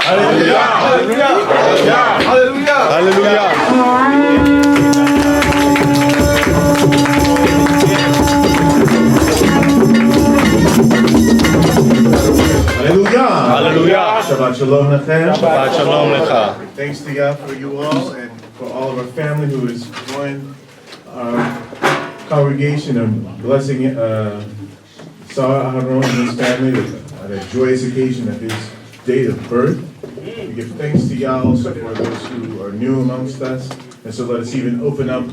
Hallelujah. Shabbat shalom lechem. Shabbat shalom lecha. Thanks to Yah for you all and for all of our family who has joined our congregation and blessing Sar Aharon and his family at a joyous occasion of his date of birth. We give thanks to Yah also for those who are new amongst us. And so let us even open up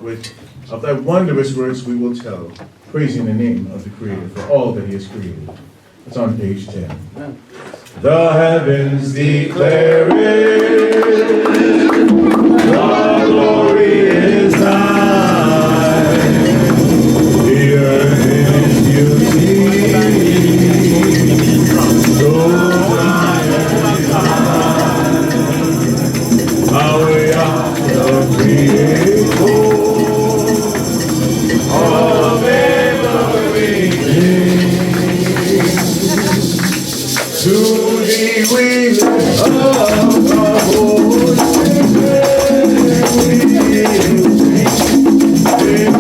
with, of thy wondrous works we will tell, praising the name of the Creator for all that he has created. It's on page 10. The heavens declare it, the glory is thine, the earth is beauty, so our Yah, the Creator of everything. To thee we lift up our voice and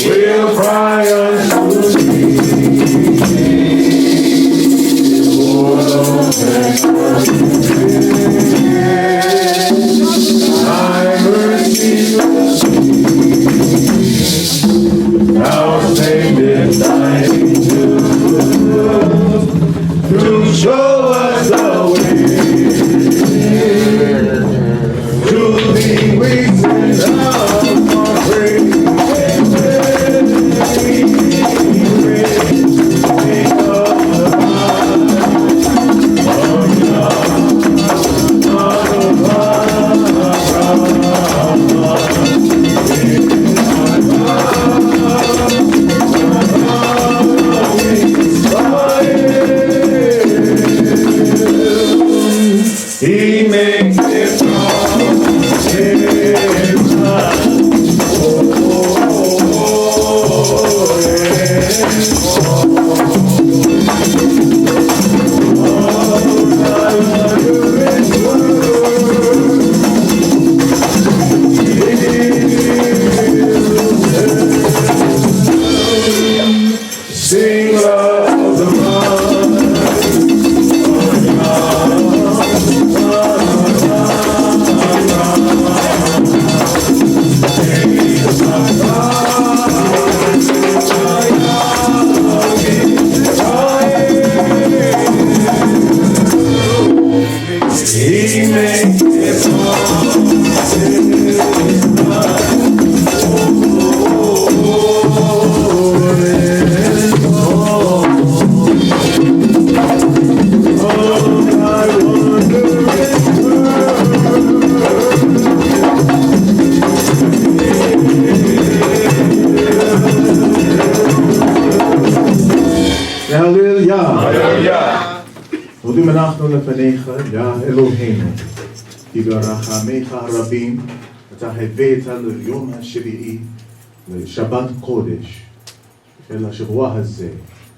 we'll cry unto thee, thy mercy thou sendest thy angel to show us the way. To thee we send up our praise. He makes it all in time. Sing of the He makes it Hallelujah. מודים אנחנו לפניך, יא אלוהינו, כי ברחמיך הרבים אתה הבאת ליום השביעי, לשבת קודש, אל השבוע הזה.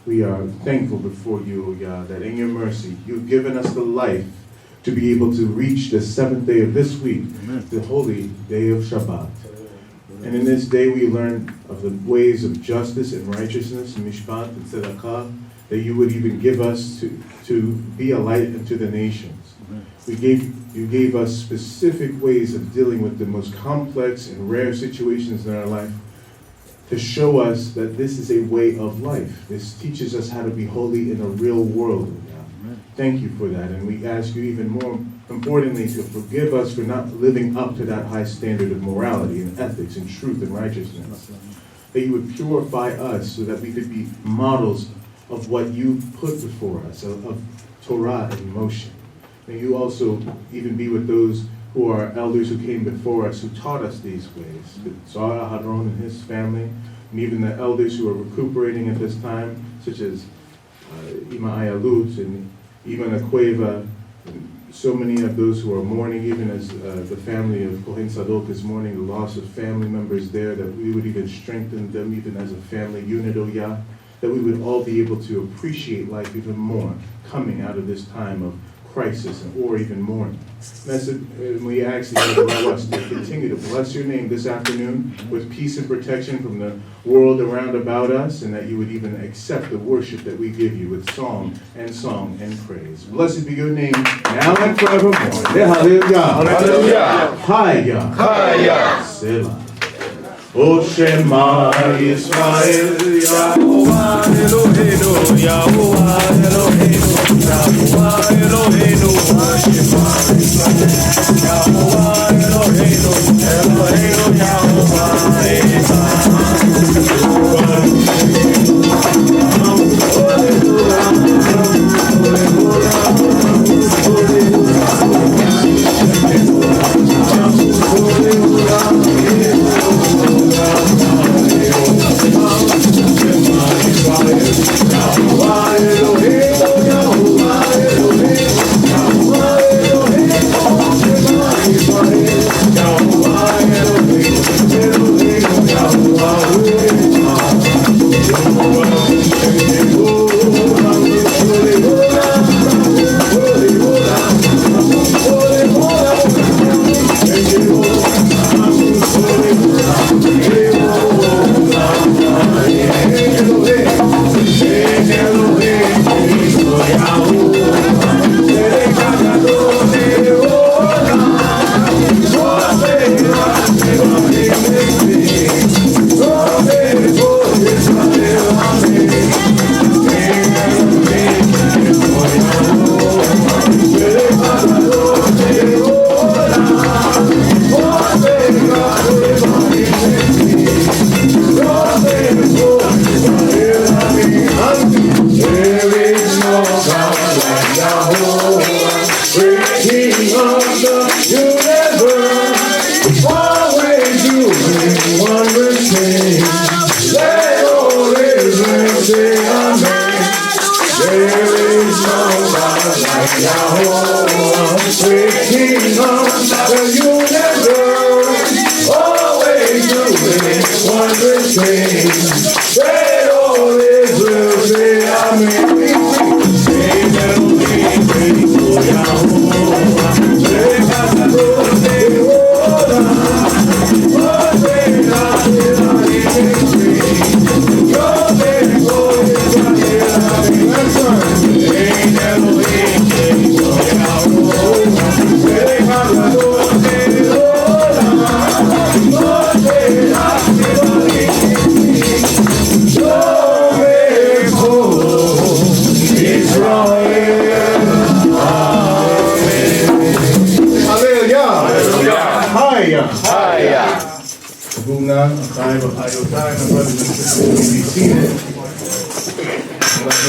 We are thankful before you, Yah, that in your mercy you've given us the life to be able to reach the seventh day of this week, the holy day of Shabbat. And in this day we learn of the ways of justice and righteousness, Mishpat and Tzedakah, that you would even give us to be a light unto the nations. You gave us specific ways of dealing with the most complex and rare situations in our life to show us that this is a way of life. This teaches us how to be holy in a real world. thank you for that. And we ask you even more importantly to forgive us for not living up to that high standard of morality and ethics and truth and righteousness. That you would purify us so that we could be models of what you put before us, of Torah and motion. May you also even be with those who are elders who came before us, who taught us these ways. Sar Aharon and his family, and even the elders who are recuperating at this time, such as Ima Ayalut and Ima Nakweva, and so many of those who are mourning, even as the family of Kohen Sadok is mourning the loss of family members there, that we would even strengthen them even as a family unit, O Yah, that we would all be able to appreciate life even more coming out of this time of crisis or even mourning. We ask that you allow us to continue to bless your name this afternoon with peace and protection from the world around about us, and that you would even accept the worship that we give you with song and praise. Blessed be your name now and forevermore. Hallelujah. Hallelujah. Haya. Haya. Selah. O Shema Yisrael, Yahuwah Eloheinu, Yahuwah Eloheinu, Yahuwah Eloheinu, Shema Yisrael, Yahuwah Eloheinu, Eloheinu, Yahuwah Echad.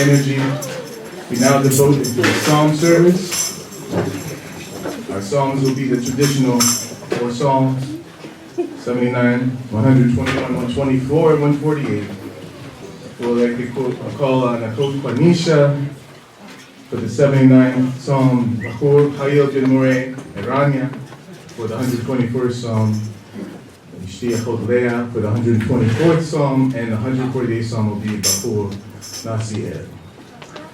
Energy. We now devote it to the psalm service. Our songs will be the traditional 4 psalms: 79, 121, 124, and 148. We'll likely call on Nakot Kwanisha for the 79th Psalm, Bachur Hayil Jenmore Eranya for the 121st Psalm, Ishtiachot Leah for the 124th Psalm, and the 148th Psalm will be Bachur Nasiel.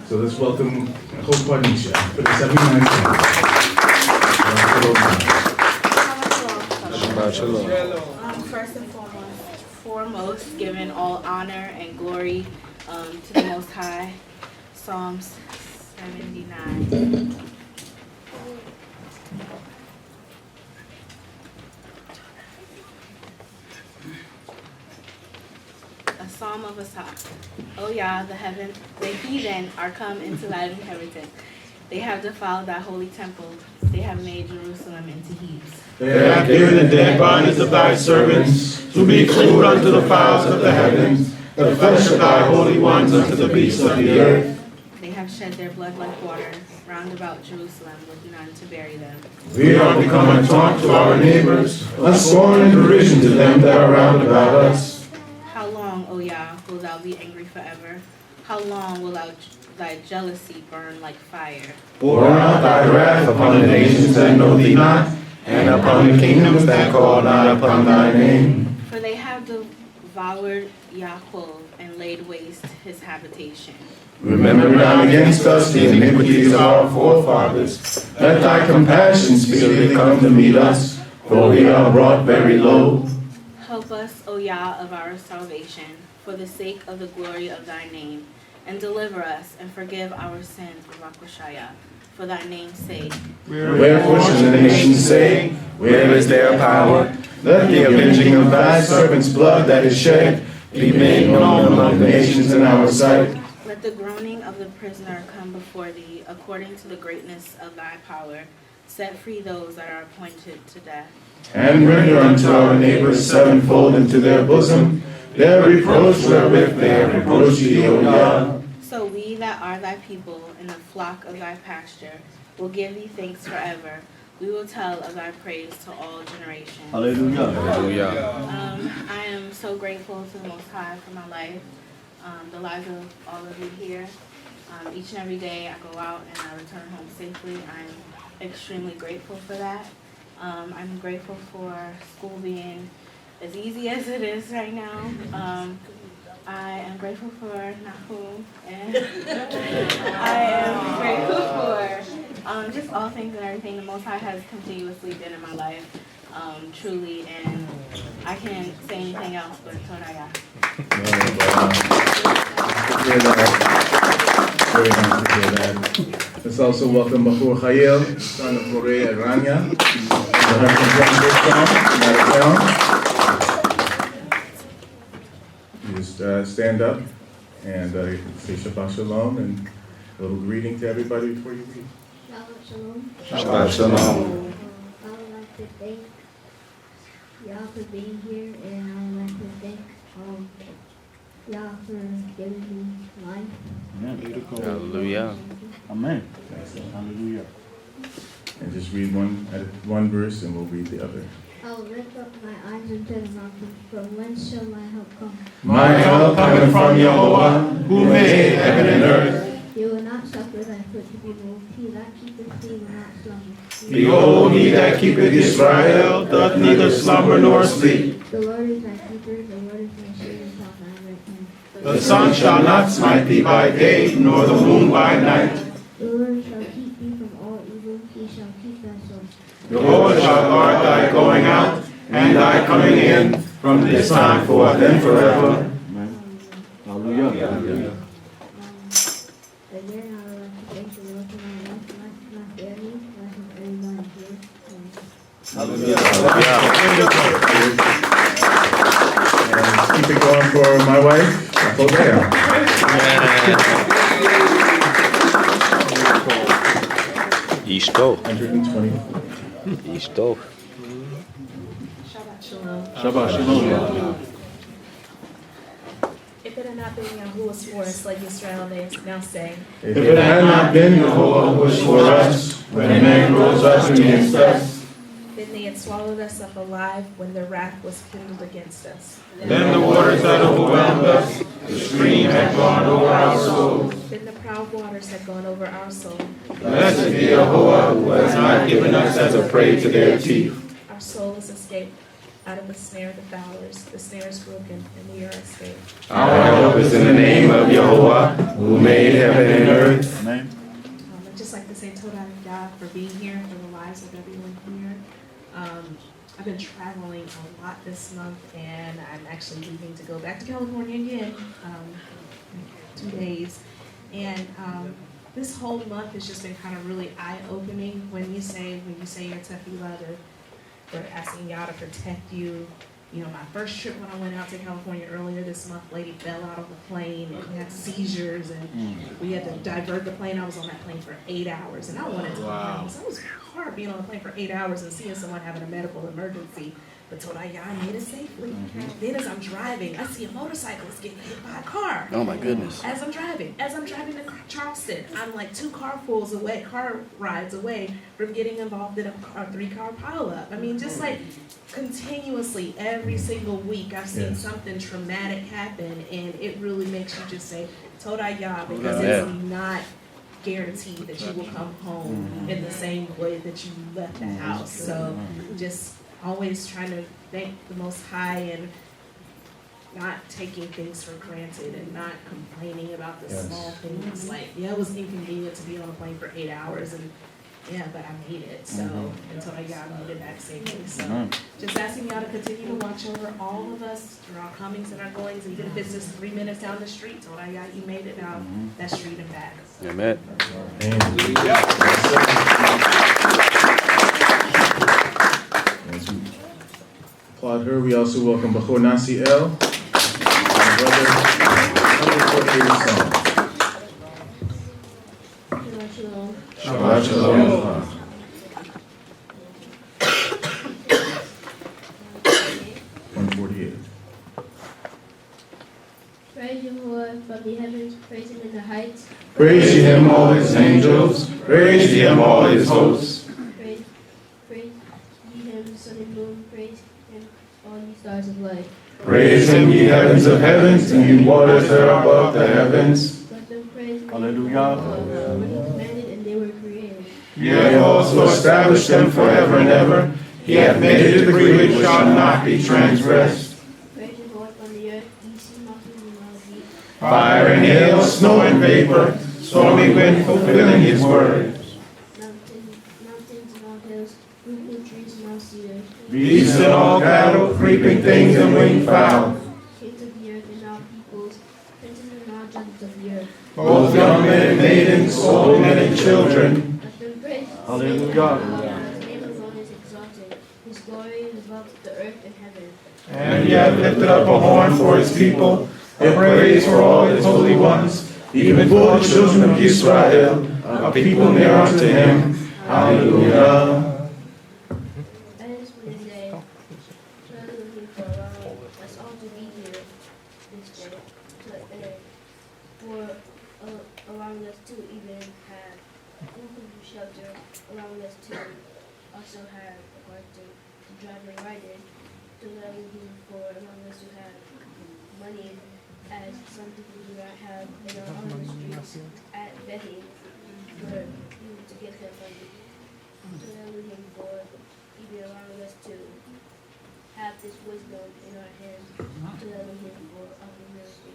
So let's welcome Nakot Kwanisha for the 79th Psalm. First and foremost, giving all honor and glory to the Most High. Psalms 79. A Psalm of Asaph. O Yah, the heathen are come into thy inheritance. They have defiled thy holy temple. They have made Jerusalem into heaps. They have given the dead bodies of thy servants to be food unto the fowls of the heavens, the flesh of thy holy ones unto the beasts of the earth. They have shed their blood like water round about Jerusalem, with none to bury them. We are become a taunt to our neighbors, a scorn and derision to them that are round about us. How long, O Yah, will thou be angry forever? How long will thy jealousy burn like fire? Pour out thy wrath upon the nations that know thee not, and upon the kingdoms that call not upon thy name. For they have devoured Yaakov and laid waste his habitation. Remember not against us the iniquities of our forefathers. Let thy compassion speedily come to meet us, for we are brought very low. Help us, O Yah, of our salvation, for the sake of the glory of thy name, and deliver us and forgive our sins, Rakushaya, for thy name's sake. Wherefore should the nations say, where is their power? Let the avenging of thy servant's blood that is shed be made known among the nations in our sight. Let the groaning of the prisoner come before thee, according to the greatness of thy power. Set free those that are appointed to death. And render unto our neighbors sevenfold into their bosom their reproach wherewith they have reproached thee, O Yah. So we that are thy people in the flock of thy pasture will give thee thanks forever. We will tell of thy praise to all generations. Hallelujah. I am so grateful to the Most High for my life, the lives of all of you here. Each and every day I go out and I return home safely. I'm extremely grateful for that. I'm grateful for school being as easy as it is right now. I am grateful for Nahum, and I am grateful for just all things and everything the Most High has continuously been in my life, truly, and I can't say anything else but Torah. Very nice to hear that. Let's also welcome Bahur Khayel, son of Korea and Rania. We'll have some drum this song, out of town. You just stand up and say Shabbat Shalom and a little greeting to everybody before you leave. Shabbat Shalom. Shabbat Shalom. I would like to thank y'all for being here, and I would like to thank y'all for giving me life. Hallelujah. Amen. Hallelujah. And just read one verse and we'll read the other. I will lift up my eyes into the mountains, from whence shall my help come? My help cometh from Yahweh, who made heaven and earth. He will not suffer thy foot to be moved. He that keepeth thee will not slumber. Behold, he that keepeth Israel doth neither slumber nor sleep. The Lord is thy keeper, the Lord is thy shade upon thy right hand. The sun shall not smite thee by day, nor the moon by night. The Lord shall keep thee from all evil, he shall keep thy soul. The Lord shall guard thy going out and thy coming in from this time forth and forever. Hallelujah. Again, I would like to thank the Lord for my life, my family, life of everyone here. And keep it going for my wife, Hosea. Ishto. 124. Ishto. Shabbat Shalom. Shabbat Shalom. If it had not been Yahuwah's for us, like Israel they now say, If it had not been Yahweh who was for us, when man rose up against us, then they had swallowed us up alive when their wrath was kindled against us. then the waters had overwhelmed us, the stream had gone over our souls. Then the proud waters had gone over our soul. Blessed be Yahweh, who has not given us as a prey to their teeth. Our soul is escaped out of the snare of the fowlers. The snare is broken, and we are escaped. Our help is in the name of Yahweh, who made heaven and earth. Amen. I'd just like to say Todah God for being here, for the lives of everyone here. I've been traveling a lot this month, and I'm actually leaving to go back to California again in 2 days. And this whole month has just been kind of really eye-opening when you say your tefillah, they're asking Yah to protect you You know, my first trip when I went out to California earlier this month, lady fell out of the plane and had seizures, and we had to divert the plane. I was on that plane for 8 hours, and I wanted to complain. So it was hard being on the plane for 8 hours and seeing someone having a medical emergency. But told I made it safely. Then as I'm driving, I see a motorcyclist getting hit by a car. Oh my goodness. As I'm driving to Charleston, I'm like 2 car rides away from getting involved in a 3-car pileup. I mean, just like continuously every single week, I've seen something traumatic happen, and it really makes you just say, Todayah, because it's not guaranteed that you will come home in the same way that you left the house. So just always trying to thank the Most High and not taking things for granted and not complaining about the small things. Like, it was inconvenient to be on a plane for 8 hours, and but I made it. So until I made it back safely. So just asking y'all to continue to watch over all of us through our comings and our goings, even if it's just 3 minutes down the street. So you made it down that street and back. Amen. As we applaud her, we also welcome Bachor Nasi El, my brother, 148 songs. Shabbat Shalom. 148. Praise you, Lord, from the heavens, praise him in the heights. Praise ye him, all his angels. Praise ye him, all his hosts. Praise ye him, sun and moon, praise him, all ye stars of light. Praise him, ye heavens of heavens, and ye waters that are above the heavens. Let them praise him. Hallelujah. When he commanded and they were created. He hath also established them forever and ever. He hath made a decree which shall not be transgressed. Praise the Lord from the earth, ye sea mountains and all deep. Fire and hail, snow and vapor, stormy wind fulfilling his words. Mountains and all hills, fruitful trees and all cedars. Beasts and all cattle, creeping things and winged fowl. Kings of the earth and all peoples, princes and all judges of the earth. Both young men and maidens, old men and children. Let them praise his Hallelujah. His name alone is exalted. His glory is above the earth and heaven. And he hath lifted up a horn for his people, a praise for all his holy ones, even for the children of Israel, a people near unto him. Hallelujah. That is for this day. Truly looking for allowing us all to be here this day. For allowing us to even have food and shelter, allowing us to also have a car to drive and ride in. To that looking for allowing us to have money, as some people do not have and are on the streets at begging for people to get their money. To that looking for even allowing us to have this wisdom in our hands. To that looking for other ministry.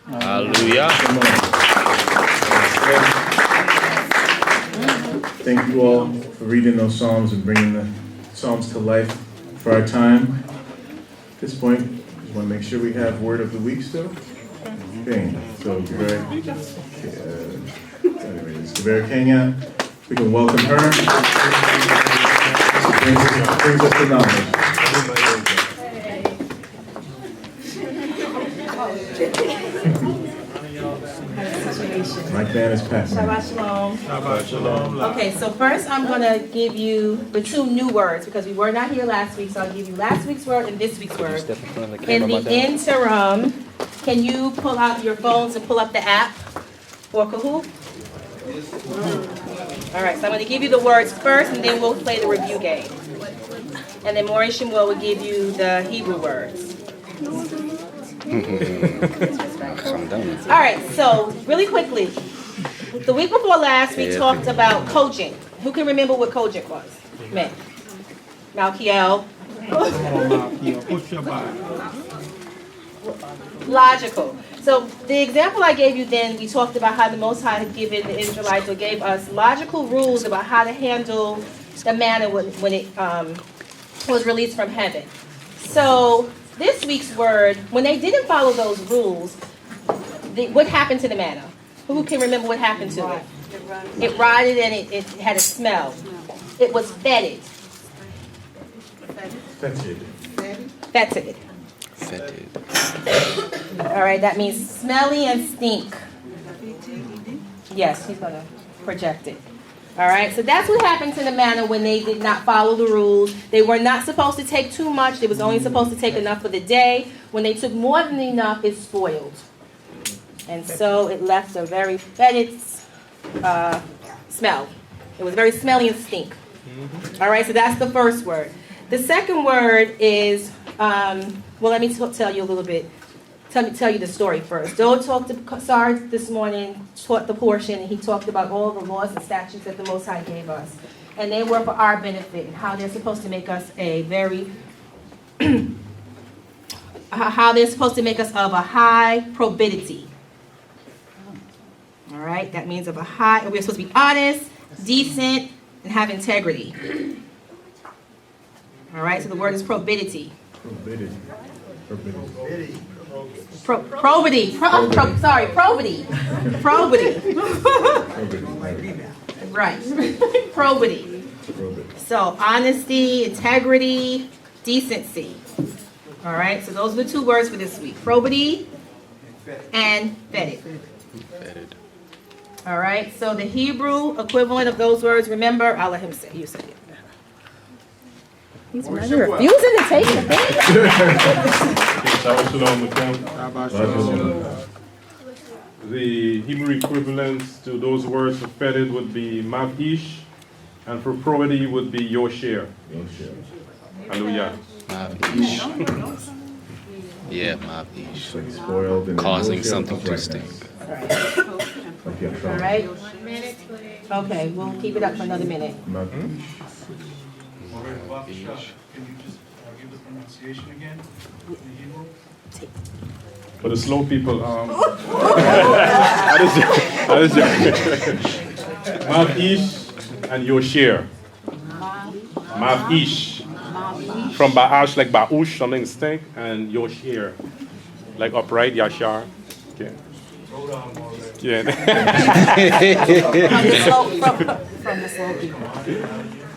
Hallelujah. Thank you all for reading those Psalms and bringing the Psalms to life for our time. At this point, just want to make sure we have Word of the Week still. Okay, so Vera Kenya, we can welcome her. She brings us the knowledge. Mike Man is passing. Shabbat Shalom. Shabbat Shalom. Okay, so first I'm going to give you the 2 new words because we were not here last week, so I'll give you last week's word and this week's word. Step in front of the In camera, the interim, can you pull out your phones and pull up the app for Kahoot? All right, so I'm going to give you the words first and then we'll play the review game. And then Maureen Shmuel will give you the Hebrew words. All right, so really quickly, the week before last we talked about cogent. Who can remember what cogent was? Man. Malkiel. Logical. So the example I gave you then, we talked about how the Most High had given the Israelites or gave us logical rules about how to handle the manna when it was released from heaven. So this week's word, when they didn't follow those rules, what happened to the manna? Who can remember what happened to it? It rotted and it had a smell. It was fetid. Fetid. Fetid. All right, that means smelly and stink. Yes, he's going to project it. All right, so that's what happened to the manna when they did not follow the rules. They were not supposed to take too much. They was only supposed to take enough for the day. When they took more than enough, it spoiled. And so it left a very fetid smell. It was very smelly and stink. All right, so that's the first word. The second word is, well, let me tell you a little bit. Tell you the story first. Joe talked to Sar this morning, taught the portion, and he talked about all the laws and statutes that the Most High gave us. And they were for our benefit and how they're supposed to make us a very, how they're supposed to make us of a high probity. All right, that means of a high, we're supposed to be honest, decent, and have integrity. All right, so the word is probity. Probity. Right. Probity. So honesty, integrity, decency. All right, so those are the two words for this week. Probity and fetid. All right, so the Hebrew equivalent of those words, remember, I'll let him say, you say it. He's refusing to take the thing. The Hebrew equivalents to those words for fetid would be mavish, and for probity would be yosher. Hallelujah. Mavish. Yeah, mavish. Like spoiled and Causing something to stink. All right. Okay, we'll keep it up for another minute. Can you just give the pronunciation again in Hebrew? For the slow people, mavish and yosher. Mavish. From ba'ash, like ba'ush, something stink, and yosher, like upright, yashar. Okay. Yeah. From the slow people.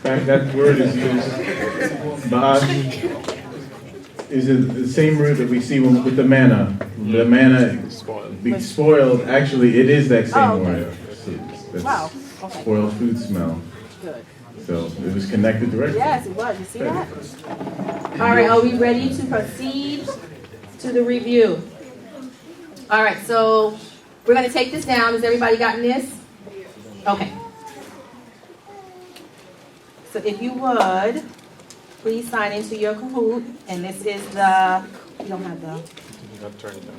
In fact, that word is used, ba'ash, is the same root that we see with the manna. The manna be spoiled, actually, it is that same word. That's Wow. Okay. spoiled food smell. Good. So it was connected directly. Yes, it was. You see that? All right, are we ready to proceed to the review? All right, so we're going to take this down. Has everybody gotten this? Okay. So if you would, please sign into your Kahoot. And this is the, you don't have the, Turn it down.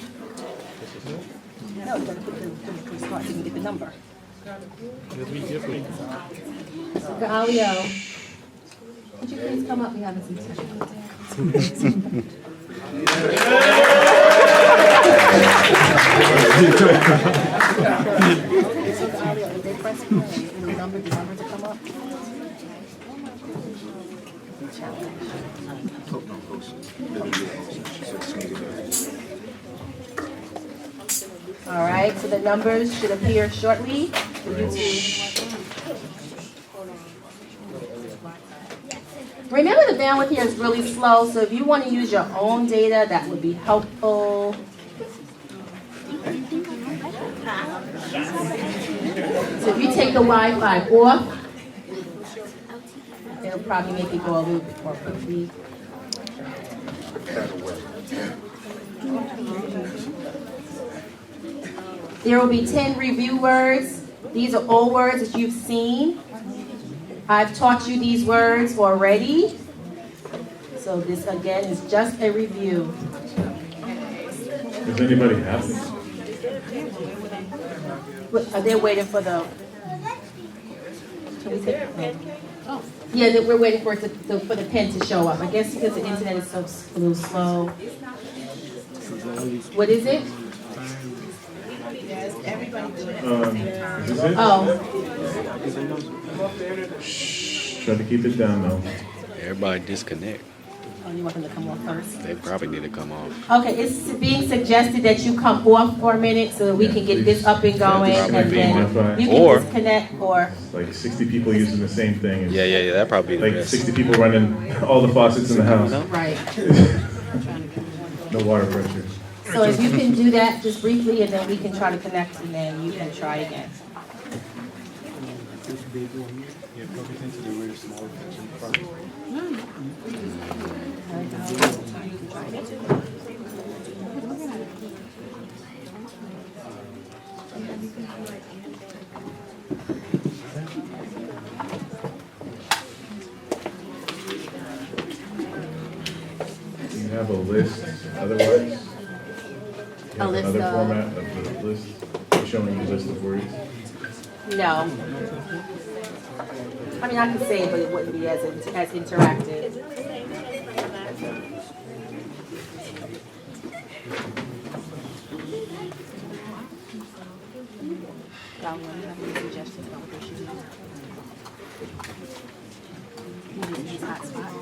no, you got to put the start so you can get the number. So Alio, would you please come up? We haven't seen If they press play, the number to come up. All right, so the numbers should appear shortly for you to. Remember, the bandwidth here is really slow, so if you want to use your own data, that would be helpful. So if you take the Wi-Fi off, it'll probably make it go a little bit more quickly. There will be 10 review words. These are all words that you've seen. I've taught you these words already. So this, again, is just a review. Does anybody have this? They're waiting for the... Can we take the pen? Yeah, we're waiting for the pen to show up. I guess because the internet is so a little slow. What is it? Is this it? Oh. Shh, try to keep it down though. Everybody disconnect. Oh, you want them to come off first? They probably need to come off. Okay, it's being suggested that you come off for a minute so that we can get this up and going, Probably and be then fine. you Or- can disconnect, or, Like 60 people using the same thing. and Yeah, that'd probably be the Like best. 60 people running all the faucets in the house. right. No water pressure. So if you can do that just briefly, and then we can try to connect, and then you can try again. Do you have a list otherwise? You have list another of- format of the list, showing the list of words? No. I mean, I can say it, but it wouldn't be as interactive. Y'all want to have any suggestions on what they should do? You need these hot spots.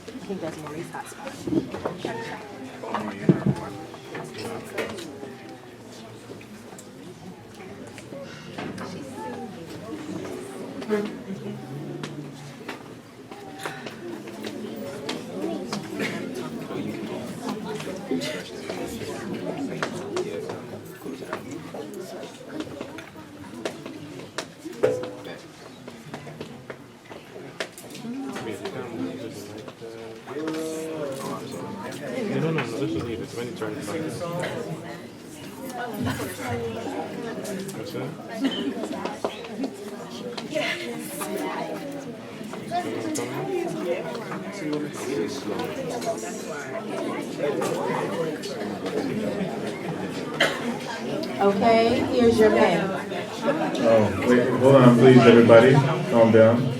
I think that's Marie's hot spot. No, this is needed. When you turn it on. What's that? Okay, here's your pen. Oh, wait, hold on, please, everybody. Calm down.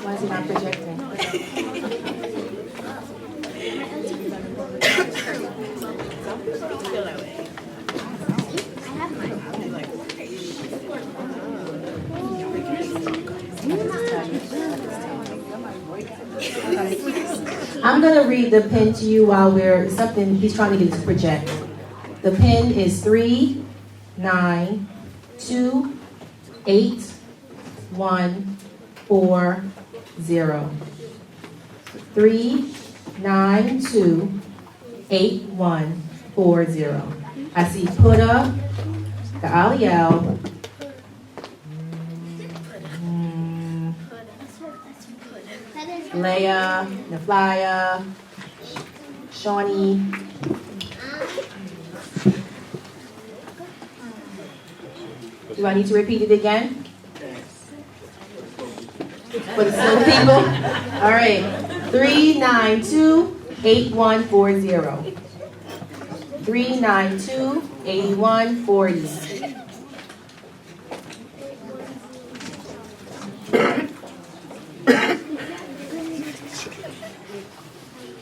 Why is it not projecting? I'm gonna read the pin to you while something he's trying to get us to project. The pin is 3, 9, 2, 8, 1, 4, 0. 3, 9, 2, 8, 1, 4, 0. I see Puda, the Aliel, Leah, Naflaya, Shawnee. Do I need to repeat it again? For the slow people? All right. 392-8140. 392-8140.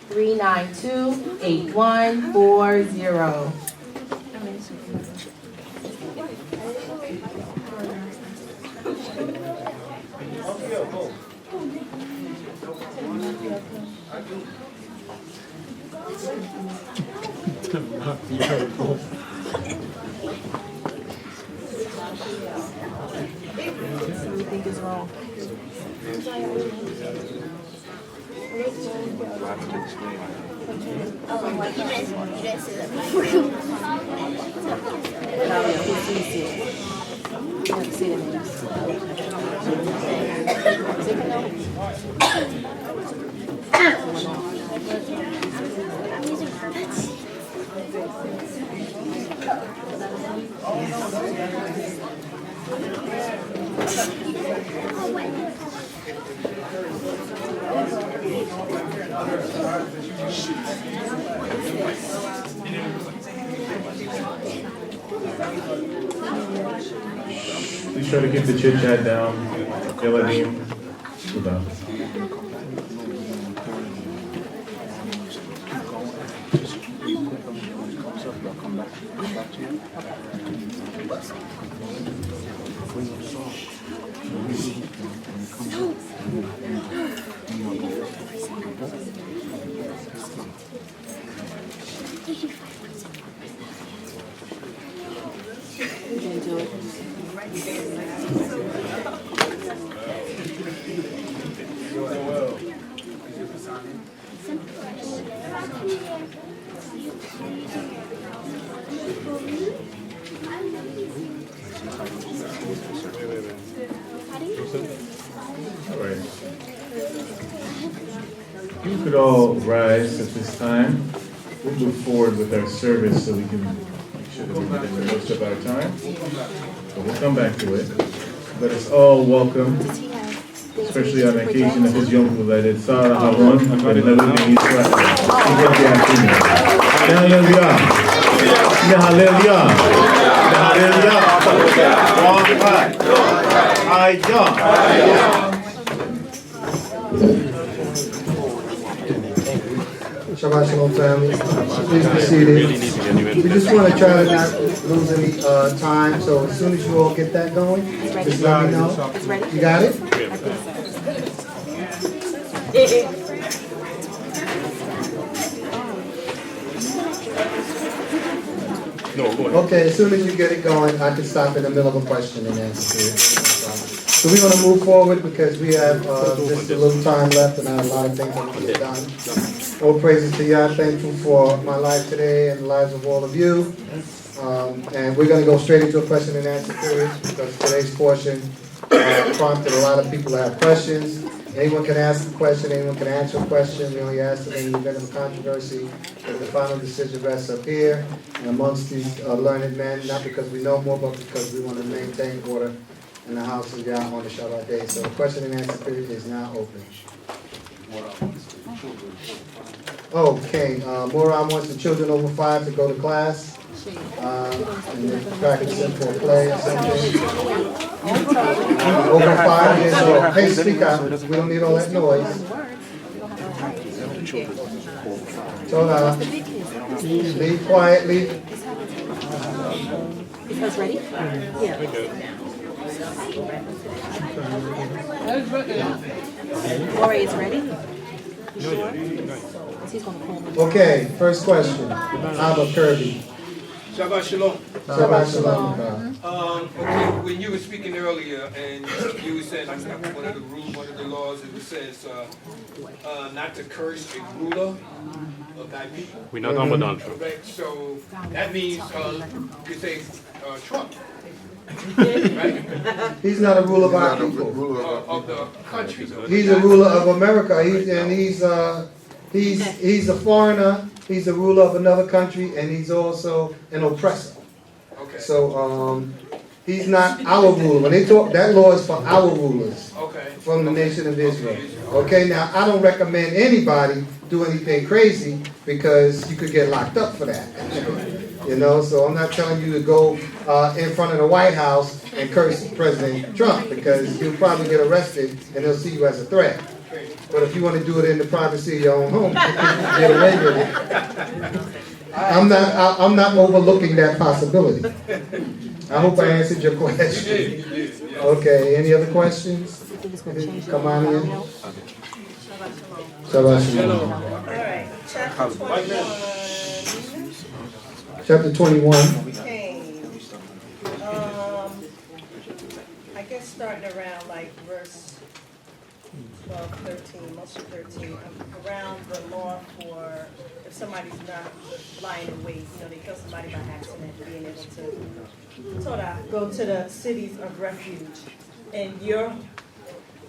Three 392-8140. What do you think is wrong? Please try to keep the chit chat down. Yeladim. Suda. You could all rise at this time. We'll move forward with our service so we can make sure that we get the most of our time. But we'll come back to it. Let us all welcome, especially on occasion of his Yom Haledet, Sar Aharon, and Neludim Yisrael. Hallelujah. Hallelujah. Hallelujah. Shabbat Shalom family. Please be seated. We just want to try to not lose any time, so as soon as you all get that going, just let me know. You got it? Okay, as soon as you get it going, I can stop in the middle of a question and answer to it. So we're going to move forward because we have just a little time left and I have a lot of things I want to get done. All praises to Yah. Thankful for my life today and the lives of all of you. And we're going to go straight into a question and answer period because today's portion prompted a lot of people to have questions. Anyone can ask a question, anyone can answer a question. We only ask it in the event of a controversy. The final decision rests up here and amongst these learned men, not because we know more, but because we want to maintain order in the house of Yah on the Shabbat day. So the question and answer period is now open. Okay, Moram wants the children over 5 to go to class. And they're practicing for a play or something. Over 5 years old. Hey, speak out. We don't need all that noise. Toda. Leave quietly. You guys ready? Yeah. Corey is ready? You sure? He's gonna call me. Okay, first question. Abba Kirby. Shabbat Shalom. Shabbat Shalom. Okay, when you were speaking earlier and you were saying like one of the rules, one of the laws, it says not to curse a ruler of thy people. We're not on adultery. Right, so that means you say Trump. Right? He's not a ruler of our people. Of the country. He's a ruler of America. He's a foreigner. He's a ruler of another country, and he's also an oppressor. Okay. So he's not our ruler. When they talk, that law is for our rulers from the nation of Israel. Okay. Now I don't recommend anybody do anything crazy because you could get locked up for that. You know, so I'm not telling you to go in front of the White House and curse President Trump because you'll probably get arrested and they'll see you as a threat. But if you want to do it in the privacy of your own home, you can get away with it. I'm not overlooking that possibility. I hope I answered your question. Okay, any other questions? Come on in. Shabbat Shalom. All right, chapter 21. Chapter 21. Okay. I guess starting around like verse 12, 13, most of 13, around the law for if somebody's not lying in wait, they kill somebody by accident, being able to go to the cities of refuge. And your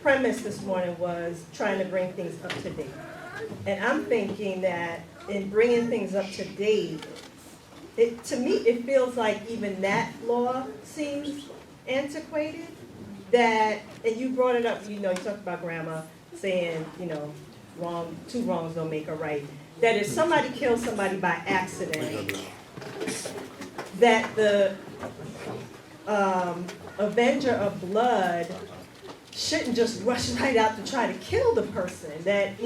premise this morning was trying to bring things up to date. And I'm thinking that in bringing things up to date, to me, it feels like even that law seems antiquated. that, and you brought it up, you talked about grandma saying, two wrongs don't make a right. That if somebody kills somebody by accident, that the avenger of blood shouldn't just rush right out to try to kill the person. That,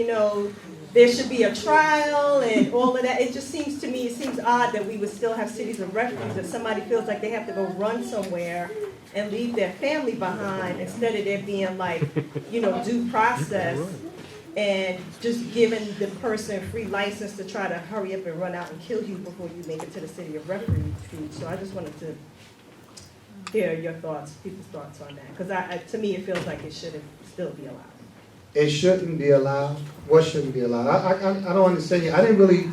there should be a trial and all of that. It just seems to me, it seems odd that we would still have cities of refuge if somebody feels like they have to go run somewhere and leave their family behind instead of there being due process and just giving the person free license to try to hurry up and run out and kill you before you make it to the city of refuge. So I just wanted to hear your thoughts, people's thoughts on that. Because to me, it feels like it should still be allowed. It shouldn't be allowed. What shouldn't be allowed? I don't understand you. I didn't really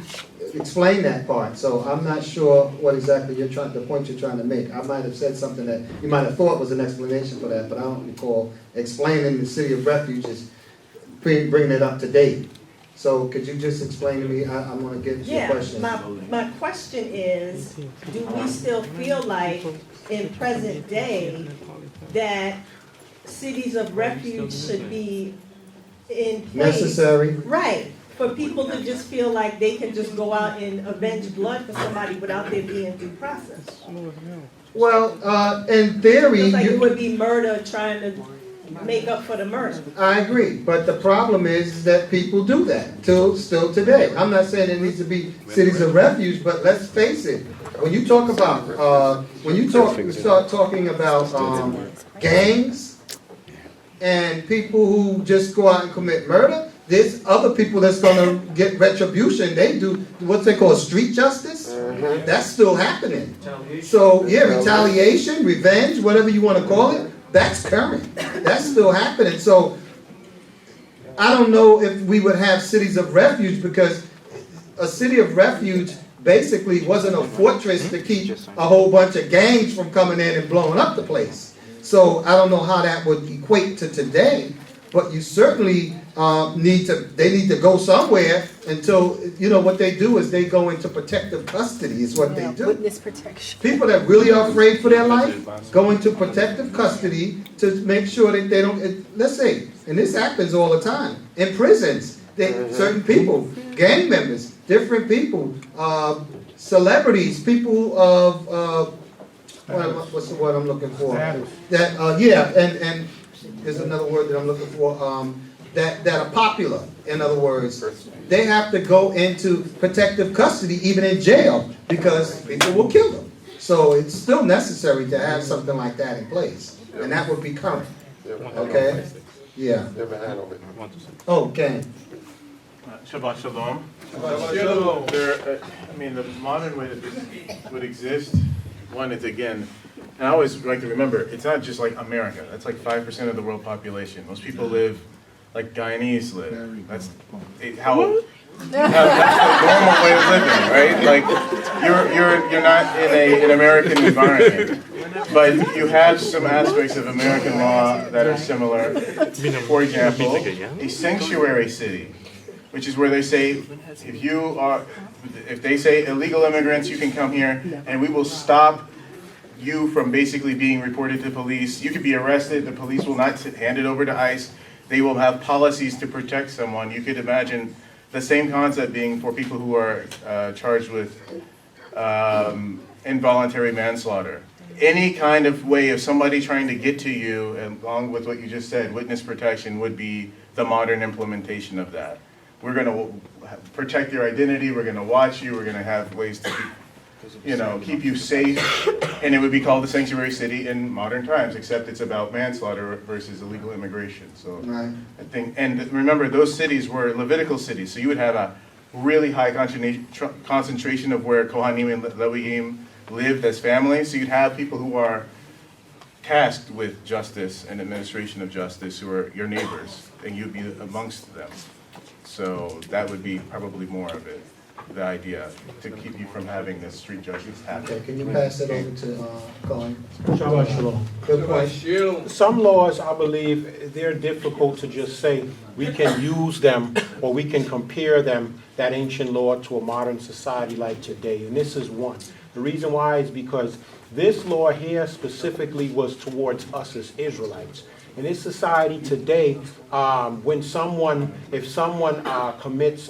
explain that part, so I'm not sure what exactly the point you're trying to make. I might have said something that you might have thought was an explanation for that, but I don't recall explaining the city of refuge as bringing it up to date. So could you just explain to me? I'm going to get to your question. My question is, do we still feel like in present day that cities of refuge should be in place? Necessary. Right. For people to just feel like they can just go out and avenge blood for somebody without there being due process. Well, in theory, Feels like it would be murder trying to make up for the murder. I agree, but the problem is that people do that still today. I'm not saying there needs to be cities of refuge, but let's face it. When you talk about start talking about gangs and people who just go out and commit murder, there's other people that's going to get retribution. They do what they call street justice. That's still happening. So yeah, retaliation, revenge, whatever you want to call it. That's current. That's still happening. So I don't know if we would have cities of refuge, because a city of refuge basically wasn't a fortress to keep a whole bunch of gangs from coming in and blowing up the place. So I don't know how that would equate to today, but you certainly need to go somewhere until, what they do is they go into protective custody is what they do. Witness protection. People that really are afraid for their life go into protective custody to make sure that they don't, let's say, and this happens all the time, in prisons, certain people, gang members, different people, celebrities, people of, what's the word I'm looking for? That, and there's another word that I'm looking for, that are popular. In other words, they have to go into protective custody, even in jail, because people will kill them. So it's still necessary to have something like that in place, and that would be current. Okay? Yeah. Okay. Shabbat Shalom. The modern way that this would exist, one is, again, and I always like to remember, it's not just like America. That's like 5% of the world population. Most people live like Guyanese live. That's how that's the normal way of living, right? Like you're not in an American environment, but you have some aspects of American law that are similar. For example, a sanctuary city, which is where they say if they say illegal immigrants, you can come here and we will stop you from basically being reported to police. You could be arrested, the police will not hand it over to ICE. They will have policies to protect someone. You could imagine the same concept being for people who are charged with involuntary manslaughter. Any kind of way of somebody trying to get to you, along with what you just said, witness protection would be the modern implementation of that. We're going to protect your identity, we're going to watch you, we're going to have ways to keep you safe, and it would be called the sanctuary city in modern times, except it's about manslaughter versus illegal immigration. So Right. I think, and remember, those cities were Levitical cities, so you would have a really high concentration of where Kohanim and Leviim lived as families. So you'd have people who are tasked with justice and administration of justice who are your neighbors, and you'd be amongst them. So that would be probably more of it, the idea, to keep you from having this street justice happen. Okay, can you pass it over to Colin? Shabbat Shalom. Good point. Some laws, I believe, they're difficult to just say we can use them or we can compare them, that ancient law, to a modern society like today. And this is one. The reason why is because This law here specifically was towards us as Israelites. In this society today, if someone commits,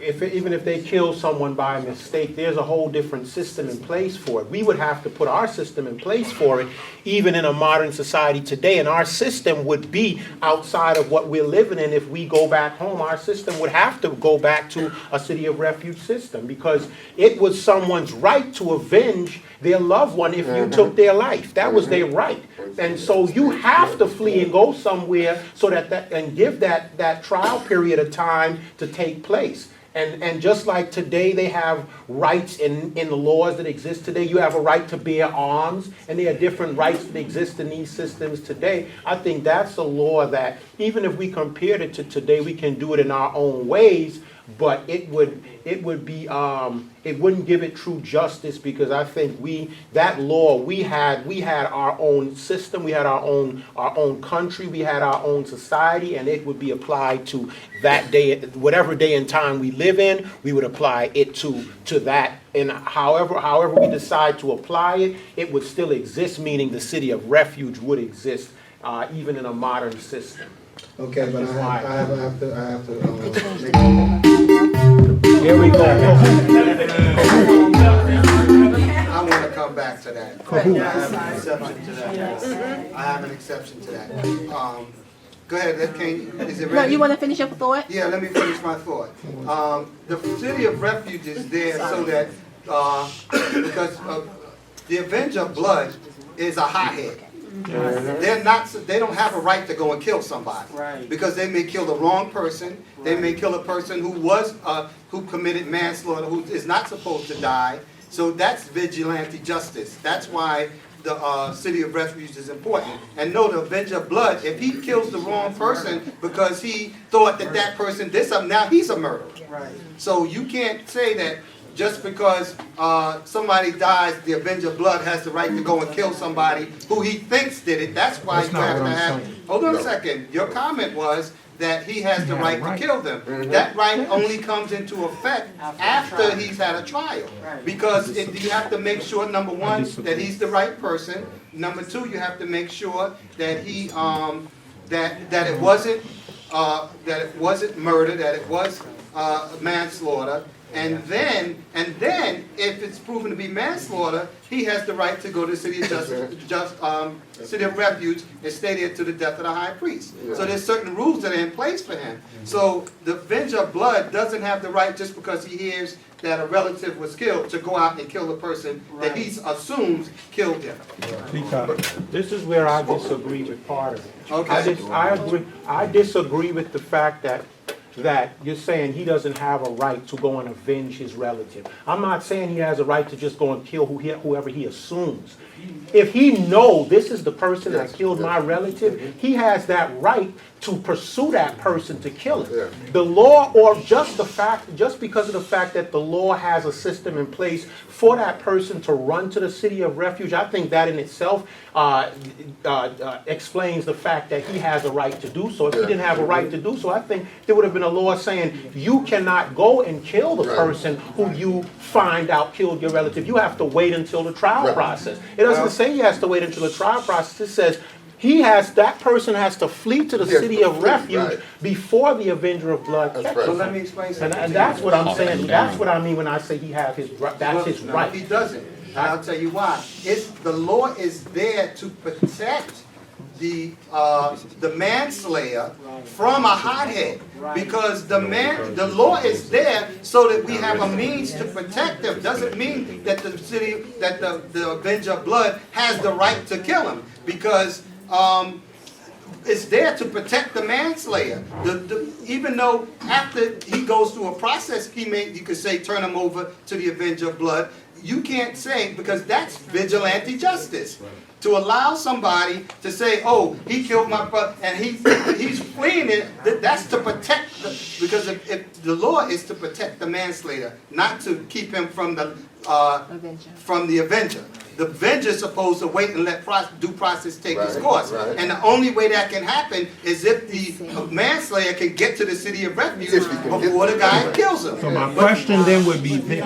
even if they kill someone by mistake, there's a whole different system in place for it. We would have to put our system in place for it, even in a modern society today. And our system would be outside of what we're living in. If we go back home, our system would have to go back to a city of refuge system, because it was someone's right to avenge their loved one if you took their life. That was their right. And so you have to flee and go somewhere so and give that trial period of time to take place. And just like today they have rights in the laws that exist today, you have a right to bear arms, and there are different rights that exist in these systems today. I think that's a law that, even if we compared it to today, we can do it in our own ways, but it wouldn't give it true justice, because I think we had our own system, we had our own country, we had our own society, and it would be applied to that day, whatever day and time we live in, we would apply it to that. And however we decide to apply it, it would still exist, meaning the city of refuge would exist, even in a modern system. Okay, but I have to make Here we go. I want to come back to that. I have an exception to that. I have an exception to that. Go ahead, is it ready? No, you want to finish your thought? Yeah, let me finish my thought. The city of refuge is there so that, because the avenger of blood is a hothead. They don't have a right to go and kill somebody, because they may kill the wrong person. They may kill a person who committed manslaughter, who is not supposed to die. So that's vigilante justice. That's why the city of refuge is important. And no, the avenger of blood, if he kills the wrong person because he thought that person did something, now he's a murderer. So you can't say that just because somebody dies, the avenger of blood has the right to go and kill somebody who he thinks did it. That's why you have to have... Hold on a second. Your comment was that he has the right to kill them. That right only comes into effect after he's had a trial. Because you have to make sure, number one, that he's the right person. Number two, you have to make sure that he that it wasn't murder, that it was manslaughter. And then, if it's proven to be manslaughter, he has the right to go to the city of refuge and stay there to the death of the high priest. So there's certain rules that are in place for him. So the avenger of blood doesn't have the right, just because he hears that a relative was killed, to go out and kill the person that he assumes killed him. This is where I disagree with part of it. Okay. I disagree with the fact that you're saying he doesn't have a right to go and avenge his relative. I'm not saying he has a right to just go and kill whoever he assumes. If he knows this is the person that killed my relative, he has that right to pursue that person to kill him. The law, or just because of the fact that the law has a system in place for that person to run to the city of refuge, I think that in itself explains the fact that he has a right to do so. If he didn't have a right to do so, I think there would have been a law saying you cannot go and kill the person who you find out killed your relative. You have to wait until the trial process. It doesn't say he has to wait until the trial process. It says that person has to flee to the city of refuge before the avenger of blood catches him. So let me explain something. And that's what I'm saying. That's what I mean when I say he has his right. That's his right. He doesn't. And I'll tell you why. The law is there to protect the manslayer from a hothead, because the law is there so that we have a means to protect them. Doesn't mean that the avenger of blood has the right to kill him, because it's there to protect the manslayer. Even though after he goes through a process, you could say turn him over to the avenger of blood. You can't say, because that's vigilante justice. To allow somebody to say, oh, he killed my brother, and he's fleeing it, that's to protect, because if the law is to protect the manslayer, not to keep him from the avenger. The avenger is supposed to wait and let due process take its course. And the only way that can happen is if the manslayer can get to the city of refuge before the guy kills him. So my question then would be this.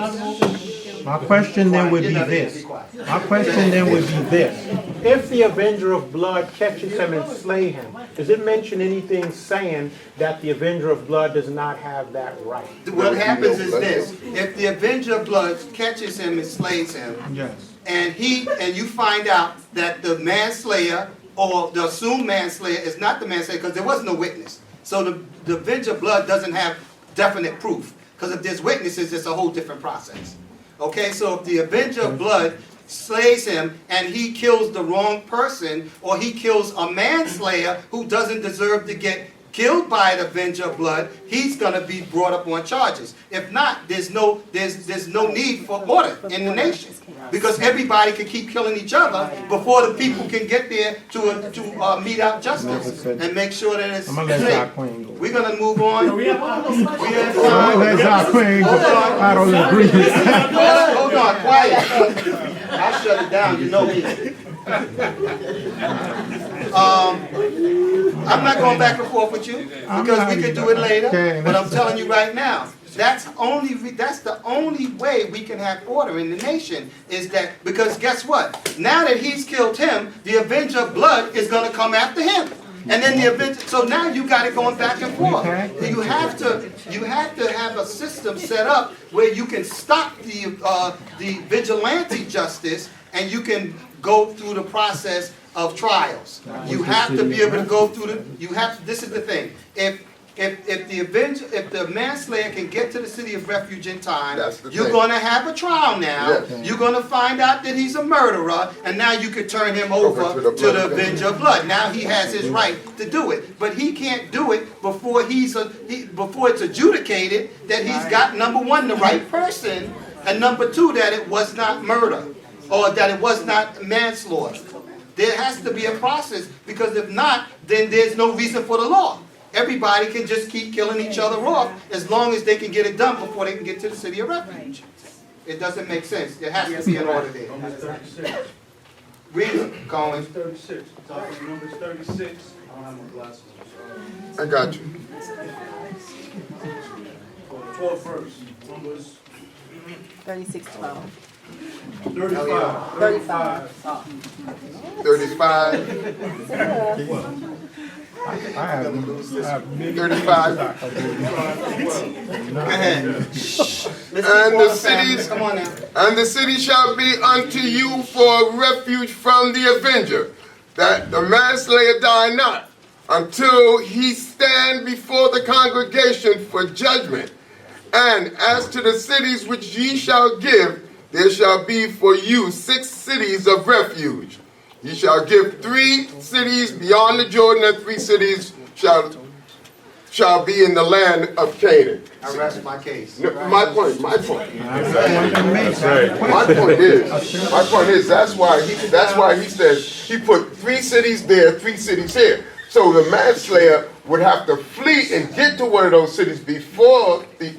My question then would be this. My question then would be this. If the Avenger of Blood catches him and slay him, does it mention anything saying that the Avenger of Blood does not have that right? What happens is this: if the Avenger of Blood catches him and slays him, Yes. and you find out that the manslayer or the assumed manslayer is not the manslayer because there was no witness. So the Avenger of Blood doesn't have definite proof, because if there's witnesses, it's a whole different process. Okay, so if the Avenger of Blood slays him and he kills the wrong person, or he kills a manslayer who doesn't deserve to get killed by an Avenger of Blood, he's going to be brought up on charges. If not, there's no need for order in the nation, because everybody can keep killing each other before the people can get there to mete out justice and make sure that it's safe. We're going to move on. We have time. I don't agree. Hold on, quiet. I'll shut it down, you know me. I'm not going back and forth with you, because we could do it later, but I'm telling you right now, that's the only way we can have order in the nation, is that, because guess what? Now that he's killed him, the Avenger of Blood is going to come after him. And then the Avenger, so now you got it going back and forth. You have to have a system set up where you can stop the vigilante justice, and you can go through the process of trials. You have to be able to go through this is the thing. If the manslayer can get to the city of refuge in time, you're going to have a trial now. Yes. You're going to find out that he's a murderer, and now you could turn him over to the Avenger of Blood. Now he has his right to do it, but he can't do it before before it's adjudicated that he's got, number one, the right person, and number two, that it was not murder, or that it was not manslaughter. There has to be a process, because if not, then there's no reason for the law. Everybody can just keep killing each other off as long as they can get it done before they can get to the city of refuge. It doesn't make sense. There has to be an order there. Read it, Colin. 36. Numbers 36. I don't have my glasses. I got you. 12 verse. Numbers 36:12. 35. 35. 35. I have 35. Go ahead. And the city shall be unto you for refuge from the avenger, that the manslayer die not, until he stand before the congregation for judgment. And as to the cities which ye shall give, there shall be for you 6 cities of refuge. Ye shall give 3 cities beyond the Jordan, and 3 cities shall be in the land of Canaan. I rest my case. No, my point is, that's why he says he put 3 cities there, 3 cities here. So the manslayer would have to flee and get to one of those cities before the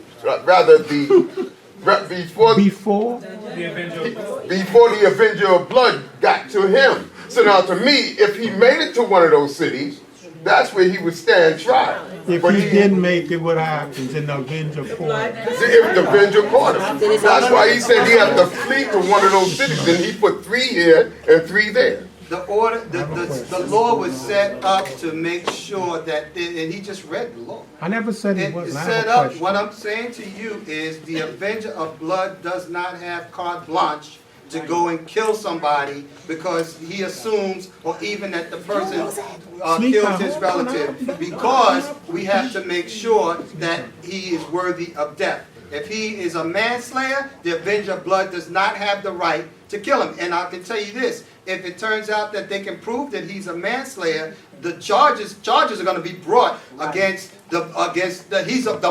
Avenger of Blood got to him. So now, to me, if he made it to one of those cities, that's where he would stand trial. If he didn't make it, what happens in the Avenger court? If the Avenger caught him. That's why he said he had to flee to one of those cities. And he put 3 here and 3 there. The law was set up to make sure that, and he just read the law. I never said it wasn't. It's set up. What I'm saying to you is the Avenger of Blood does not have carte blanche to go and kill somebody because he assumes, or even that the person kills his relative, because we have to make sure that he is worthy of death. If he is a manslayer, the Avenger of Blood does not have the right to kill him. And I can tell you this, if it turns out that they can prove that he's a manslayer, the charges are going to be brought against the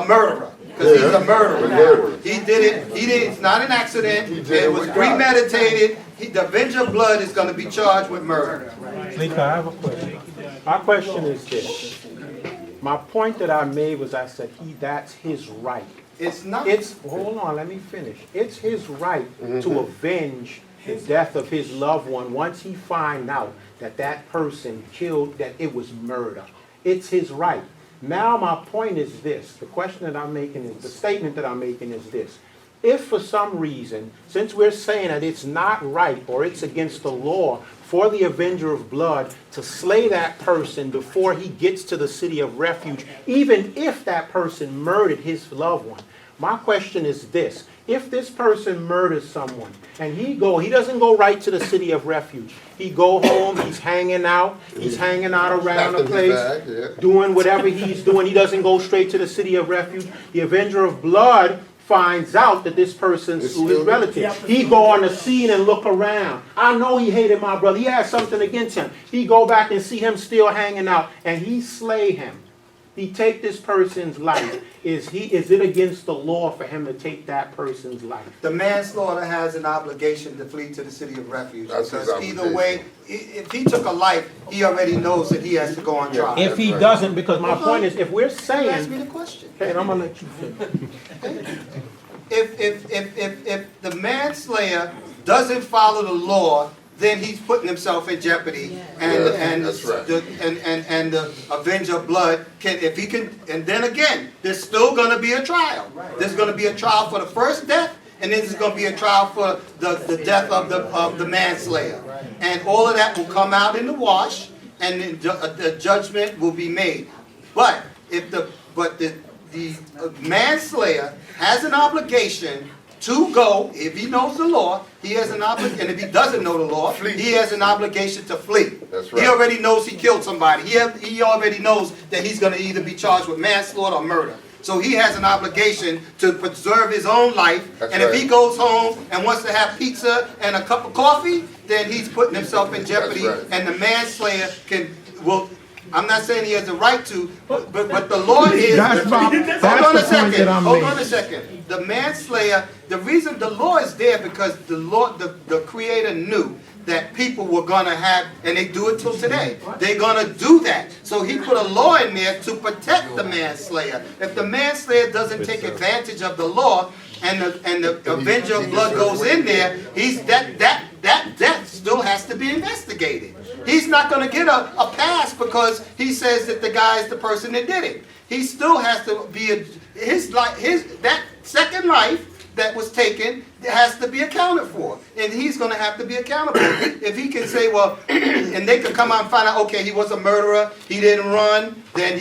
murderer. Because he's a murderer. He did it. It's not an accident. It was premeditated. The Avenger of Blood is going to be charged with murder. Lika, I have a question. My question is this. My point that I made was, I said, that's his right. It's not. Hold on, let me finish. It's his right to avenge the death of his loved one once he find out that that person killed, that it was murder. It's his right. Now my point is this. The question that I'm making is, the statement that I'm making is this. if for some reason, since we're saying that it's not right or it's against the law for the avenger of blood to slay that person before he gets to the city of refuge, even if that person murdered his loved one, my question is this. If this person murders someone and he doesn't go right to the city of refuge. He go home, he's hanging out around the place, doing whatever he's doing. He doesn't go straight to the city of refuge. The avenger of blood finds out that this person's his relative. He go on the scene and look around. I know he hated my brother. He had something against him. He go back and see him still hanging out and he slay him. He take this person's life. Is it against the law for him to take that person's life? The manslaughter has an obligation to flee to the city of refuge. That's his because either way, if he took a life, he already knows that he has to go on trial. If he doesn't, because my point is, if we're saying, ask me the question. Okay, and I'm gonna let you finish. If the manslayer doesn't follow the law, then he's putting himself in jeopardy, and that's right. the avenger of blood can, if he can, and then again, there's still going to be a trial. There's going to be a trial for the first death, and then there's going to be a trial for the death of the manslayer, and all of that will come out in the wash, and then the judgment will be made. But if the manslayer has an obligation to go, if he knows the law, he has an obligation, and if he doesn't know the law, he has an obligation to flee. That's right. He already knows he killed somebody. He already knows that he's going to either be charged with manslaughter or murder. So he has an obligation to preserve his own life. That's and right. if he goes home and wants to have pizza and a cup of coffee, then he's putting himself in jeopardy. That's right. And the manslayer will. I'm not saying he has the right to, but the law is. Hold on a second. The manslayer. The reason the law is there because the law, the Creator knew that people were gonna have, and they do it till today. They're gonna do that. So he put a law in there to protect the manslayer. If the manslayer doesn't take advantage of the law, and the avenger of blood goes in there, that death still has to be investigated. He's not going to get a pass because he says that the guy is the person that did it. He still has to be that second life that was taken has to be accounted for, and he's going to have to be accountable. If he can say, well, and they can come out and find out, okay, he was a murderer, he didn't run, then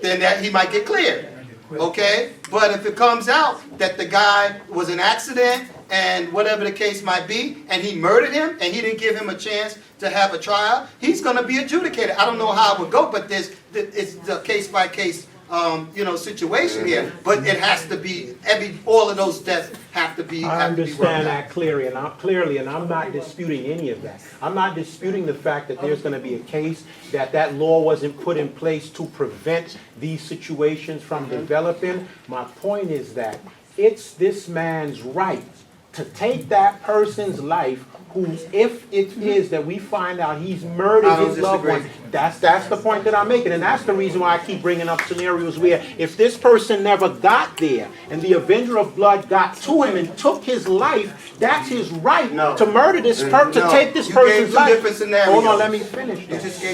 that he might get cleared. Okay, but if it comes out that the guy was an accident and whatever the case might be, and he murdered him and he didn't give him a chance to have a trial, he's going to be adjudicated. I don't know how it would go, but it's the case by case situation here. But it has to be all of those deaths have to be. I understand that clearly, and I'm not disputing any of that. I'm not disputing the fact that there's going to be a case that law wasn't put in place to prevent these situations from developing. My point is that it's this man's right to take that person's life who, if it is that we find out he's murdered his loved one, that's the point that I'm making. And that's the reason why I keep bringing up scenarios where if this person never got there and the avenger of blood got to him and took his life, that's his right to murder this person, to take this person's life. Hold on, let me finish.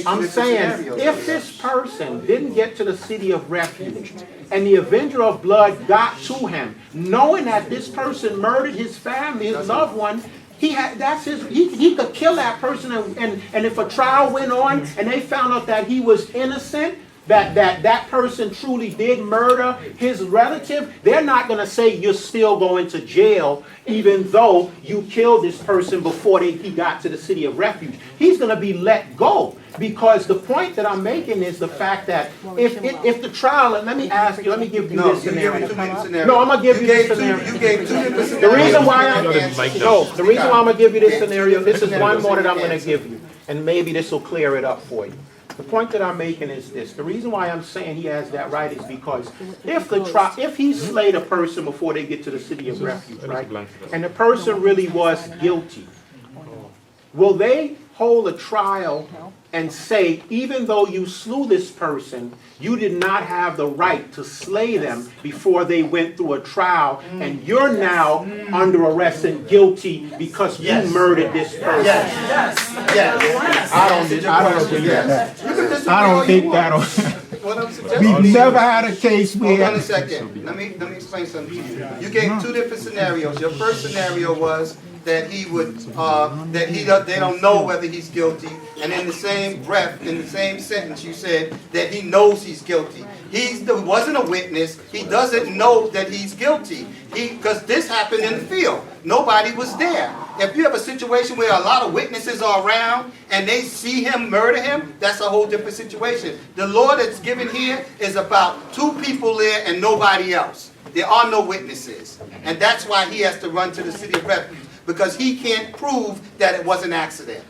I'm saying if this person didn't get to the city of refuge and the avenger of blood got to him, knowing that this person murdered his family, his loved one, he could kill that person, and if a trial went on and they found out that he was innocent, that person truly did murder his relative, they're not going to say you're still going to jail even though you killed this person before he got to the city of refuge. He's going to be let go. Because the point that I'm making is the fact that if the trial, and let me give you this scenario. No, I'm going to give you this scenario. You gave two different scenarios. The reason why I'm going to give you this scenario, this is one more that I'm going to give you. And maybe this will clear it up for you. The point that I'm making is this. The reason why I'm saying he has that right is because if he slayed a person before they get to the city of refuge, right, and the person really was guilty, will they hold a trial and say, even though you slew this person, you did not have the right to slay them before they went through a trial, and you're now under arrest and guilty because you murdered this person? Yes. I don't think that. Just never had a case hold where. on a second. Let me explain something to you. You gave two different scenarios. Your first scenario was that he would they don't know whether he's guilty, and in the same breath, in the same sentence, you said that he knows he's guilty. He wasn't a witness. He doesn't know that he's guilty. Because this happened in the field. Nobody was there. If you have a situation where a lot of witnesses are around and they see him murder him, that's a whole different situation. The law that's given here is about two people there and nobody else. There are no witnesses. And that's why he has to run to the city of refuge, because he can't prove that it was an accident.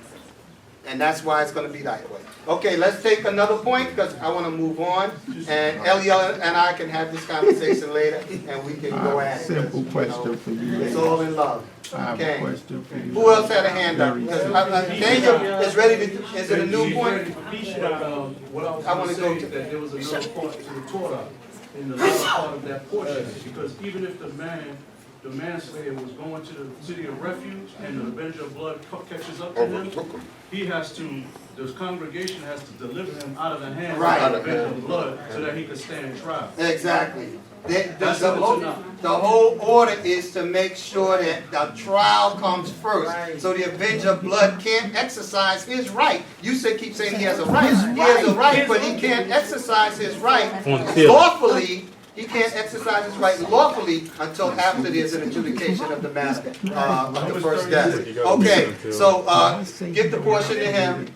And that's why it's going to be that way. Okay, let's take another point, because I want to move on. And Eliel and I can have this conversation later, and we can go at it. Simple question for you. It's all in love. I have a question for you. Who else had a hand up? Daniel is ready to, is it a new point? I want to go to that there was another part to the Torah in the latter part of that portion, because even if the manslayer was going to the city of refuge and the avenger of blood catches up to him, he has to, the congregation has to deliver him out of the hands of the avenger of blood so that he could stand trial. Exactly. The whole order is to make sure that the trial comes first, so the avenger of blood can't exercise his right. You keep saying he has a right. He has a right, but he can't exercise his right lawfully. He can't exercise his right lawfully until after there's an adjudication of the matter of the first death. Okay, so give the portion to him.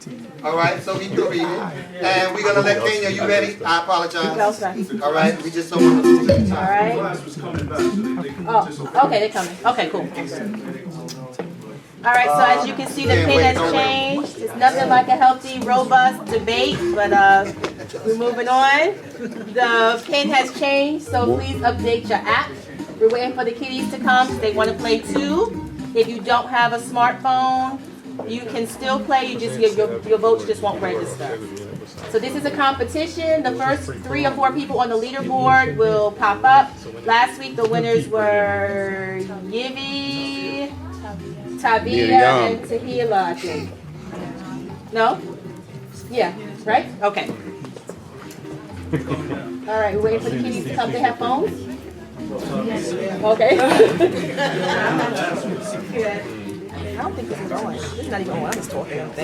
All right, so he can read it. And we're gonna let Kenya. You ready? I apologize. All right, we just don't want to lose any time. All right. Oh, okay, they're coming. Okay, cool. All right, so as you can see, the pin has changed. It's nothing like a healthy, robust debate, but we're moving on. The pin has changed, so please update your app. We're waiting for the kiddies to come. They want to play too. If you don't have a smartphone, you can still play. You just your votes just won't register. So this is a competition. The first 3 or 4 people on the leaderboard will pop up. Last week the winners were Yivi, Tabia, and Tahila, I think. No? Yeah, right? Okay. All right, we're waiting for the kiddies to come. They have phones? Okay. I don't think this is on. This is not even on. I'm just talking. It's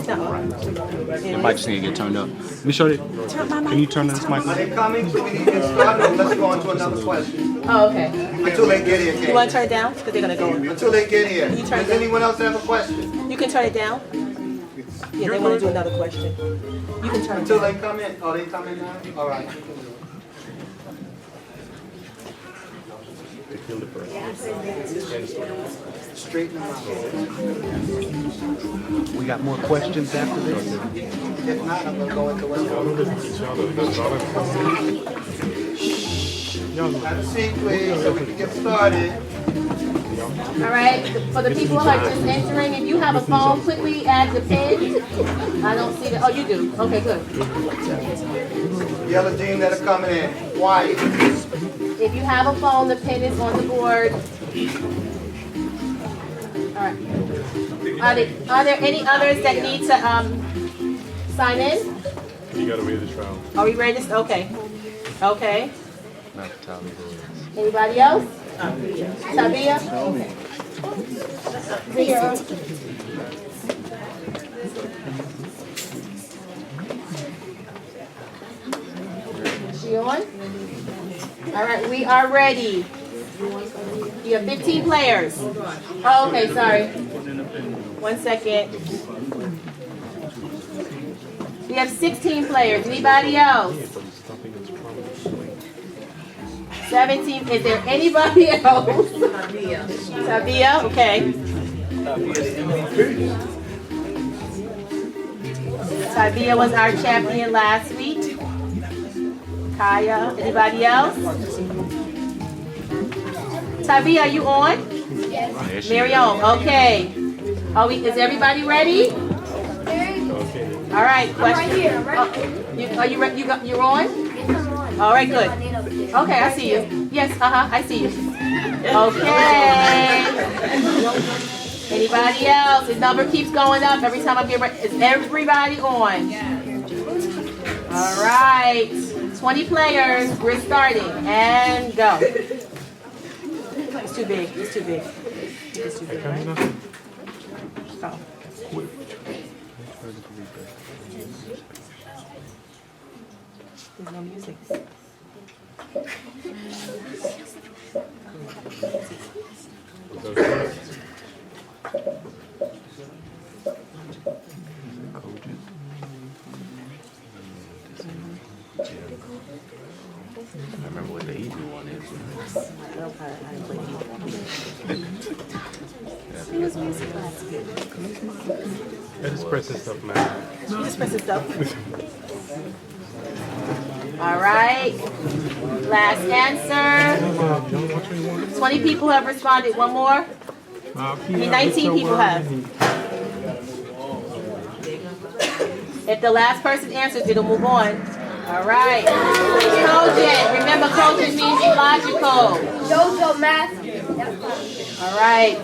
not on. The mic just need to get turned up. Let me show you. Can you turn this mic Are they coming? So we need to get started. Let's go on to another question. Oh, okay. Until they get here, You want to turn it down? Because they're going to go. Until they get here. You turn it Does down. anyone else have a question? You can turn it down. Yeah, they want to do another question. You can turn it Until down. they come in. Oh, they come in now? All right. Straighten them out. We got more questions after this? If not, I'm going to go into what's Have a seat, please, so we can get started. All right. For the people who are just entering, if you have a phone, quickly add the pin. I don't see the. Oh, you do. Okay, good. The other team that are coming in, quiet. If you have a phone, the pin is on the board. All right. Are there any others that need to sign in? You gotta read this round. Are we ready to? Okay. Okay. Anybody else? Tabia? Okay. She on? All right, we are ready. You have 15 players. Oh, okay, sorry. 1 second. We have 16 players. Anybody else? 17. Is there anybody else? Tabia, okay. Tabia was our champion last week. Kaya, anybody else? Tabia, are you on? Yes. Miriam, okay. Is everybody ready? All right, question. Are you ready? You're on? All right, good. Okay, I see you. Yes, I see you. Okay. Anybody else? His number keeps going up every time I get ready. Is everybody on? All right, 20 players, we're starting, and go. It's too big, it's too big. It's too big, right? Oh. There's no music. I remember what the Hebrew one is. I just pressing stuff, man. Just pressing stuff. All right. Last answer. 20 people have responded. One more. 19 people have. If the last person answers, it'll move on. All right. Cogent. Remember, cogent means logical. All right.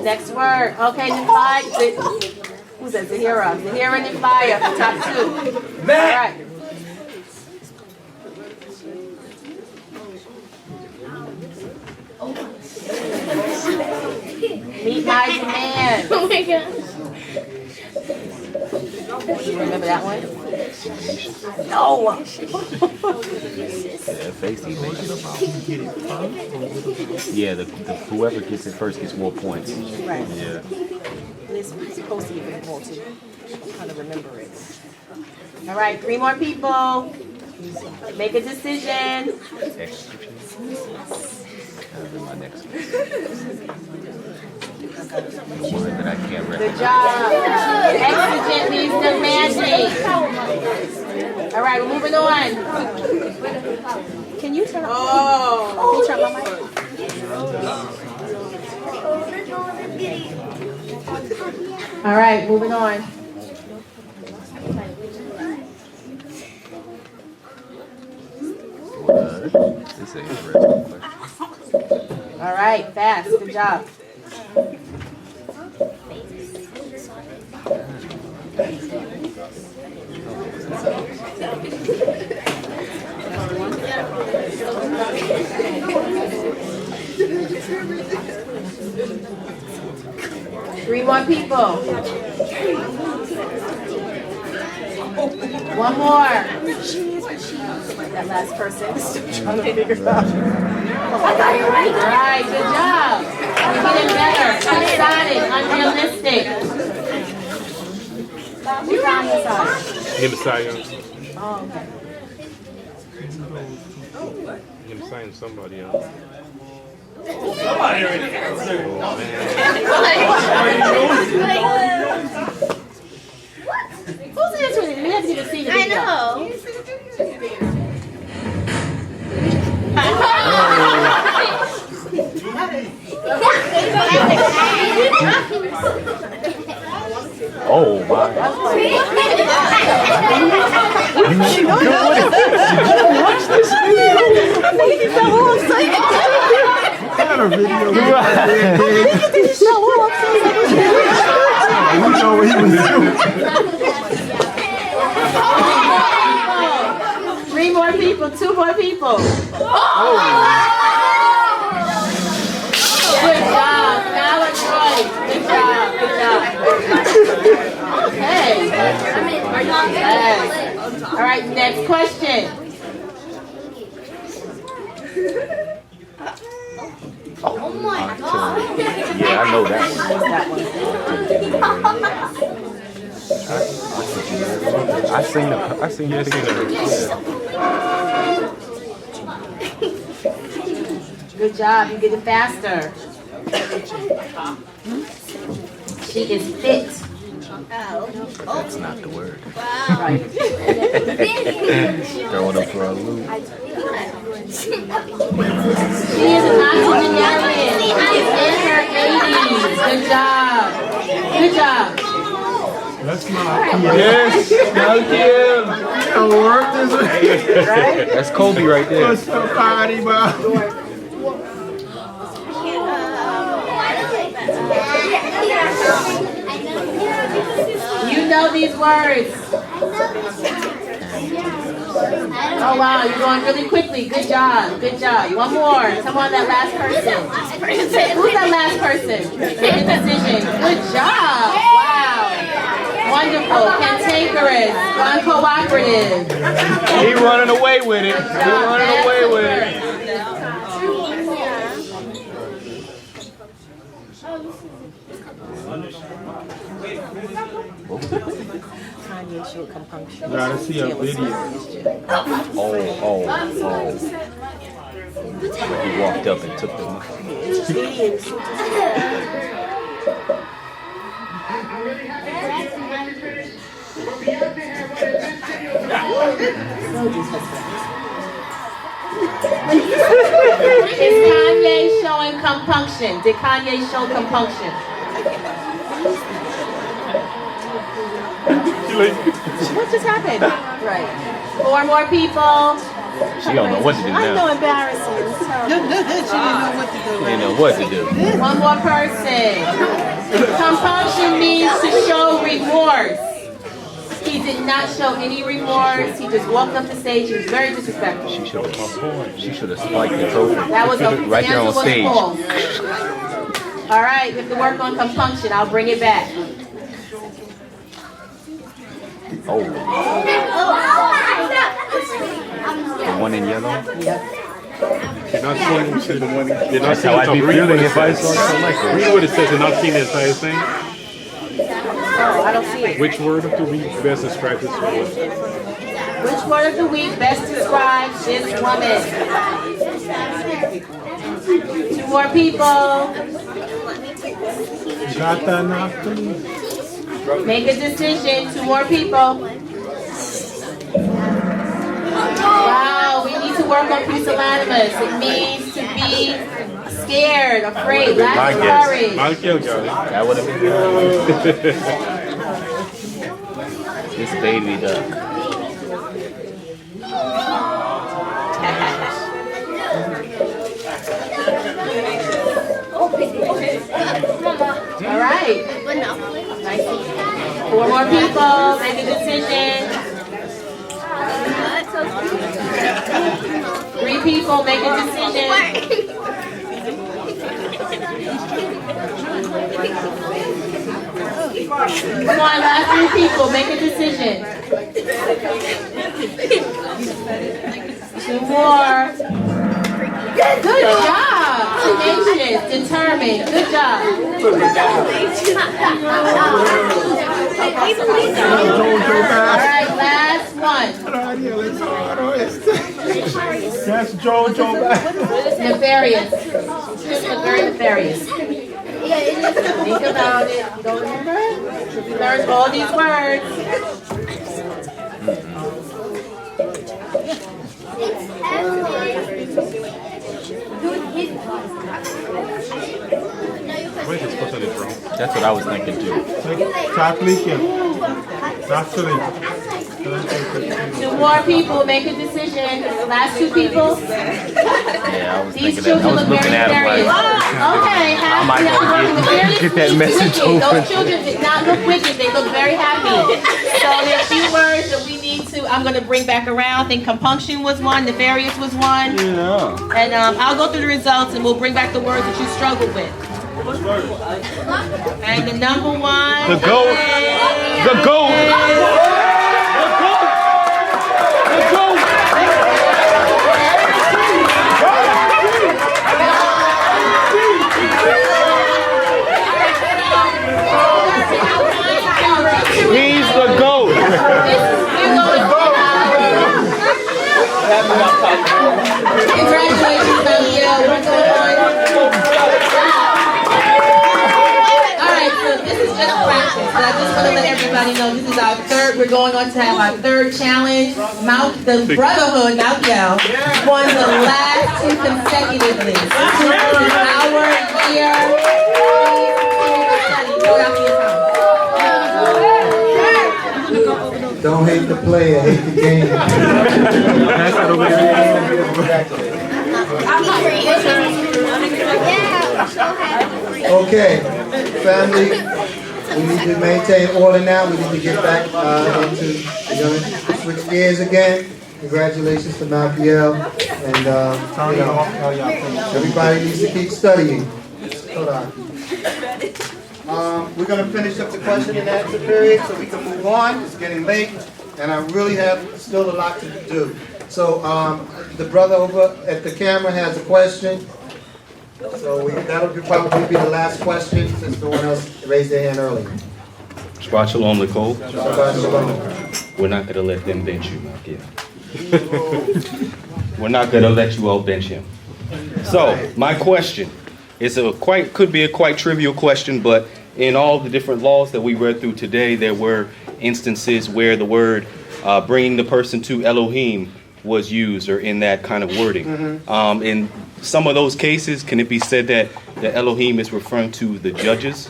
Next word. Okay, Nifai. Who's that? Zahira. Zahira and Nifai for top two. All right. Meet my demand. Oh my God. You remember that one? No. Yeah, whoever gets it first gets more points. Right. Yeah. It's supposed to be more too. I'm trying to remember it. All right, 3 more people. Make a decision. My next one. The one that I can't Good recognize. job. Exigent means demanding. All right, we're moving on. Can you turn on? Can you turn my mic? All right, moving on. This is an interesting question. All right, fast. Good job. Three more people. One more. That last person. Trying to figure it out. All right, good job. You're getting better. Undecided, unrealistic. Who's on your side? Give me science. Oh, okay. Give me science somebody else. Somebody already answered. Oh, man. Who's answering it? We haven't even seen the video. I know. Oh my. You watch this video? He's so excited. What kind of video was He's so excited. We know what he was doing. 3 more people, 2 more people. Good job. Now it's right. Good job. Good job. Okay. Yes. All right, next question. Oh my God. Yeah, I know that one. I seen that. Good job. You get it faster. She is fit. That's not the word. Right. Throwing them for a loop. She is an octogenarian. She's in her 80s. Good job. Good job. That's my yes. Thank you. I worked this way. Right? That's Kobe right there. What's up, party, bro? You know know these words? Oh wow, you're going really quickly. Good job. Good job. One more. Come on, that last person. Who's that last person? Make a decision. Good job. Wow. Wonderful. Cantankerous. Uncooperative. He running away with it. He running away with it. You gotta see a video. Oh. He walked up and took the money. Is Kanye showing compunction? Did Kanye show compunction? What just happened? Right. 4 more people. She don't know what to do now. I know, embarrassing. She didn't know what to do. She didn't know what to do. 1 more person. Compunction means to show remorse. He did not show any remorse. He just walked up the stage. He was very disrespectful. She should have spiked the trophy. That was a right there on stage. All right, we have to work on compunction. I'll bring it back. Oh. The one in yellow? Yep. You're not seeing the one. You're not That's how I'd be feeling if I saw something like that. Read what it says. You're not seeing the entire thing. Oh, I don't see it. Which word of the week best describes this woman? Which word of the week best describes this woman? 2 more people. Make a decision. 2 more people. Wow, we need to work on pusillanimous. It means to be scared, afraid, lack of courage. That would have been good. This baby duck. All right. Nice. 4 more people. Make a decision. 3 people. Make a decision. Come on, last 3 people. Make a decision. 2 more. Good job. Tenacious, determined. Good job. All right, last one. That's Jojo back. Nefarious. Just very nefarious. Think about it. You don't remember? You learned all these words. That's what I was thinking too. 2 more people, make a decision. Last 2 people. Yeah, I was These thinking that. I children was look looking very at him nefarious. like, Okay, I might get that message Those over. children did not look wicked. They look very happy. So there are a few words that we need to, I'm going to bring back around. I think compunction was one. Nefarious was one. Yeah. And I'll go through the results and we'll bring back the words that you struggled with. And the number 1. The goat. The goat. He's the goat. Congratulations, Mamiya. We're going on. Alright, so this is just practice. But I just want to let everybody know this is our 3rd. We're going on to have our 3rd challenge. The Brotherhood, Mouthgel, won the last 2 consecutively. This is our year. Don't hate the player, hate the game. Okay, family, We need to maintain order now. We need to get back into, we're going to switch gears again. Congratulations to Malkiel. And, everybody needs to keep studying. Hold on. We're going to finish up the question and answer period so we can move on. It's getting late, and I really have still a lot to do. So the brother over at the camera has a question. So that'll probably be the last question since no one else raised their hand earlier. Shabbat Shalom, Nicole. Shabbat Shalom. We're not going to let them bench you, Malkia. We're not going to let you all bench him. So, my question is could be a quite trivial question, but in all the different laws that we read through today, there were instances where the word bringing the person to Elohim was used, or in that kind of wording. In some of those cases, can it be said that the Elohim is referring to the judges?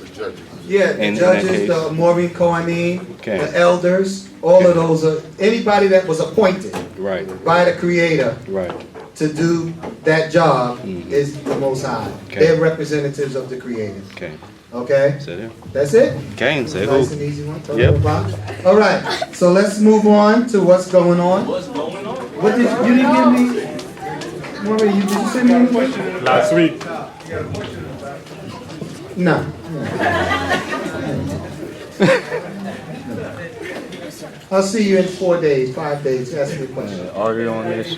Yeah, the judges, the Morim Kohanim, the elders, all of those are anybody that was appointed by the Creator to do that job is the Most High. They're representatives of the Creator. Okay? That's it? Nice and easy one. All right, so let's move on to what's going on. What did you didn't give me? Did you send me any question? Last week. No. I'll see you in 4 days, 5 days. Ask me a question. Argue on this.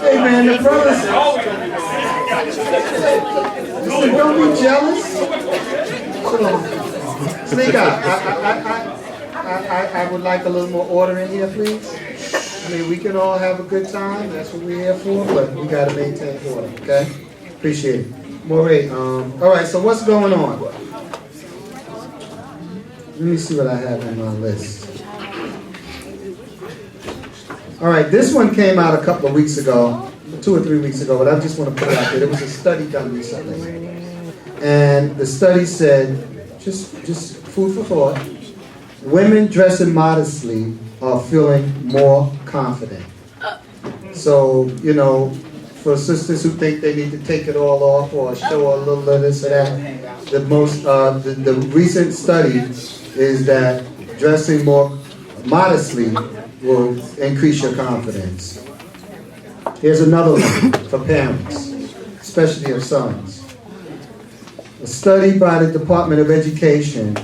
Hey man, the brothers. Listen, don't be jealous. Sneak out. I would like a little more order in here, please. I mean, we can all have a good time. That's what we're here for, but we got to maintain order, okay? Appreciate it. Morey, all right, so what's going on? Let me see what I have on my list. All right, this one came out a couple of weeks ago, 2 or 3 weeks ago, but I just want to put it out there. There was a study done recently. And the study said, just food for thought, women dressing modestly are feeling more confident. So, you know, for sisters who think they need to take it all off or show a little of this or that, the recent study is that dressing more modestly will increase your confidence. Here's another one for parents, especially of sons. A study by the Department of Education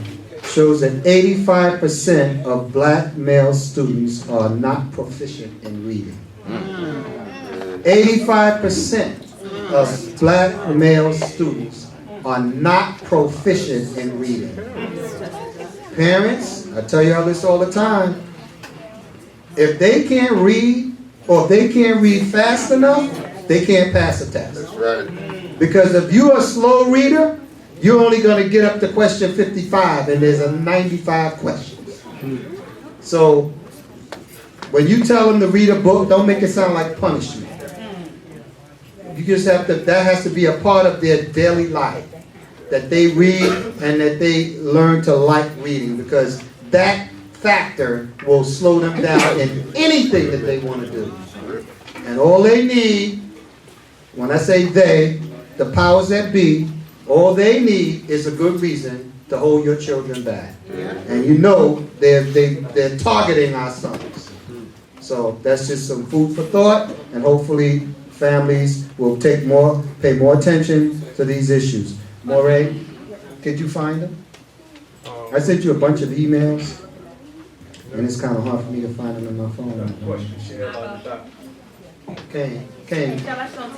shows that 85% of black male students are not proficient in reading. 85% of black male students are not proficient in reading. Parents, I tell y'all this all the time, if they can't read, or if they can't read fast enough, they can't pass a test. That's right. Because if you're a slow reader, you're only going to get up to question 55, and there's a 95 questions. So when you tell them to read a book, don't make it sound like punishment. You just have to, that has to be a part of their daily life, that they read and that they learn to like reading, because that factor will slow them down in anything that they want to do. And all they need, when I say they, the powers that be, all they need is a good reason to hold your children back. And you know they're targeting our sons. So that's just some food for thought, and hopefully families will pay more attention to these issues. Moray, could you find them? I sent you a bunch of emails, and it's kind of hard for me to find them in my phone right now. Okay. To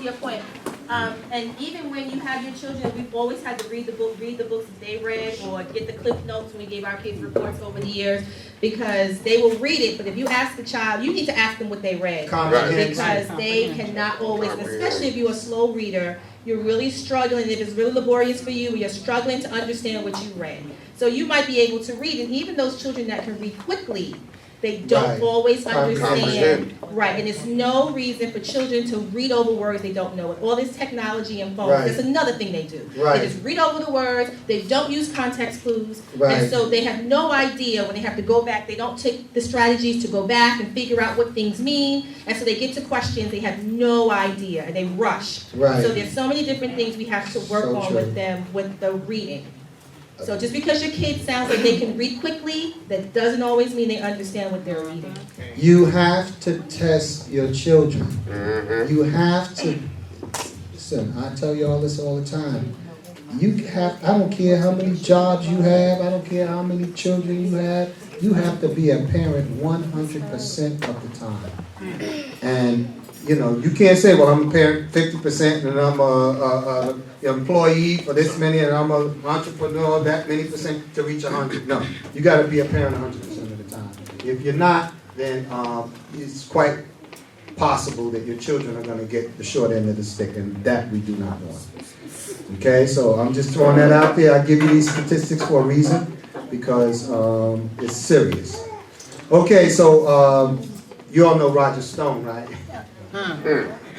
your point. And even when you have your children, we've always had to read the books that they read, or get the clip notes when we gave our kids reports over the years, because they will read it, but if you ask a child, you need to ask them what they read. Because they cannot always, especially if you're a slow reader, you're really struggling, if it's really laborious for you, you're struggling to understand what you read. So you might be able to read, and even those children that can read quickly, They don't Right. always Comprehend. understand. Right, and there's no reason for children to read over words they don't know. With all this technology and phones, Right. that's another thing they do. Right. They just read over the words, they don't use context clues, Right. and so they have no idea when they have to go back, they don't take the strategies to go back and figure out what things mean, and so they get to questions, they have no idea, and they rush. Right. So there's so many different things we have to work So on true. with them, with the reading. So just because your kid sounds like they can read quickly, that doesn't always mean they understand what they're reading. You have to test your children. Mm-hmm. You have to, listen, I tell you all this all the time. I don't care how many jobs you have, I don't care how many children you have to be a parent 100% of the time. And, you know, you can't say, well, I'm a parent 50% and I'm a employee for this many and I'm an entrepreneur that many percent to reach 100. No, you got to be a parent 100% of the time. If you're not, then it's quite possible that your children are going to get the short end of the stick, and that we do not want. Okay, so I'm just throwing that out there. I give you these statistics for a reason, because it's serious. Okay, so you all know Roger Stone, right?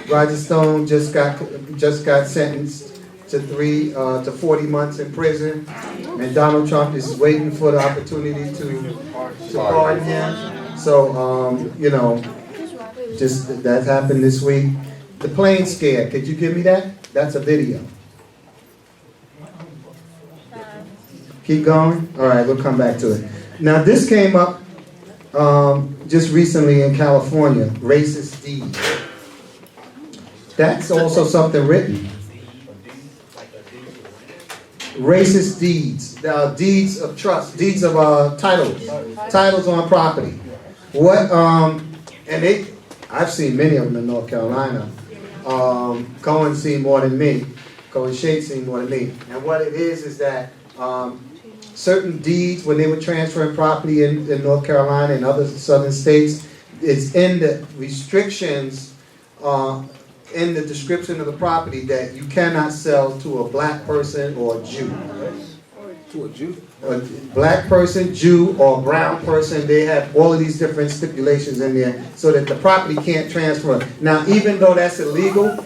Roger Stone just got sentenced to 40 months in prison, and Donald Trump is waiting for the opportunity to pardon him. So you know, just that happened this week. The plane scare. Could you give me that? That's a video. Keep going. All right, we'll come back to it. Now this came up just recently in California. Racist deed. That's also something written. Racist deeds, deeds of trust, deeds of titles on property. What I've seen many of them in North Carolina. Cohen's seen more than me. Cohen Shade's seen more than me. And what it is that certain deeds, when they were transferring property in North Carolina and other southern states, it's in the restrictions. In the description of the property that you cannot sell to a black person or a Jew. To a Jew? A black person, Jew, or brown person. They have all of these different stipulations in there so that the property can't transfer. Now, even though that's illegal,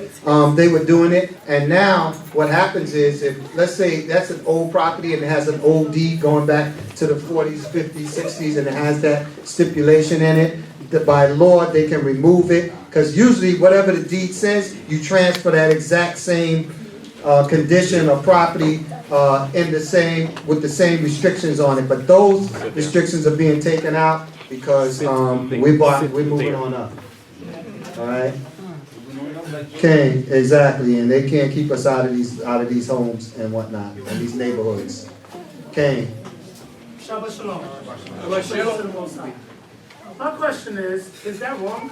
they were doing it. And now what happens is, if let's say that's an old property and it has an old deed going back to the 40s, 50s, 60s, and it has that stipulation in it, that by law they can remove it. Because usually whatever the deed says, you transfer that exact same condition of property with the same restrictions on it. But those restrictions are being taken out because we're moving on up. All right. Okay, exactly, and they can't keep us out of these homes and whatnot, and these neighborhoods. Okay. Shabbat shalom. My question is that wrong?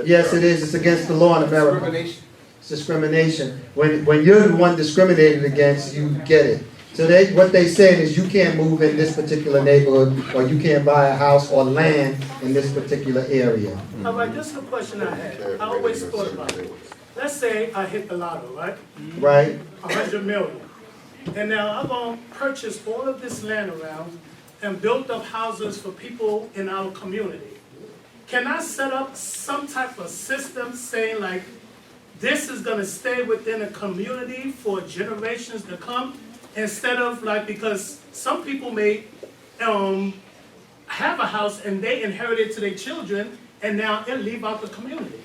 Yes, it is. It's against the law in America. It's discrimination. When you're the one discriminated against, you get it. So what they say is you can't move in this particular neighborhood, or you can't buy a house or land in this particular area. All right, this is a question I had. I always thought about it. Let's say I hit the lotto, right? Right. 100 million. And now I'm going to purchase all of this land around and build up houses for people in our community. Can I set up some type of system saying like, this is going to stay within a community for generations to come, instead of like, because some people may have a house and they inherit it to their children and now it leave out the community.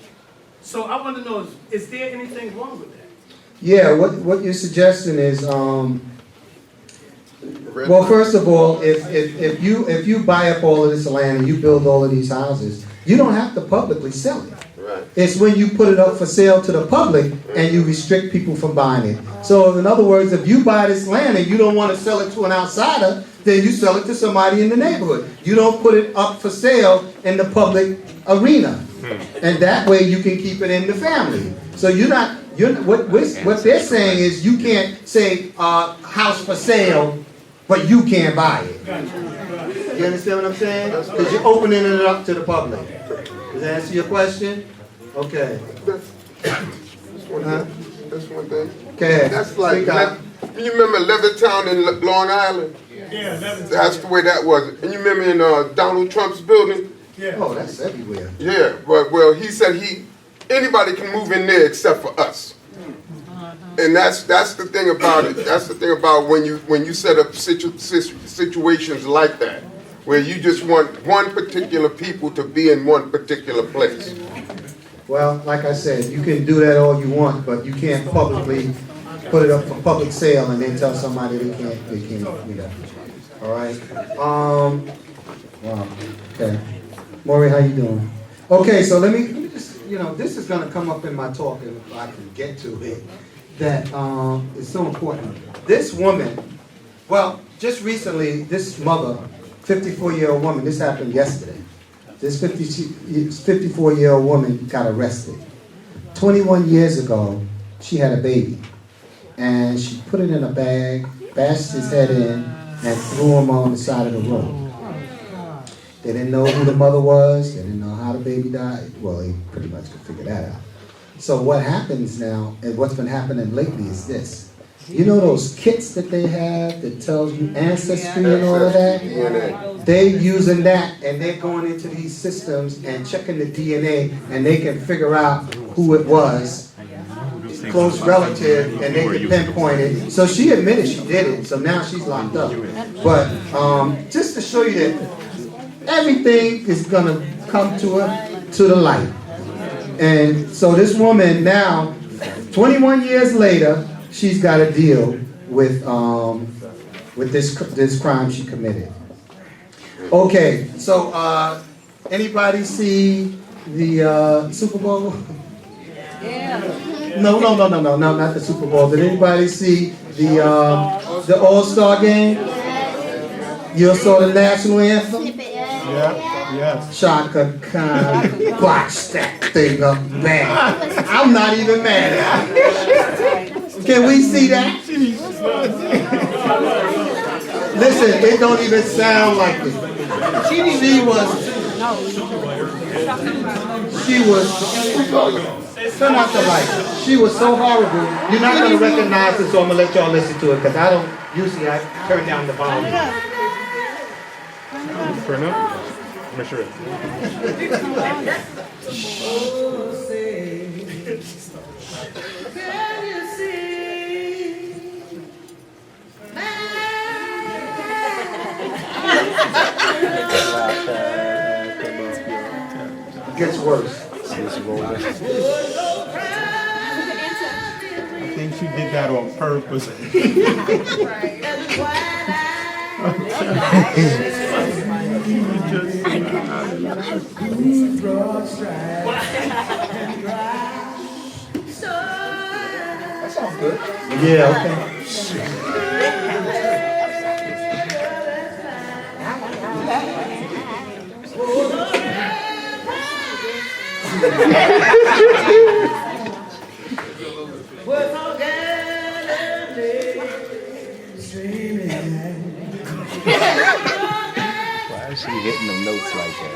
So I want to know, is there anything wrong with that? Yeah, what you're suggesting is, well, first of all, if you buy up all of this land and you build all of these houses, you don't have to publicly sell it. Right. It's when you put it up for sale to the public and you restrict people from buying it. So in other words, if you buy this land and you don't want to sell it to an outsider, then you sell it to somebody in the neighborhood. You don't put it up for sale in the public arena. And that way you can keep it in the family. So what they're saying is you can't say house for sale, but you can't buy it. You understand what I'm saying? Because you're opening it up to the public. Does that answer your question? Okay. That's one thing. Okay. That's like, you remember Levittown in Long Island? Yeah, 11. That's the way that was. And you remember in Donald Trump's building? Yeah. Oh, that's everywhere. Yeah, but well, he said anybody can move in there except for us. And that's the thing about it. That's the thing about when you set up situations like that, where you just want one particular people to be in one particular place. Well, like I said, you can do that all you want, but you can't publicly put it up for public sale and then tell somebody they can't do that. All right. Wow. Okay. Maury, how you doing? Okay, so let me just, this is gonna come up in my talk if I can get to it. That is so important. This woman, well, just recently, this mother, 54-year-old woman, this happened yesterday. This 54-year-old woman got arrested. 21 years ago, she had a baby. And she put it in a bag, bashed his head in, and threw him on the side of the road. They didn't know who the mother was. They didn't know how the baby died. Well, they pretty much could figure that out. So what happens now, and what's been happening lately is this. You know those kits that they have that tells you ancestry and all of that? They're using that, and they're going into these systems and checking the DNA, and they can figure out who it was, close relative, and they can pinpoint it. So she admitted she did it, so now she's locked up. But just to show you that everything is going to come to the light. And so this woman now, 21 years later, she's got to deal with this crime she committed. Okay, so anybody see the Super Bowl? Yeah. No, not the Super Bowl. Did anybody see the All-Star game? You saw the national anthem? Yeah. Yes. Shaka Khan botched that thing up bad. I'm not even mad at it. Can we see that? Listen, it don't even sound like it. Turn out the light. She was so horrible. You're not going to recognize it, so I'm going to let y'all listen to it, because I turn down the volume. Turn up? Make sure. It gets worse. I think she did that on purpose. That sounds good. Yeah, okay. Why is she hitting them notes like that?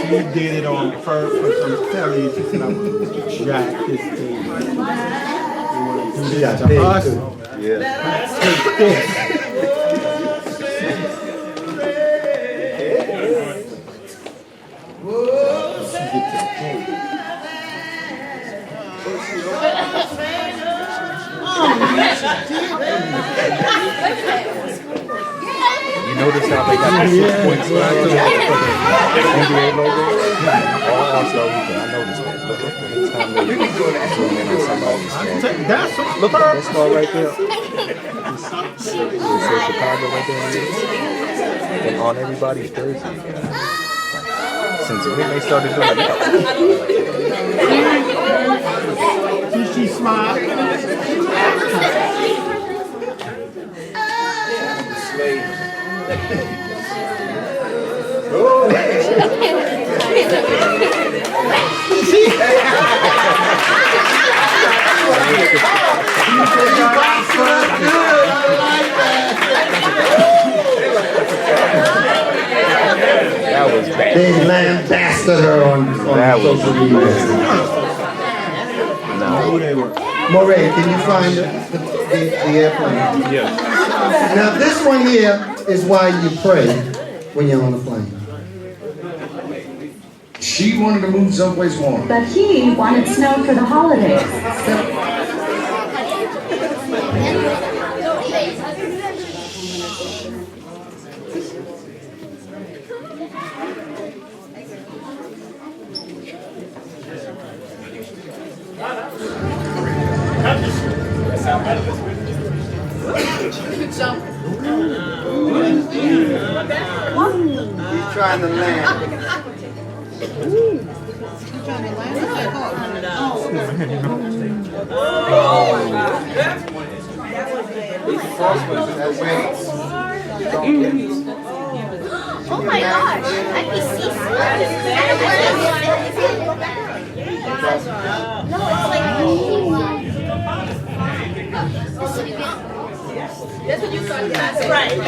She did it on purpose. I'm telling you, she's not jack this thing. She got to paid us. too. Yeah. Take this. You notice how they got the 6 points for the NBA logo? All All-Star Weekend. I noticed that. Look at the time they zoom in on somebody's head. Look at that star right there. It says Chicago right there. And on everybody's jersey. Since when they started doing that? She smiled. That was bad. They lambasted her on social media. Moray, can you find the airplane? Yes. Now this one here is why you pray when you're on a plane. She wanted to move someplace warm. But he wanted snow for the holidays. He's trying to land. Oh my gosh, I can see That's what you thought. That's right.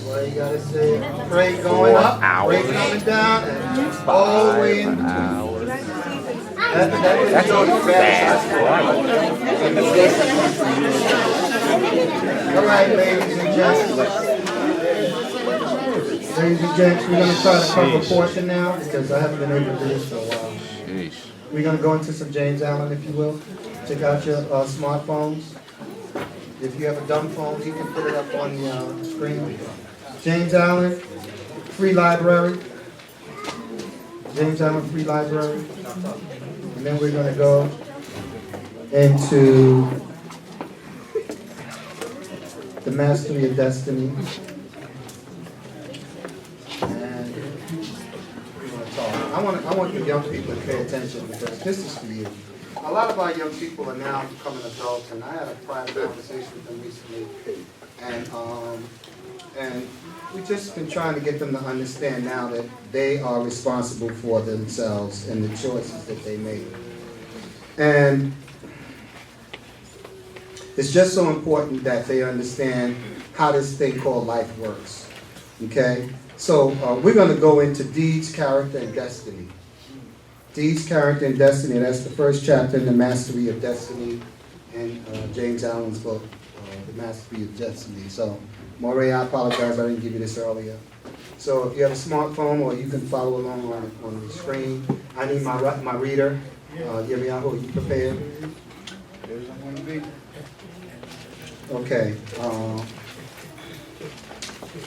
Well, you gotta say, pray going up, pray coming down, and all the way in between. That's all right, ladies and gents. Ladies and gents, we're going to try to cover a portion now because I haven't been able to do this for a while. We're going to go into some James Allen, if you will. Check out your smartphones. If you have a dumb phone, you can put it up on the screen. James Allen, Free Library. James Allen Free Library. And then we're going to go into The Mastery of Destiny. And we're going to talk. I want the young people to pay attention because this is for you. A lot of our young people are now becoming adults, and I had a private conversation with them recently. And we've just been trying to get them to understand now that they are responsible for themselves and the choices that they make. And it's just so important that they understand how this thing called life works. Okay? So we're going to go into deeds, character, and destiny. Deeds, character, and destiny. That's the first chapter in The Mastery of Destiny in James Allen's book, The Mastery of Destiny. So, Moray, I apologize, I didn't give you this earlier. So if you have a smartphone or you can follow along on the screen, I need my reader. Yemiyahu, are you prepared? There's I'm going to be. Okay.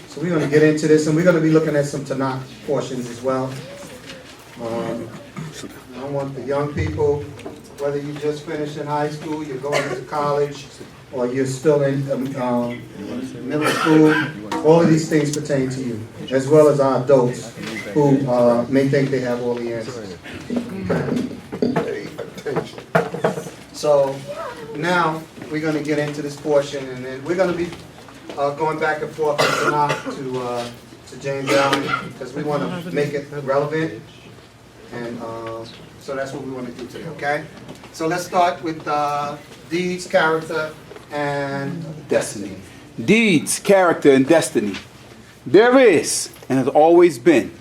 So we're going to get into this, and we're going to be looking at some Tanakh portions as well. I want the young people, whether you just finished in high school, you're going into college, or you're still in middle school, all of these things pertain to you, as well as our adults who may think they have all the answers. So now we're going to get into this portion, and then we're going to be going back and forth from Tanakh to James Allen, because we want to make it relevant, and so that's what we want to do today, okay? So let's start with deeds, character, and destiny. Deeds, character, and destiny. There is, and has always been,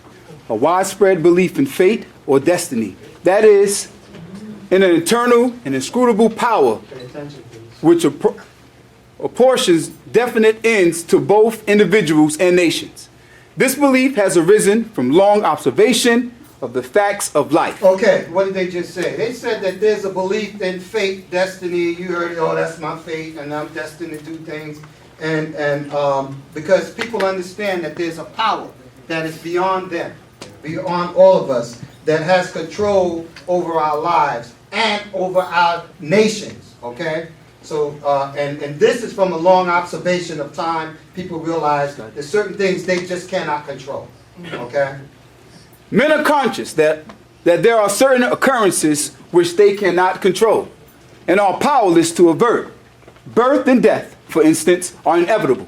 a widespread belief in fate or destiny. That is, in an eternal and inscrutable power, which apportions definite ends to both individuals and nations. This belief has arisen from long observation of the facts of life. Okay, what did they just say? They said that there's a belief in fate, destiny. You heard it, oh, that's my fate, and I'm destined to do things. And because people understand that there's a power that is beyond them, beyond all of us, that has control over our lives and over our nations, okay? So, and this is from a long observation of time. People realize there's certain things they just cannot control, okay? Men are conscious that there are certain occurrences which they cannot control and are powerless to avert. Birth and death, for instance, are inevitable,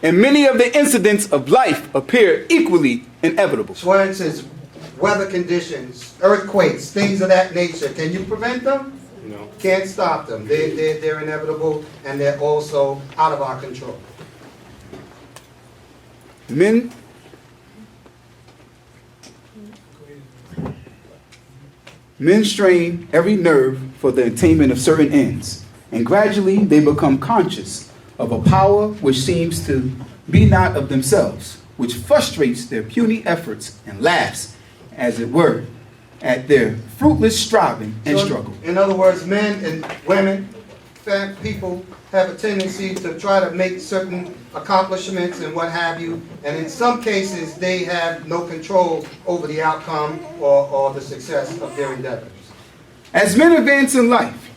and many of the incidents of life appear equally inevitable. For instance, weather conditions, earthquakes, things of that nature. Can you prevent them? No. Can't stop them. They're inevitable, and they're also out of our control. Men strain every nerve for the attainment of certain ends, and gradually they become conscious of a power which seems to be not of themselves, which frustrates their puny efforts and laughs, as it were, at their fruitless striving and struggle. In other words, men and women, people have a tendency to try to make certain accomplishments and what have you, and in some cases they have no control over the outcome or the success of their endeavors. As men advance in life,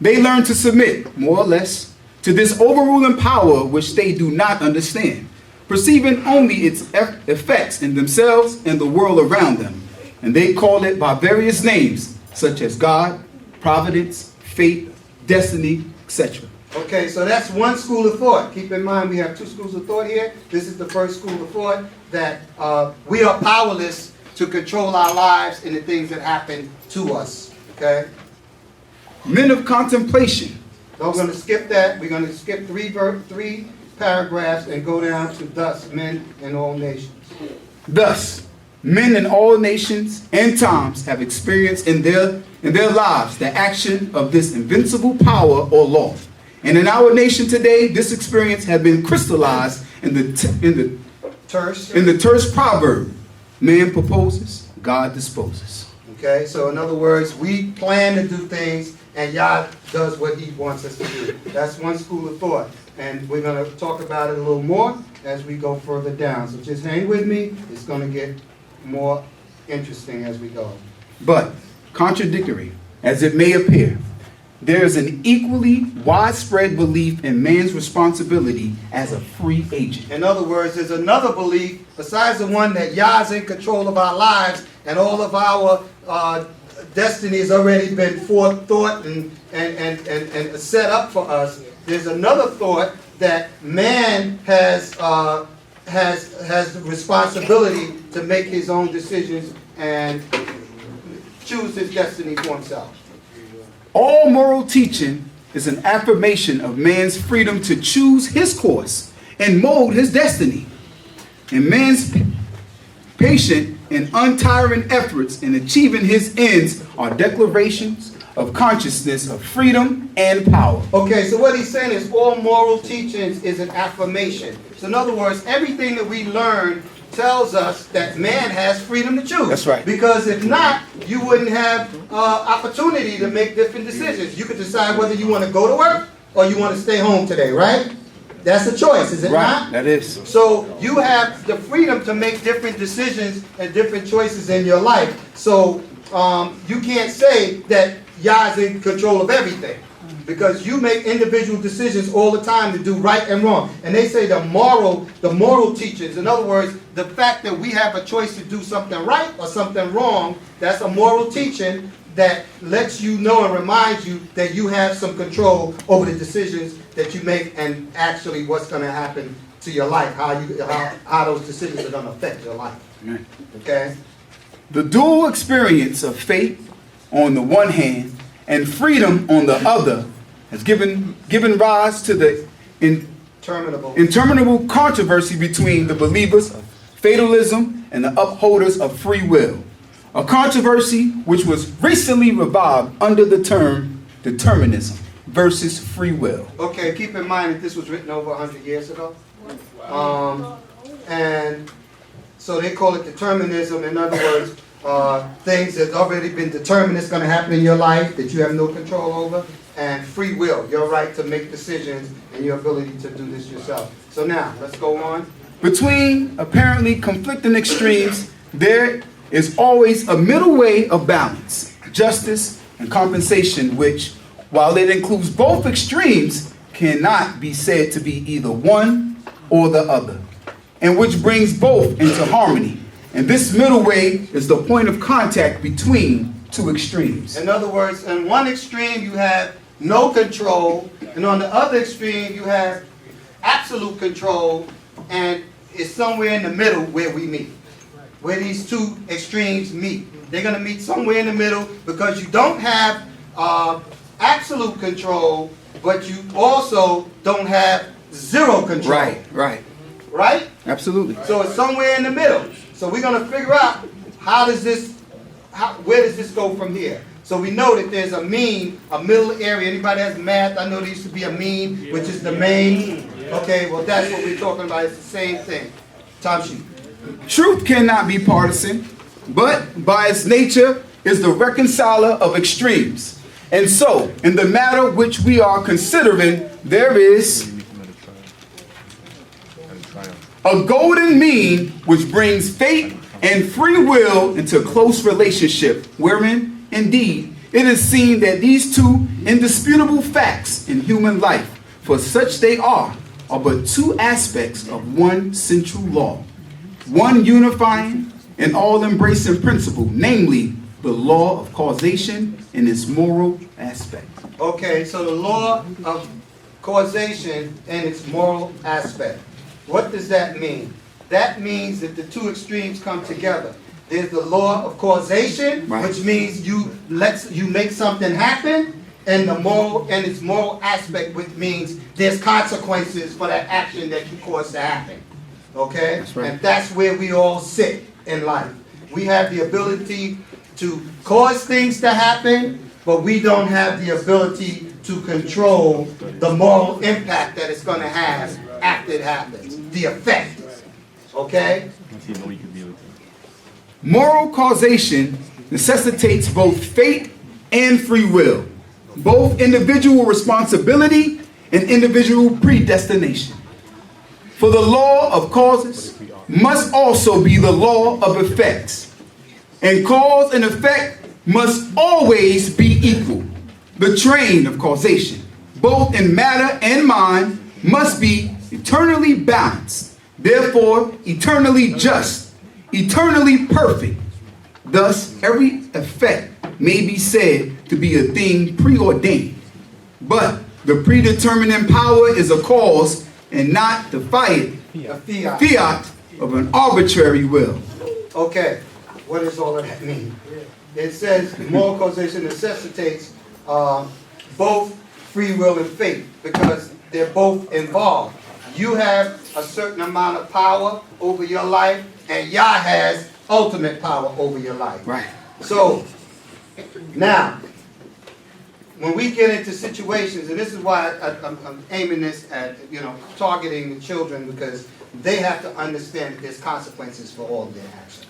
they learn to submit, more or less, to this overruling power which they do not understand, perceiving only its effects in themselves and the world around them, and they call it by various names, such as God, providence, fate, destiny, etc. Okay, so that's one school of thought. Keep in mind we have two schools of thought here. This is the first school of thought, that we are powerless to control our lives and the things that happen to us. Okay? Men of contemplation. So we're going to skip that. We're going to skip three paragraphs and go down to thus, men in all nations. Thus, men in all nations and times have experienced in their lives the action of this invincible power or law. And in our nation today, this experience has been crystallized in the terse proverb, man proposes, God disposes. Okay, so in other words, we plan to do things and Yah does what he wants us to do. That's one school of thought. And we're going to talk about it a little more as we go further down. So just hang with me. It's going to get more interesting as we go. But, contradictory as it may appear, there is an equally widespread belief in man's responsibility as a free agent. In other words, there's another belief besides the one that Yah is in control of our lives and all of our destiny has already been forethought and set up for us. There's another thought that man has the responsibility to make his own decisions and choose his destiny for himself. All moral teaching is an affirmation of man's freedom to choose his course and mold his destiny. And man's patient and untiring efforts in achieving his ends are declarations of consciousness of freedom and power. Okay, so what he's saying is all moral teachings is an affirmation. So in other words, everything that we learn tells us that man has freedom to choose. That's right. Because if not, you wouldn't have opportunity to make different decisions. You could decide whether you want to go to work or you want to stay home today, right? That's a choice, is it not? That is. So you have the freedom to make different decisions and different choices in your life. So you can't say that Yah is in control of everything, because you make individual decisions all the time to do right and wrong. And they say the moral teachings, in other words, the fact that we have a choice to do something right or something wrong, that's a moral teaching that lets you know and reminds you that you have some control over the decisions that you make and actually what's going to happen to your life, how those decisions are going to affect your life. Okay? The dual experience of faith on the one hand and freedom on the other has given rise to the interminable controversy between the believers of fatalism and the upholders of free will. A controversy which was recently revived under the term determinism versus free will. Okay, keep in mind that this was written over 100 years ago. And so they call it determinism. In other words, things that have already been determined it's going to happen in your life that you have no control over, and free will, your right to make decisions and your ability to do this yourself. So now, let's go on. Between apparently conflicting extremes, there is always a middle way of balance, justice, and compensation, which, while it includes both extremes, cannot be said to be either one or the other, and which brings both into harmony And this middle way is the point of contact between two extremes. In other words, in one extreme you have no control, and on the other extreme you have absolute control, and it's somewhere in the middle where we meet, where these two extremes meet. They're going to meet somewhere in the middle because you don't have absolute control, but you also don't have zero control. Right, right. Right? Absolutely. So it's somewhere in the middle. So we're going to figure out where does this go from here? So we know that there's a mean, a middle area. Anybody has math? I know there used to be a mean, which is the main. Okay, well that's what we're talking about. It's the same thing. Time sheet. Truth cannot be partisan, but by its nature is the reconciler of extremes. And so, in the matter which we are considering, there is a golden mean which brings fate and free will into close relationship, wherein, indeed, it is seen that these two indisputable facts in human life, for such they are but two aspects of one central law, one unifying and all-embracing principle, namely the law of causation in its moral aspect. Okay, so the law of causation and its moral aspect. What does that mean? That means that the two extremes come together. There's the law of causation, which means you make something happen, and its moral aspect, which means there's consequences for that action that you caused to happen. Okay? That's right. And that's where we all sit in life. We have the ability to cause things to happen, but we don't have the ability to control the moral impact that it's going to have after it happens. The effect. Okay? Moral causation necessitates both fate and free will, both individual responsibility and individual predestination. For the law of causes must also be the law of effects, and cause and effect must always be equal. The train of causation, both in matter and mind, must be eternally balanced, therefore eternally just, eternally perfect. Thus, every effect may be said to be a thing preordained, but the predetermining power is a cause and not the fiat of an arbitrary will. Okay, what does all of that mean? It says moral causation necessitates both free will and fate because they're both involved. You have a certain amount of power over your life, and Yah has ultimate power over your life. Right. So, now, when we get into situations, and this is why I'm aiming this at, targeting the children, because they have to understand that there's consequences for all of their actions.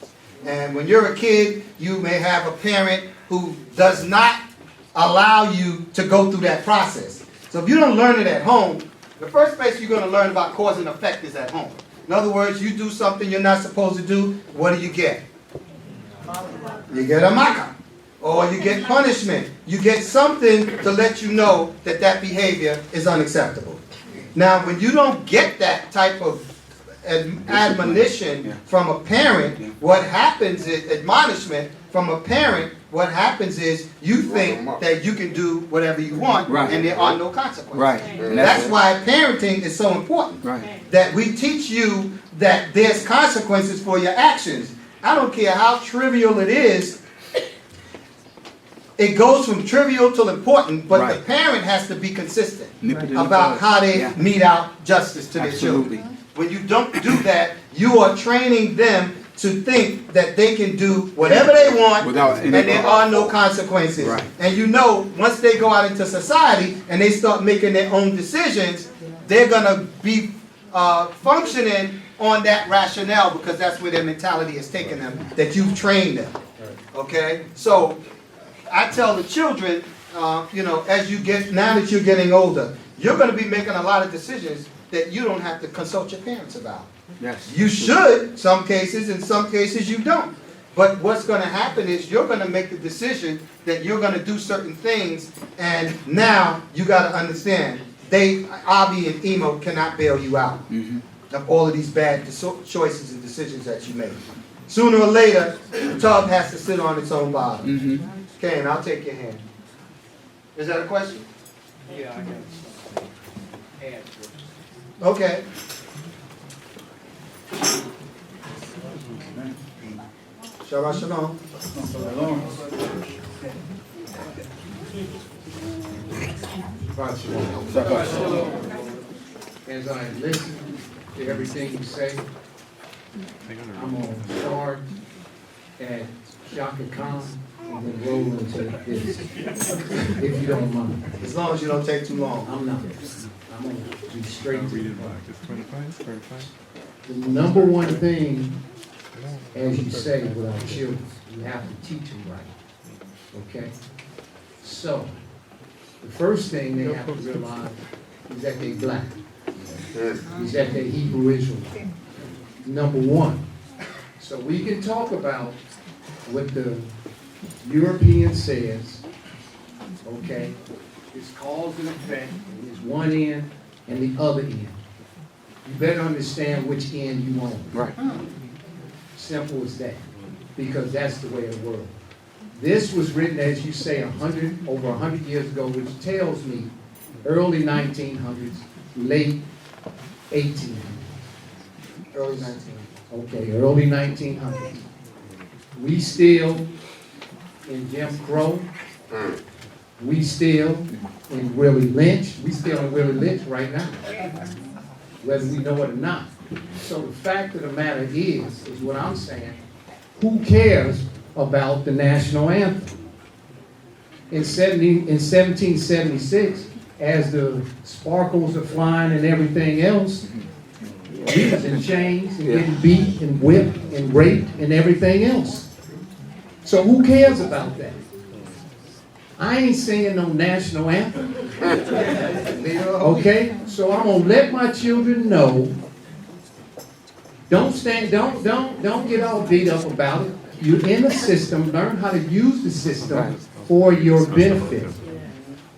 And when you're a kid, you may have a parent who does not allow you to go through that process. So if you don't learn it at home, the first place you're going to learn about cause and effect is at home. In other words, you do something you're not supposed to do, what do you get? You get a makkah. Or you get punishment. You get something to let you know that that behavior is unacceptable. Now, when you don't get that type of admonition from a parent, what happens is, admonishment from a parent, what happens is you think that you can do whatever you want, and there are no consequences. Right. That's why parenting is so important. Right. That we teach you that there's consequences for your actions. I don't care how trivial it is, it goes from trivial to important, but the parent has to be consistent about how they mete out justice to their children. When you don't do that, you are training them to think that they can do whatever they want and there are no consequences. And once they go out into society and they start making their own decisions, they're going to be functioning on that rationale because that's where their mentality has taken them, that you've trained them. Okay? So I tell the children, as you get, now that you're getting older, you're going to be making a lot of decisions that you don't have to consult your parents about. Yes. You should, some cases, in some cases you don't. But what's going to happen is you're going to make the decision that you're going to do certain things, and now you got to understand, Avi and Emo cannot bail you out of all of these bad choices and decisions that you make. sooner or later, the tub has to sit on its own bottom. Okay, and I'll take your hand. Is that a question? Yeah, I guess. Okay. Shabbat shalom. As I listen to everything you say, I'm going to start at Shaka Khan and then roll into this, if you don't mind. As long as you don't take too long. I'm not. I'm going to be straight to the point. The number one thing, as you say, with our children, you have to teach them right. Okay? So, the first thing they have to realize is that they're black. Is that they're Hebrew Israelite. Number one. So we can talk about what the European says, okay? It's cause and effect, and there's one end and the other end. You better understand which end you on. Right. Simple as that, because that's the way of the world. This was written, as you say, over 100 years ago, which tells me early 1900s, late 1800s. Early 1900s. Okay, early 1900s. We still in Jim Crow. We still in Willie Lynch. We still in Willie Lynch right now, whether we know it or not. So the fact of the matter is what I'm saying, who cares about the national anthem? In 1776, as the sparkles are flying and everything else, we was in chains and getting beat and whipped and raped and everything else. So who cares about that? I ain't singing no national anthem. Okay? So I'm gonna let my children know. Don't get all beat up about it. You're in the system, learn how to use the system for your benefit.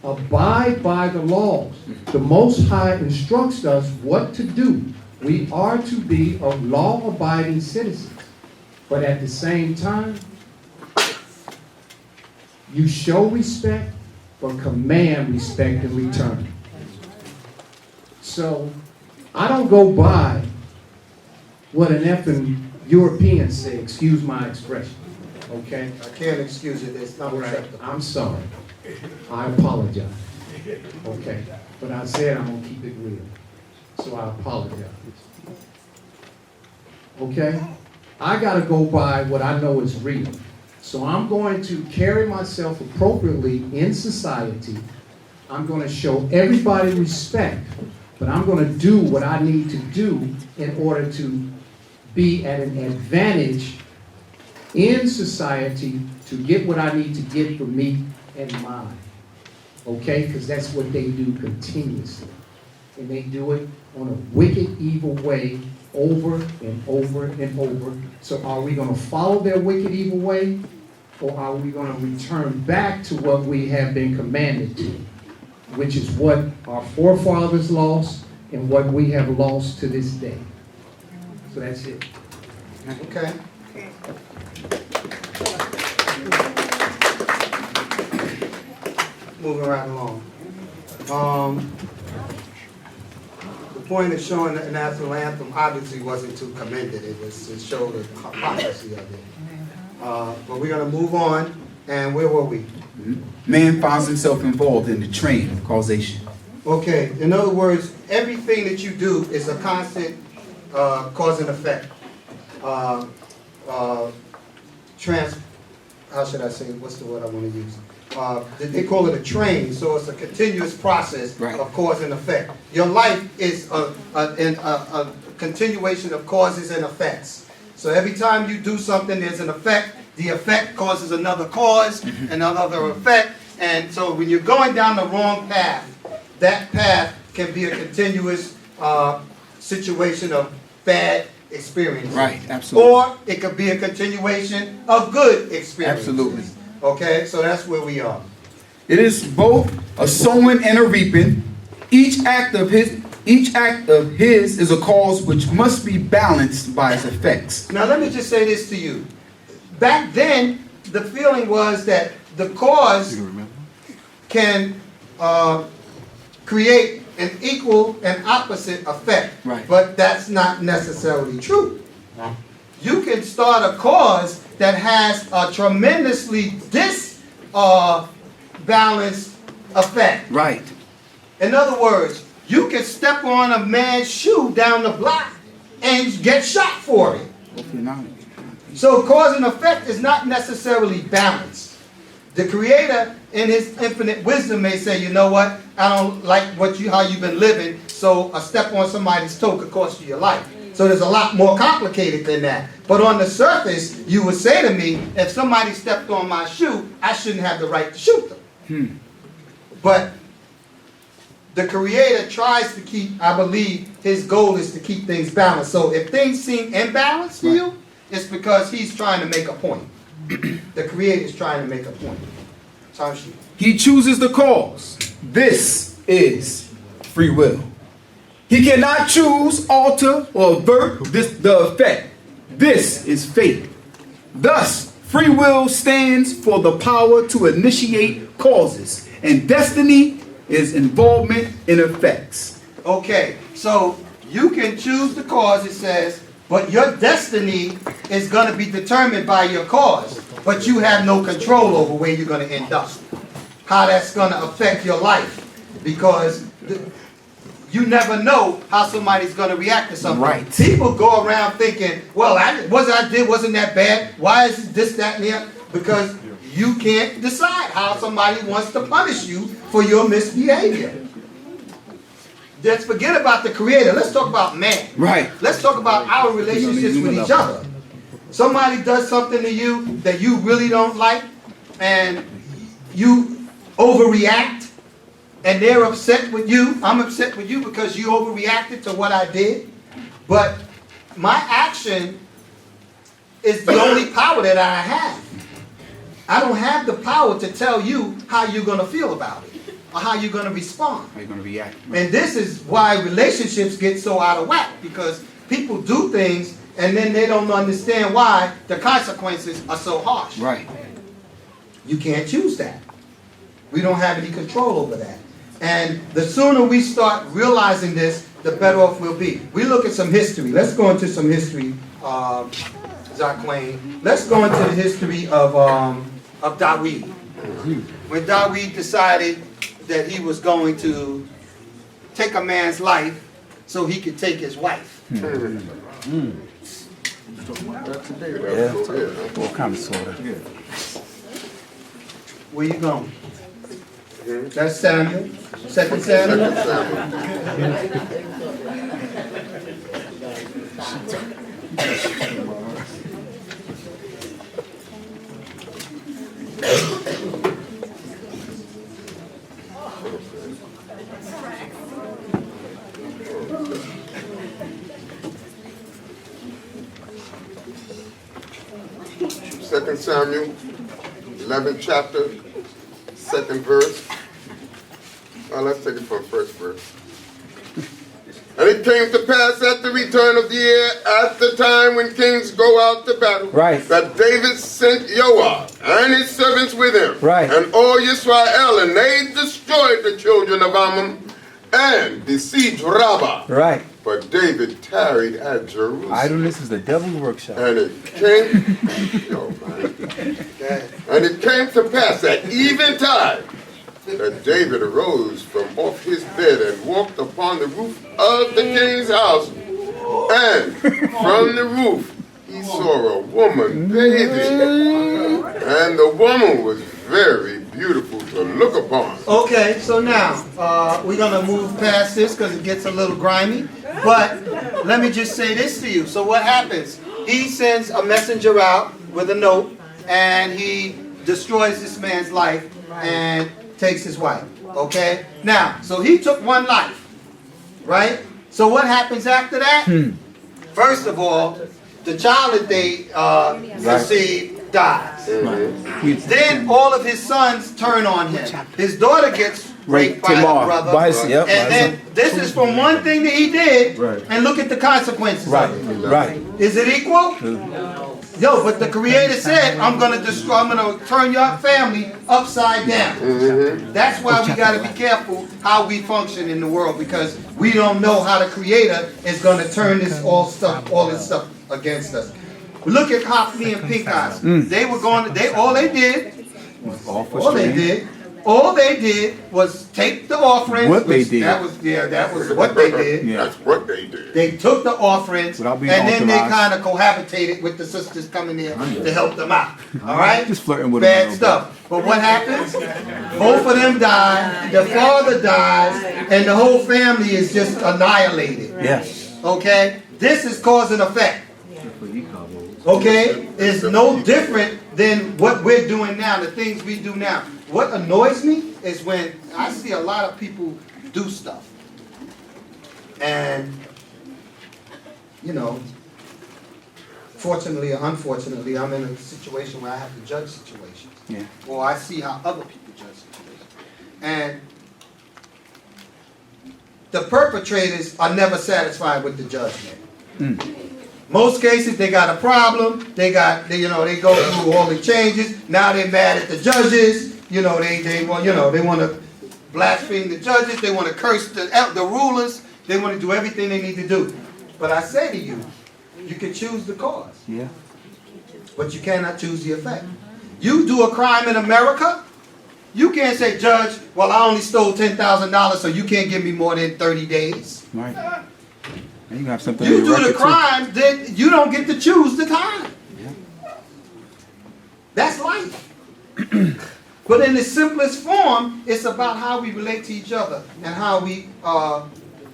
Abide by the laws. The Most High instructs us what to do. We are to be a law-abiding citizens. But at the same time, you show respect, but command respect in return. So, I don't go by what an effing European say, excuse my expression, okay? I can't excuse it, it's not acceptable. I'm sorry. I apologize, okay? But I said I'm gonna keep it real, so I apologize. Okay? I gotta go by what I know is real. So I'm going to carry myself appropriately in society. I'm going to show everybody respect, but I'm going to do what I need to do in order to be at an advantage in society to get what I need to get for me and mine. Okay? Because that's what they do continuously. And they do it on a wicked, evil way over and over and over. So are we going to follow their wicked, evil way? Or are we going to return back to what we have been commanded to, which is what our forefathers lost and what we have lost to this day? So that's it. Okay. Moving right along. The point of showing the national anthem obviously wasn't to commend it. It was to show the hypocrisy of it. But we're going to move on, and where were we? Man finds himself involved in the train of causation. Okay, in other words, everything that you do is a constant cause and effect. How should I say, what's the word I want to use? They call it a train, so it's a continuous process of cause and effect. Your life is a continuation of causes and effects. So every time you do something, there's an effect. The effect causes another cause, and another effect. And so when you're going down the wrong path, that path can be a continuous situation of bad experiences. Right, absolutely. Or it could be a continuation of good experiences. Absolutely. Okay, so that's where we are. It is both a sowing and a reaping. Each act of Each act of his is a cause which must be balanced by its effects. Now let me just say this to you. Back then, the feeling was that the cause can create an equal and opposite effect. Right. But that's not necessarily true. You can start a cause that has a tremendously disbalanced effect. Right. In other words, you can step on a man's shoe down the block and get shot for it. So cause and effect is not necessarily balanced. The Creator, in his infinite wisdom, may say, you know what, I don't like how you've been living, so a step on somebody's toe could cost you your life. So there's a lot more complicated than that. But on the surface, you would say to me, if somebody stepped on my shoe, I shouldn't have the right to shoot them. But the Creator tries to keep, I believe, his goal is to keep things balanced. So if things seem imbalanced to you, it's because he's trying to make a point. The Creator is trying to make a point. He chooses the cause. This is free will. He cannot choose, alter, or avert the effect. This is fate. Thus, free will stands for the power to initiate causes, and destiny is involvement in effects. Okay, so you can choose the cause, it says, but your destiny is going to be determined by your cause. But you have no control over where you're going to end up. How that's going to affect your life. Because you never know how somebody's going to react to something. Right. People go around thinking, well, what I did wasn't that bad. Why is this, that, and the other? Because you can't decide how somebody wants to punish you for your misbehavior. Let's forget about the Creator. Let's talk about man. Right. Let's talk about our relationships with each other. Somebody does something to you that you really don't like, and you overreact, and they're upset with you. I'm upset with you because you overreacted to what I did. But my action is the only power that I have. I don't have the power to tell you how you're going to feel about it or how you're going to respond. How you're going to react. And this is why relationships get so out of whack, because people do things and then they don't understand why the consequences are so harsh. Right. You can't choose that. We don't have any control over that. And the sooner we start realizing this, the better off we'll be. We look at some history. Let's go into some history, Jacqueline. Let's go into the history of Dawid. When Dawid decided that he was going to take a man's life so he could take his wife. What kind of soda? Where you going? That's Samuel. 2 Samuel. Second Samuel, 11th chapter, 2nd verse. Let's take it from first verse. And it came to pass at the return of the year, at the time when kings go out to battle, that David sent Joab and his servants with him, and all Israel, and they destroyed the children of Ammon and besieged Rabbah. But David tarried at Jerusalem. Idleness is the devil's workshop. And it came, and it came to pass at eventide that David arose from off his bed and walked upon the roof of the king's house. And from the roof he saw a woman bathing. And the woman was very beautiful to look upon. Okay, so now we're going to move past this because it gets a little grimy. But let me just say this to you. So what happens? He sends a messenger out with a note, and he destroys this man's life and takes his wife. Okay? Now, so he took one life, right? So what happens after that? First of all, the child that they dies. Then all of his sons turn on him. His daughter gets raped by Tamar. her brother. By his- yep, by And his then this is from one thing that he did, Right. and look at the consequences Right, of it. right. Is it equal? Yo, but the Creator said, I'm gonna turn your family upside down. That's why we gotta be careful how we function in the world, because we don't know how the Creator is gonna turn all this stuff against us. Look at Hophni and Pinchas. They were going. All they did was take the offerings. What they did. That was what they did. Yeah. That's what they did. They took the offerings, Without and being then they authorized. kind of cohabitated with the sisters coming there to help them out. All right? Just flirting with Bad him a stuff. But what happens? Both of them die, the father dies, and the whole family is just annihilated. Yes. Okay? This is cause and effect. Okay? It's no different than what we're doing now, the things we do now. What annoys me is when I see a lot of people do stuff. And, you know, fortunately or unfortunately, I'm in a situation where I have to judge situations. Yeah. Or I see how other people judge situations. And the perpetrators are never satisfied with the judgment. Most cases, they got a problem. They go through all the changes. Now they're mad at the judges. They want to blaspheme the judges. They want to curse the rulers. They want to do everything they need to do. But I say to you, you can choose the cause, Yeah. but you cannot choose the effect. You do a crime in America, you can't say, Judge, well, I only stole $10,000, so you can't give me more than 30 days. Right. And you have something. You on your do the record, too. crime, then you don't get to choose the time. That's life. But in the simplest form, it's about how we relate to each other and how we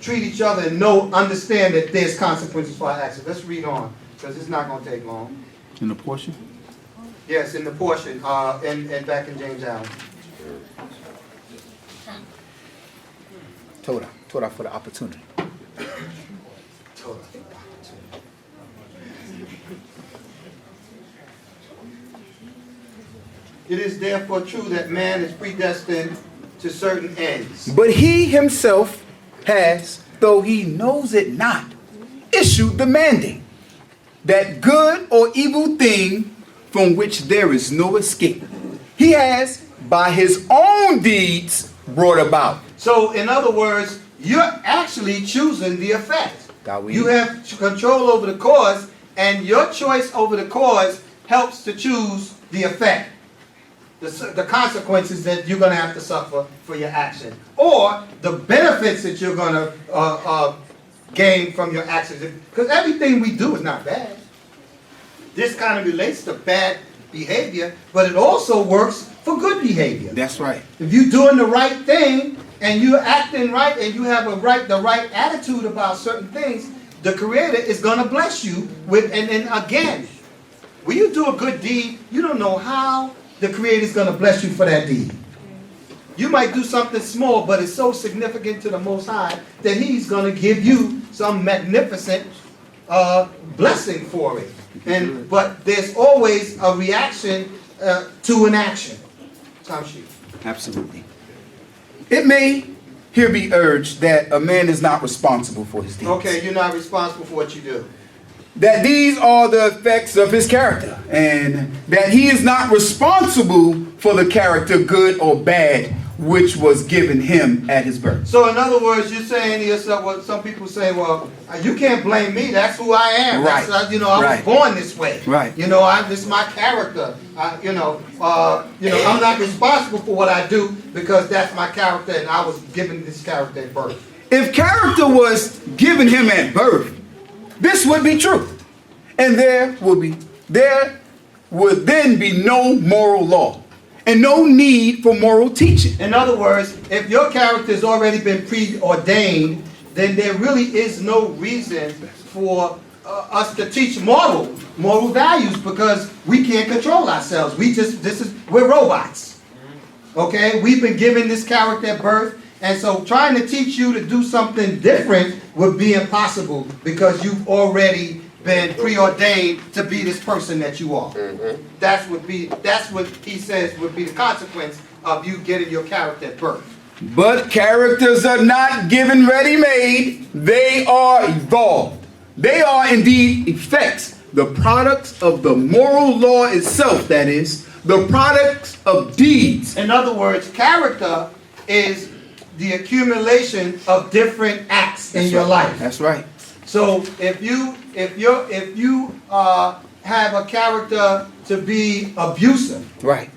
treat each other and understand that there's consequences for our actions. Let's read on, because it's not going to take long. In the portion? Yes, in the portion, and back in James Allen. Torah for the opportunity. It is therefore true that man is predestined to certain ends. But he himself has, though he knows it not, issued the mandate, that good or evil thing from which there is no escape, he has by his own deeds brought about. So, in other words, you're actually choosing the effect. You have control over the cause, and your choice over the cause helps to choose the effect. The consequences that you're going to have to suffer for your action, or the benefits that you're going to gain from your actions. Because everything we do is not bad. This kind of relates to bad behavior, but it also works for good behavior. That's right. If you're doing the right thing and you're acting right and you have the right attitude about certain things, the Creator is going to bless you with. And again, when you do a good deed, you don't know how the Creator is going to bless you for that deed. You might do something small, but it's so significant to the Most High that He's going to give you some magnificent blessing for it. But there's always a reaction to an action. Absolutely. It may here be urged that a man is not responsible for his deeds. Okay, you're not responsible for what you do. That these are the effects of his character, and that he is not responsible for the character, good or bad, which was given him at his birth. So in other words, you're saying to yourself, what some people say, well, you can't blame me, that's who I am. Right. That's, I was born this way. Right. This is my character. I'm not responsible for what I do because that's my character and I was given this character at birth. If character was given him at birth, this would be true. And there would then be no moral law and no need for moral teaching. In other words, if your character has already been preordained, then there really is no reason for us to teach moral values because we can't control ourselves. We're robots. Okay? We've been given this character at birth, and so trying to teach you to do something different would be impossible because you've already been preordained to be this person that you are. That's what he says would be the consequence of you getting your character at birth. But characters are not given ready-made. They are evolved. They are indeed effects, the products of the moral law itself, that is, the products of deeds. In other words, character is the accumulation of different acts in your life. That's right. So if you have a character to be abusive, right,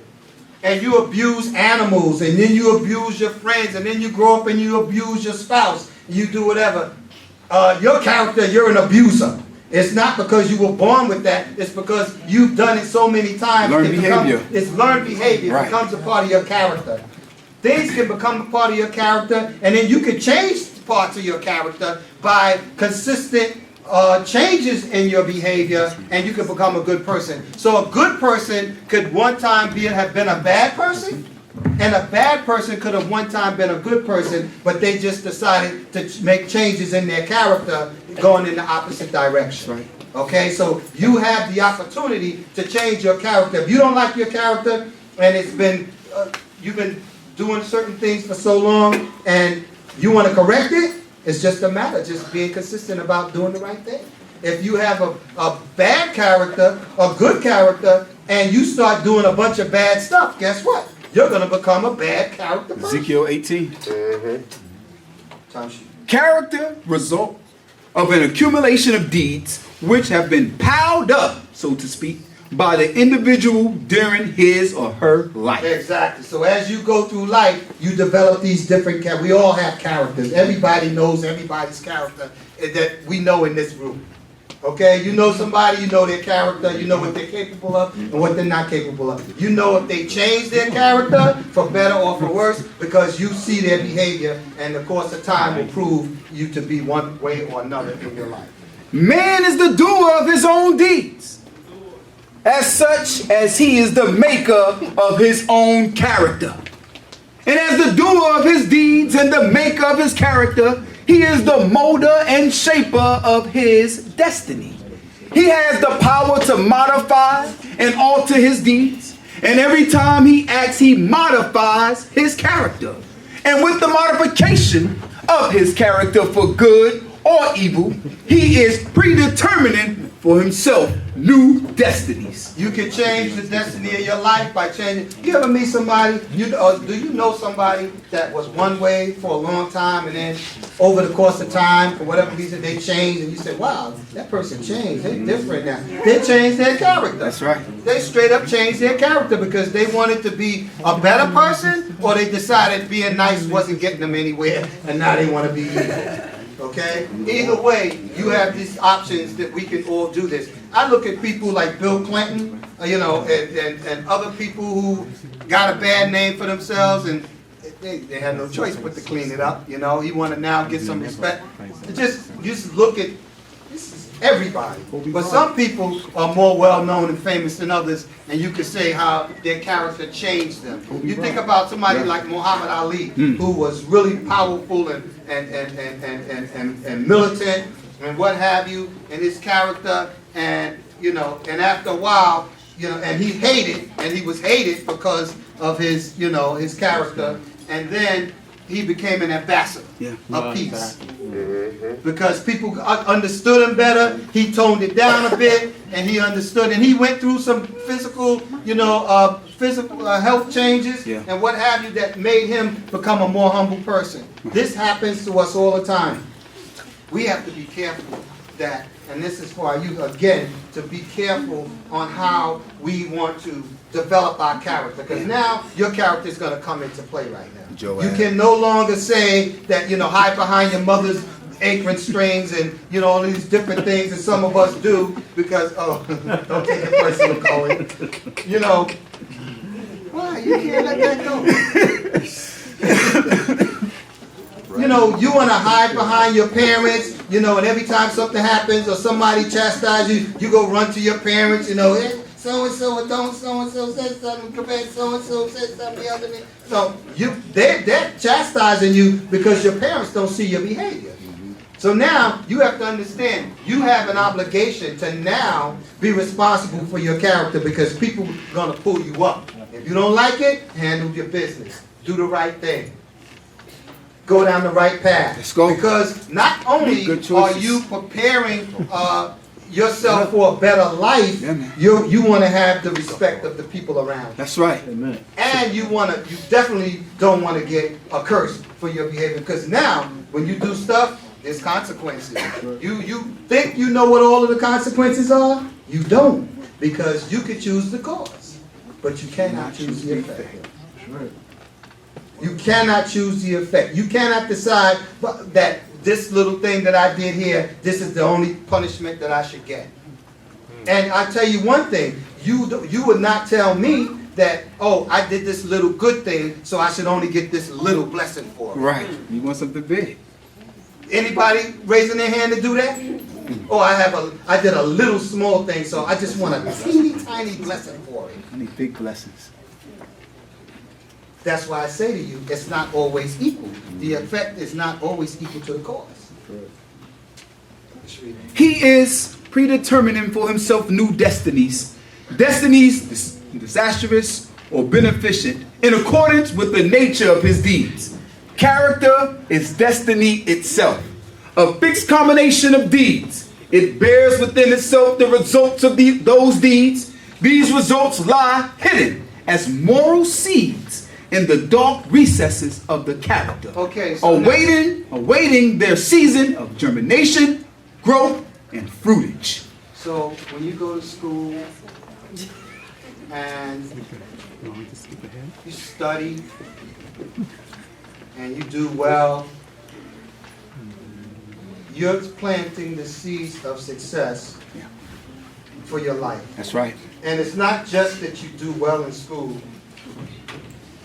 and you abuse animals, and then you abuse your friends, and then you grow up and you abuse your spouse, you do whatever, your character, you're an abuser. It's not because you were born with that. It's because you've done it so many times. Learned behavior. It's learned behavior. Right. It becomes a part of your character. Things can become a part of your character, and then you can change parts of your character by consistent changes in your behavior, and you can become a good person. So a good person could one time have been a bad person, and a bad person could have one time been a good person, but they just decided to make changes in their character going in the opposite direction. Right. Okay, so you have the opportunity to change your character. If you don't like your character, and it's been you've been doing certain things for so long, and you want to correct it, it's just a matter of just being consistent about doing the right thing. If you have a bad character, a good character, and you start doing a bunch of bad stuff, guess what? You're going to become a bad character person. Ezekiel 18. Character result of an accumulation of deeds which have been piled up, so to speak, by the individual during his or her life. Exactly. So as you go through life, you develop these different characters. We all have characters. Everybody knows everybody's character that we know in this room. Okay? You know somebody, you know their character, you know what they're capable of and what they're not capable of. You know if they change their character for better or for worse because you see their behavior, and the course of time will prove you to be one way or another in your life. Man is the doer of his own deeds, as such as he is the maker of his own character. And as the doer of his deeds and the maker of his character, he is the molder and shaper of his destiny. He has the power to modify and alter his deeds. And every time he acts, he modifies his character. And with the modification of his character for good or evil, he is predetermining for himself new destinies. You can change the destiny of your life by changing. You ever meet somebody, do you know somebody that was one way for a long time, and then over the course of time, for whatever reason, they changed, and you said, wow, that person changed, they're different now. They changed their character. That's right. They straight up changed their character because they wanted to be a better person, or they decided being nice wasn't getting them anywhere, and now they want to be evil. Okay? Either way, you have these options that we can all do this. I look at people like Bill Clinton, and other people who got a bad name for themselves, and they had no choice but to clean it up. You know, he want to now get some respect. Just look at this is everybody. But some people are more well known and famous than others, and you can say how their character changed them. You think about somebody like Muhammad Ali, who was really powerful and militant and what have you, and his character, and and after a while, and he was hated because of his his character, and then he became an ambassador of peace. Because people understood him better, he toned it down a bit, and he understood, and he went through some physical health changes and what have you that made him become a more humble person. This happens to us all the time. We have to be careful that, and this is for you again, to be careful on how we want to develop our character. Because now your character is going to come into play right now. You can no longer say that, hide behind your mother's apron strings and, all these different things that some of us do because, don't take it personal, Cohen. Why? You can't let that go. You want to hide behind your parents, and every time something happens or somebody chastises you, you go run to your parents, hey, so-and-so or don't so-and-so said something, so-and-so said something the other day. So they're chastising you because your parents don't see your behavior. So now you have to understand, you have an obligation to now be responsible for your character because people are going to pull you up. If you don't like it, handle your business. Do the right thing. go down the right path. Let's go. Because not only Good are choices. you preparing yourself for a better life, Yeah, man. you want to have the respect of the people around you. That's right. And you definitely don't want to get a curse for your behavior. Because now, when you do stuff, there's consequences. You think you know what all of the consequences are? You don't. Because you could choose the cause, but you cannot choose the effect. You cannot choose the effect. You cannot decide that this little thing that I did here, this is the only punishment that I should get. And I tell you one thing, you would not tell me that, oh, I did this little good thing, so I should only get this little blessing for it. Right. You want something big. Anybody raising their hand to do that? Oh, I did a little small thing, so I just want a teeny tiny blessing for it. I need big blessings. That's why I say to you, it's not always equal. The effect is not always equal to the cause. He is predetermining for himself new destinies. Destinies disastrous or beneficent in accordance with the nature of his deeds. Character is destiny itself. A fixed combination of deeds. It bears within itself the results of those deeds. These results lie hidden as moral seeds in the dark recesses of the character, awaiting their season of germination, growth, and fruitage. So when you go to school and you study and you do well, you're planting the seeds of success for your life. That's right. And it's not just that you do well in school.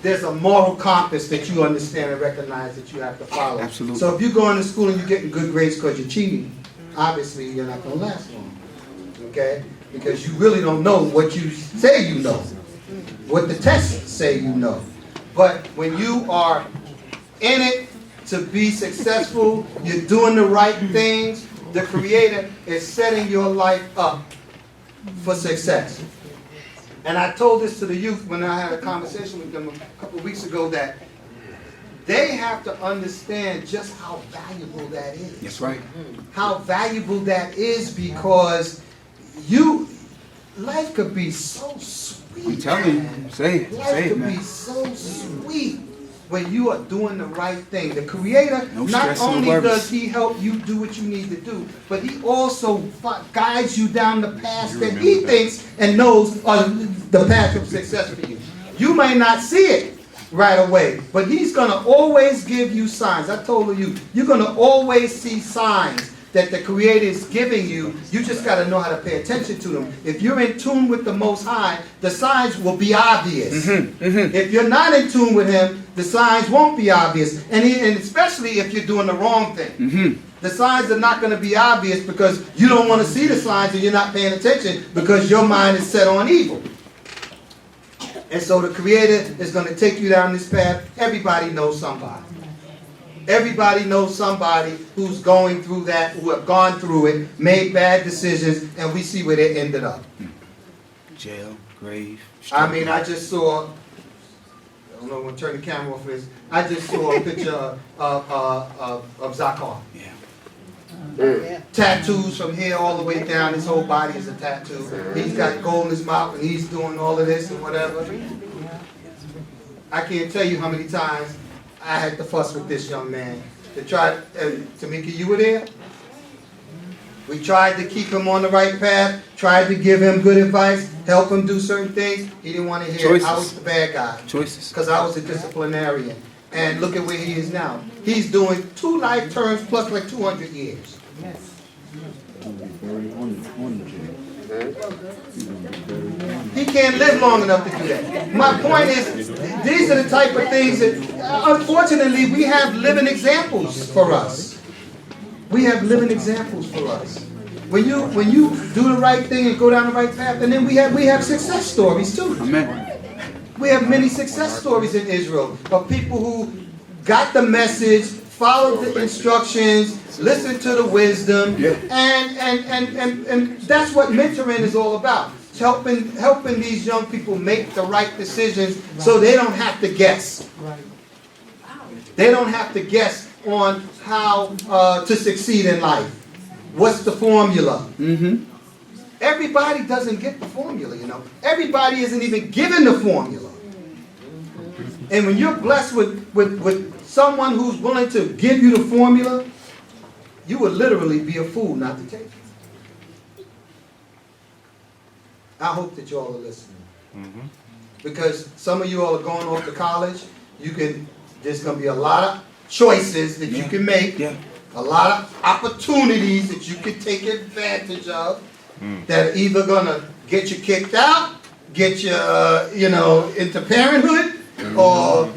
There's a moral compass that you understand and recognize that you have to follow. Absolutely. So if you go into school and you're getting good grades because you're cheating, obviously you're not going to last long. Okay? Because you really don't know what you say you know, what the tests say you know. But when you are in it to be successful, you're doing the right things, the Creator is setting your life up for success. And I told this to the youth when I had a conversation with them a couple of weeks ago, that they have to understand just how valuable that is. That's right. How valuable that is, because life could be so sweet. I'm telling you, say it, Life could man. be so sweet when you are doing the right thing. The Creator, No not stress, no only worries. does He help you do what you need to do, but He also guides you down the path that He thinks and knows are the path of success for you. You may not see it right away, but He's going to always give you signs. I told you, you're going to always see signs that the Creator is giving you. You just got to know how to pay attention to them. If you're in tune with the Most High, the signs will be obvious. If you're not in tune with Him, the signs won't be obvious. And especially if you're doing the wrong thing. The signs are not going to be obvious because you don't want to see the signs and you're not paying attention because your mind is set on evil. And so the Creator is going to take you down this path. Everybody knows somebody. Everybody knows somebody who's going through that, who have gone through it, made bad decisions, and we see where they ended up. Jail, grave. I mean, I just saw, I don't know, I'm going to turn the camera off this. I just saw a picture of Zakar. Tattoos from here all the way down. His whole body is a tattoo. He's got gold in his mouth and he's doing all of this and whatever. I can't tell you how many times I had to fuss with this young man. Tamika, you were there? We tried to keep him on the right path, tried to give him good advice, help him do certain things. He didn't want to hear it. I was the bad guy. Choices. Because I was a disciplinarian. And look at where he is now. He's doing 2 life terms plus like 200 years. He can't live long enough to do that. My point is, these are the type of things that, unfortunately, we have living examples for us. We have living examples for us. When you do the right thing and go down the right path, and then we have success stories too. Amen. We have many success stories in Israel of people who got the message, followed the instructions, listened to the wisdom, and that's what mentoring is all about. It's helping these young people make the right decisions so they don't have to guess. They don't have to guess on how to succeed in life. What's the formula? Everybody doesn't get the formula, you know. Everybody isn't even given the formula. And when you're blessed with someone who's willing to give you the formula, you would literally be a fool not to take it. I hope that you all are listening. Because some of you all are going off to college. There's going to be a lot of choices that you can make. A lot of opportunities that you can take advantage of that are either going to get you kicked out, get you, into parenthood, or,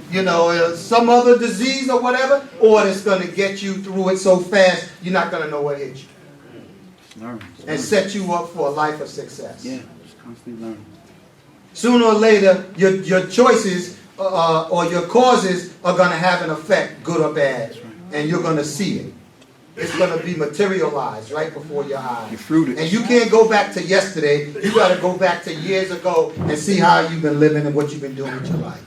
some other disease or whatever, or it's going to get you through it so fast you're not going to know what hit you. And set you up for a life of success. Yeah, just constantly learning. Sooner or later, your choices or your causes are going to have an effect, good or bad, and you're going to see it. It's going to be materialized right before your eyes. And you can't go back to yesterday. You got to go back to years ago and see how you've been living and what you've been doing with your life.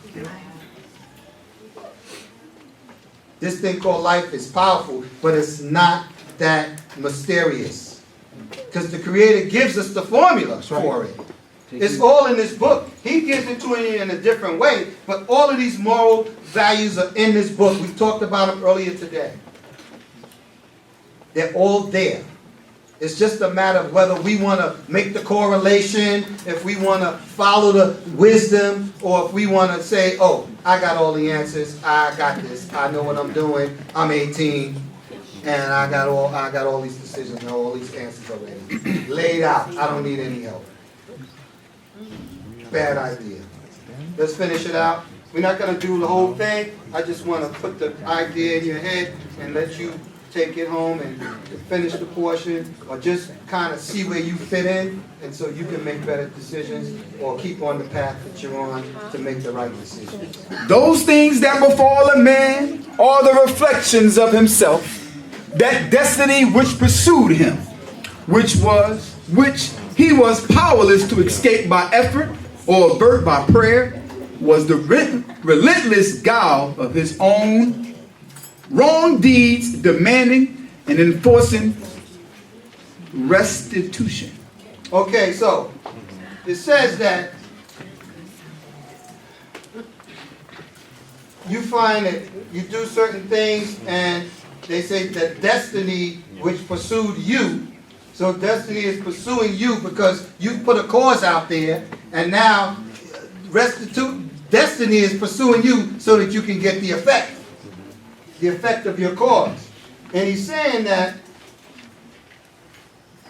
This thing called life is powerful, but it's not that mysterious. Because the Creator gives us the formula for it. It's all in this book. He gives it to you in a different way, but all of these moral values are in this book. We talked about them earlier today. They're all there. It's just a matter of whether we want to make the correlation, if we want to follow the wisdom, or if we want to say, oh, I got all the answers, I got this, I know what I'm doing, I'm 18, and I got all these decisions and all these answers already laid out. I don't need any help. Bad idea. Let's finish it out. We're not going to do the whole thing. I just want to put the idea in your head and let you take it home and finish the portion, or just kind of see where you fit in, and so you can make better decisions or keep on the path that you're on to make the right decisions. Those things that befall a man are the reflections of himself, that destiny which pursued him, which he was powerless to escape by effort or avert by prayer, was the relentless guile of his own wrong deeds, demanding and enforcing restitution. Okay, so it says that you find that you do certain things, and they say that destiny which pursued you. So destiny is pursuing you because you put a cause out there, and now destiny is pursuing you so that you can get the effect of your cause. And he's saying that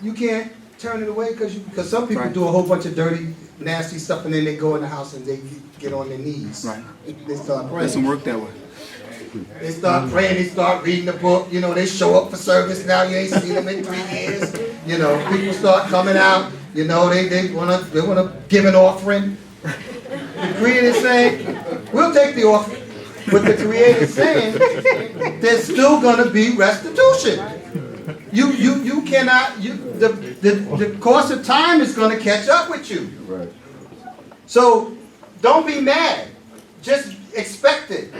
you can't turn it away because some people do a whole bunch of dirty, nasty stuff, and then they go in the house and they get on their knees. They start praying. Doesn't work that way. They start praying, they start reading the book, they show up for service now, you ain't seen them in 3 years. People start coming out, they wanna give an offering. The Creator is saying, we'll take the offering. But the Creator is saying, there's still gonna be restitution. You cannot, the course of time is gonna catch up with you. Right. So don't be mad, just expect it.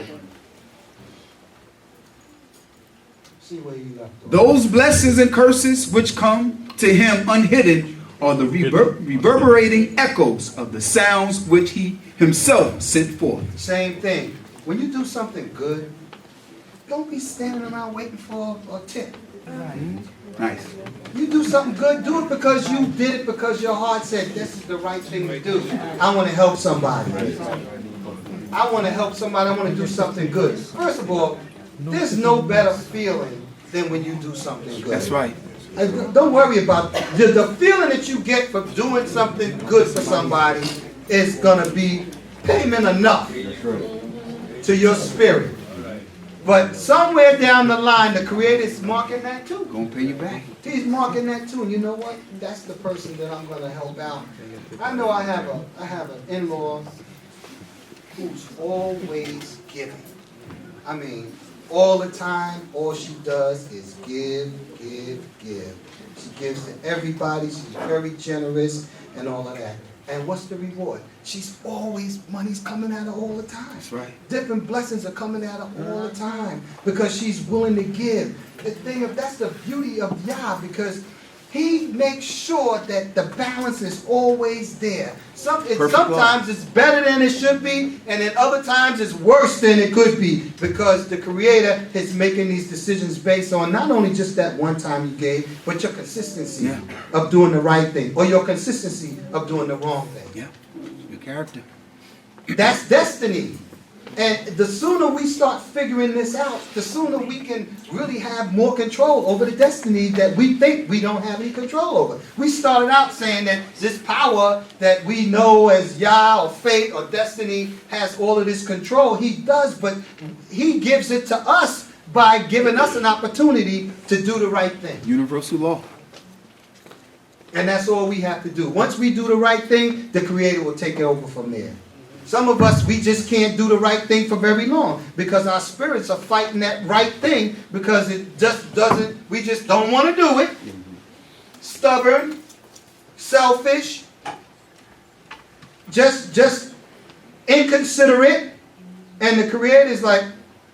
Those blessings and curses which come to him unhidden are the reverberating echoes of the sounds which he himself sent forth. Same thing. When you do something good, don't be standing around waiting for a tip. Nice. You do something good, do it because you did it, because your heart said this is the right thing to do. I want to help somebody. I want to help somebody. I want to do something good. First of all, there's no better feeling than when you do something good. That's right. Don't worry about it. The feeling that you get from doing something good for somebody is going to be payment enough to your spirit. But somewhere down the line, the Creator is marking that too. Gonna pay you back. He's marking that too. And you know what? That's the person that I'm going to help out. I know I have an in-law who's always giving. I mean, all the time, all she does is give, give, give. She gives to everybody. She's very generous and all of that. And what's the reward? She's always, money's coming at her all the time. That's right. Different blessings are coming at her all the time because she's willing to give. The thing of, that's the beauty of Yah, because he makes sure that the balance is always there. Sometimes it's better than it should be, and then other times it's worse than it could be, because the Creator is making these decisions based on not only just that one time you gave, but your consistency of doing the right thing, or your consistency of doing the wrong thing. Yeah, your character. That's destiny. And the sooner we start figuring this out, the sooner we can really have more control over the destiny that we think we don't have any control over. We started out saying that this power that we know as Yah or fate or destiny has all of this control. He does, but he gives it to us by giving us an opportunity to do the right thing. Universal law. And that's all we have to do. Once we do the right thing, the Creator will take it over from there. Some of us, we just can't do the right thing for very long because our spirits are fighting that right thing because it just doesn't, we just don't want to do it. Stubborn, selfish, just inconsiderate. And the Creator is like,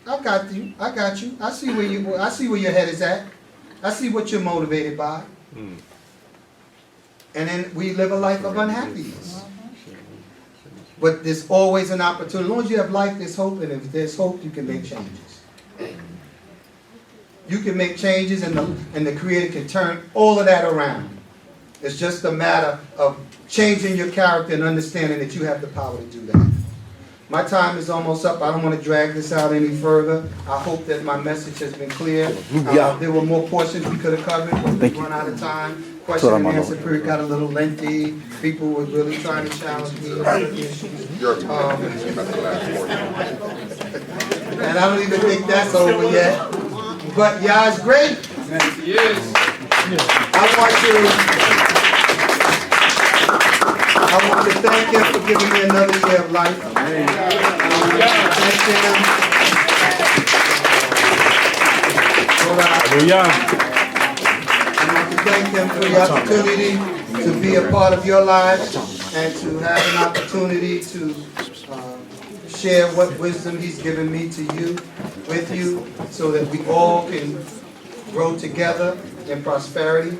I got you. I see where your head is at. I see what you're motivated by. And then we live a life of unhappiness. But there's always an opportunity. As long as you have life, there's hope. And if there's hope, you can make changes. You can make changes, and the Creator can turn all of that around. It's just a matter of changing your character and understanding that you have the power to do that. My time is almost up. I don't want to drag this out any further. I hope that my message has been clear. There were more portions we could have covered, but we run out of time. Question and answer period got a little lengthy. People were really trying to challenge me on certain issues. And I don't even think that's over yet. But Yah is great. Yes. I want to thank Him for giving me another year of life. Thank Him. I want to thank Him for the opportunity to be a part of your lives and to have an opportunity to share what wisdom He's given me to you, with you, so that we all can grow together in prosperity.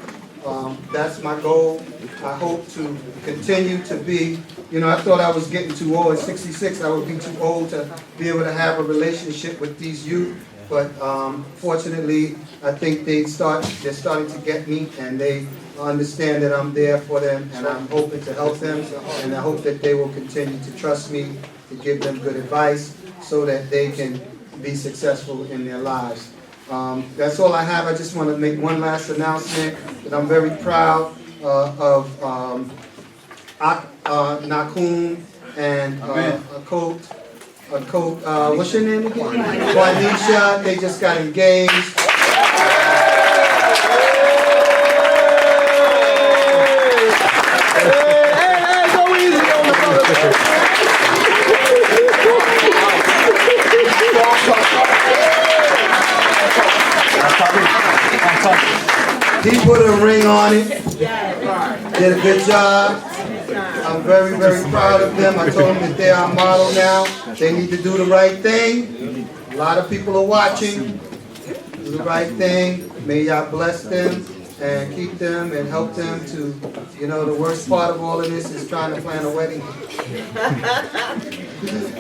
That's my goal. I hope to continue to be, I thought I was getting too old. At 66, I would be too old to be able to have a relationship with these youth. But fortunately, I think they're starting to get me, and they understand that I'm there for them, and I'm hoping to help them. And I hope that they will continue to trust me, to give them good advice, so that they can be successful in their lives. That's all I have. I just want to make one last announcement that I'm very proud of Nakum and what's your name again? Juanisha. They just got engaged. Go easy on the He put a ring on it. Did a good job. I'm very, very proud of them. I told them that they're our model now. They need to do the right thing. A lot of people are watching. Do the right thing. May Yah bless them and keep them and help them to, the worst part of all of this is trying to plan a wedding.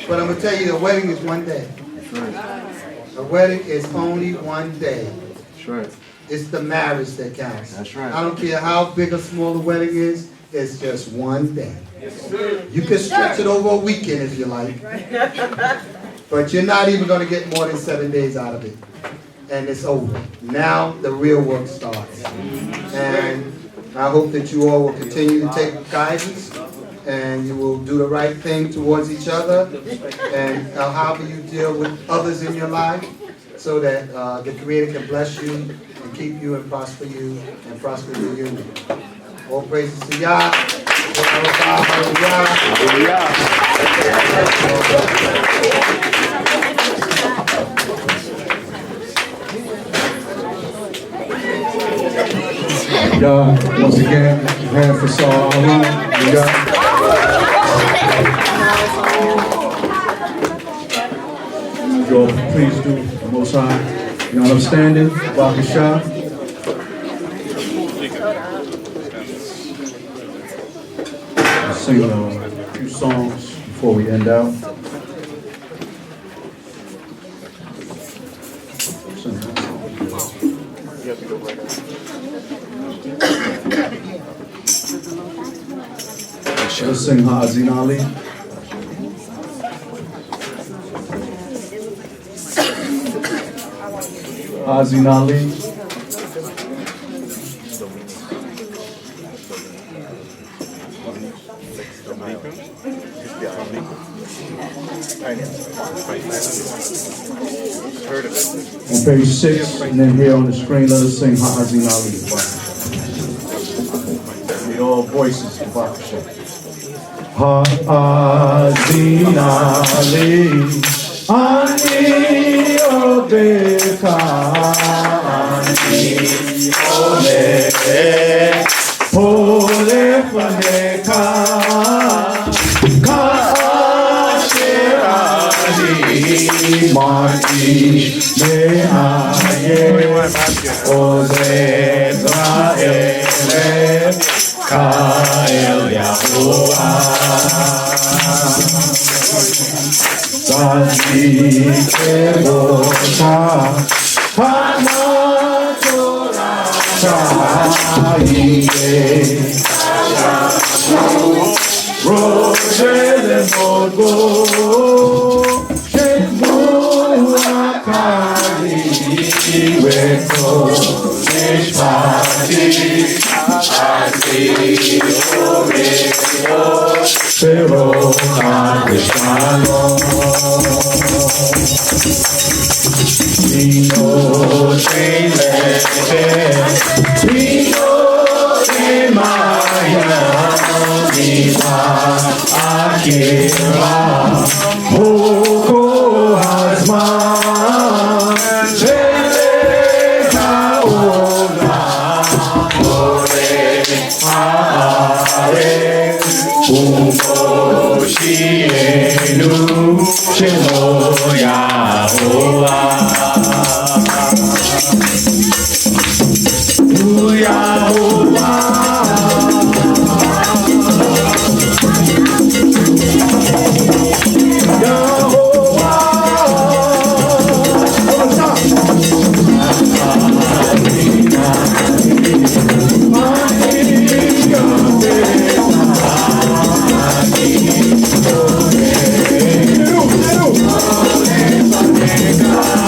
But I'm going to tell you, the wedding is one day. The wedding is only one day. That's right. It's the marriage that counts. That's right. I don't care how big or small the wedding is, it's just one day. You can stretch it over a weekend if you like. But you're not even going to get more than 7 days out of it. And it's over. Now the real work starts. And I hope that you all will continue to take guidance and you will do the right thing towards each other and however you deal with others in your life, so that the Creator can bless you and keep you and prosper you and prosper your union. All praises to Yah. Once again, praying for Sar Aharon. You all please do the Most High. You know, upstanding, Bakashah. I'll sing a few songs before we end out. Let's sing Ha'azin Ali. Ha'azin Ali. On page 6, and then here on the screen, let us sing Ha'azin Ali. Need all voices to Bakasha. Ha'azin Ali, Ani Obeka, Ani Obeka, Pole Faneka, Ka'asher Ani Marti Me'aye, Ozezrael Ka'el Yahuwah. Tzadik Eloka, HaNatorah Sha'yeh, Rosh Lemodgo, Shemu Akari, Veko Mishpatim Afternoon, Shalom Vino Vino Maya Viva Akira Hoko Hazman Sheleka Olam Ore Haaretz Umoshienu Shelo Yahovah God.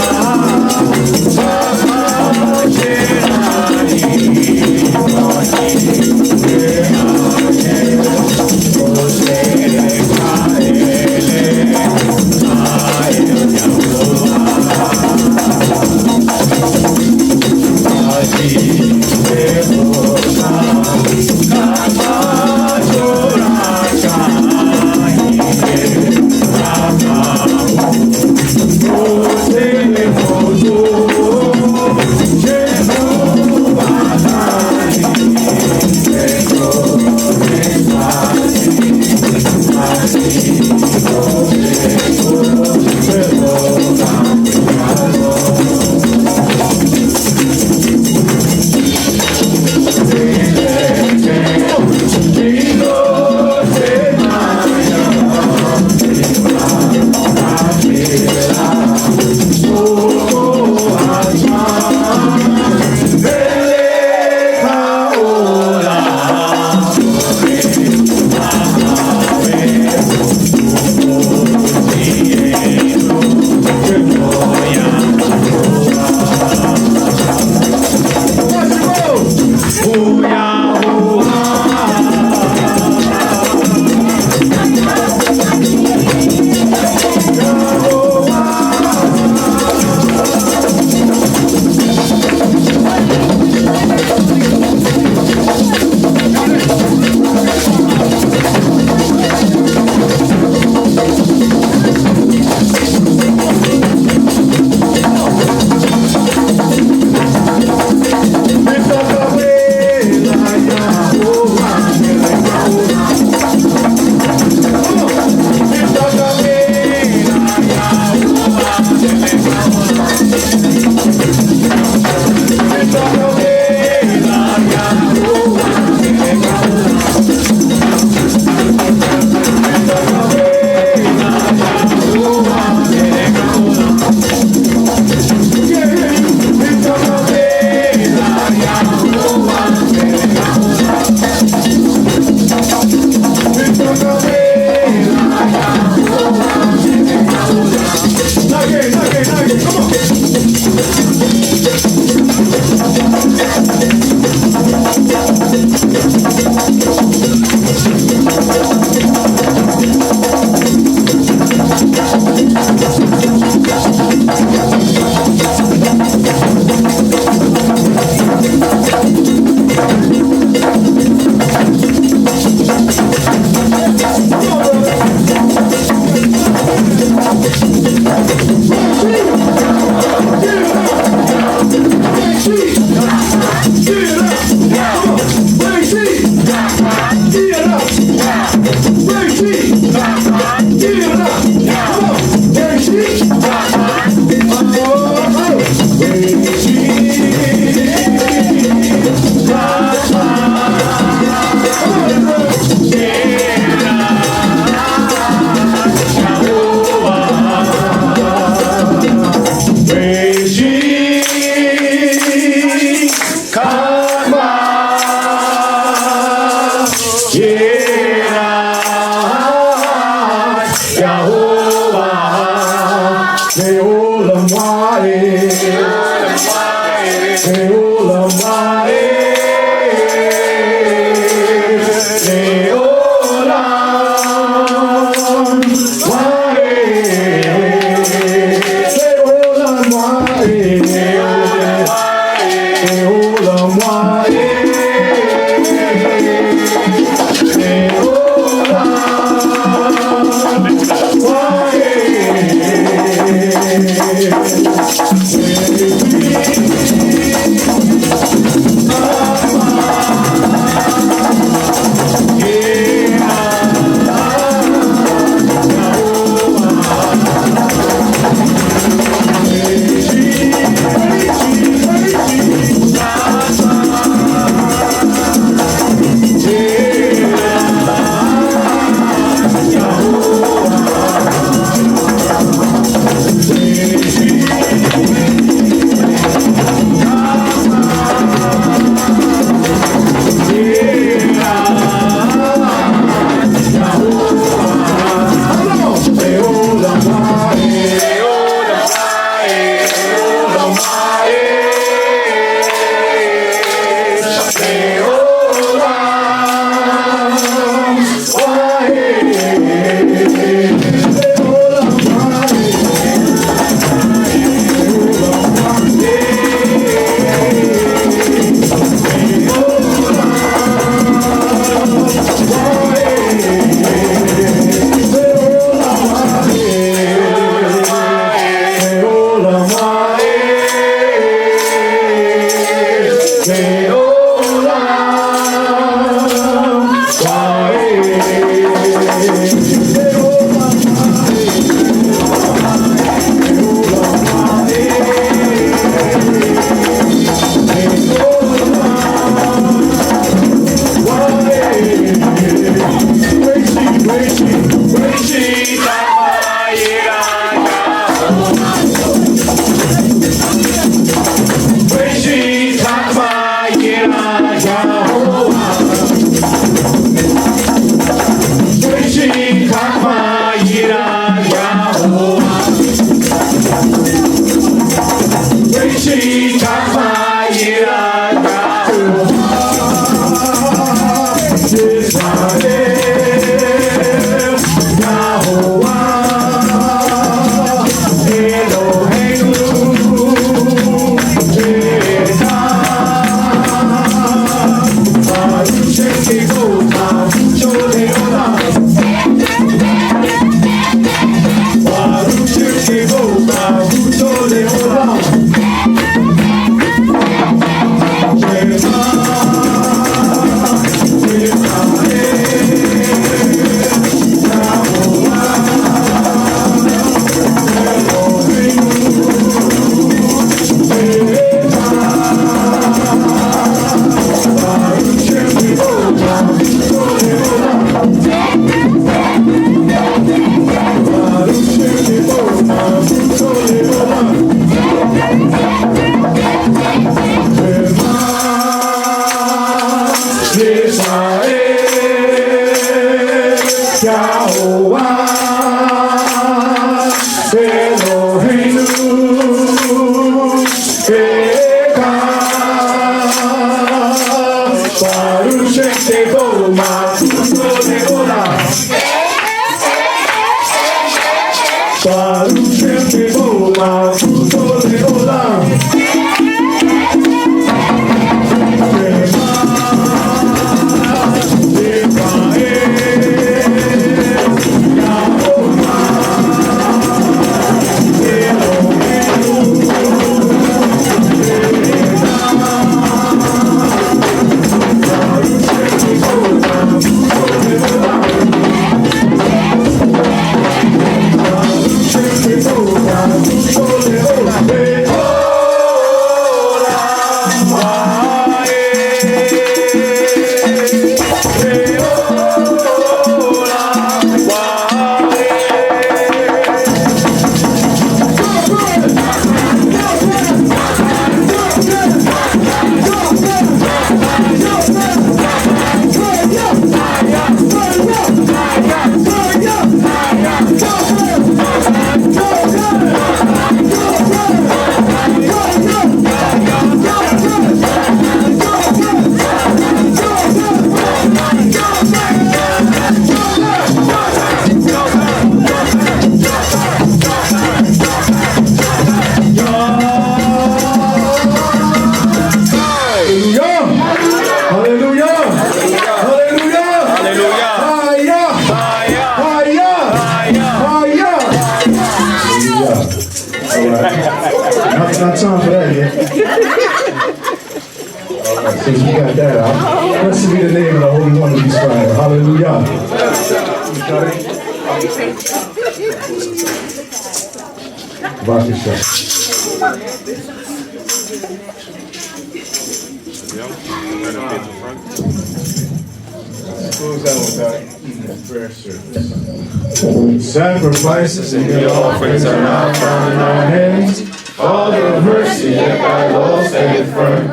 Sole Not time for that yet. All right, since we got that out, blessed be the name of the Holy One of Israel. Hallelujah. Brakasha. Close out with our evening prayer service. Sacrifices and your offerings are not found in our hands. Father of mercy, let thy law stand firm.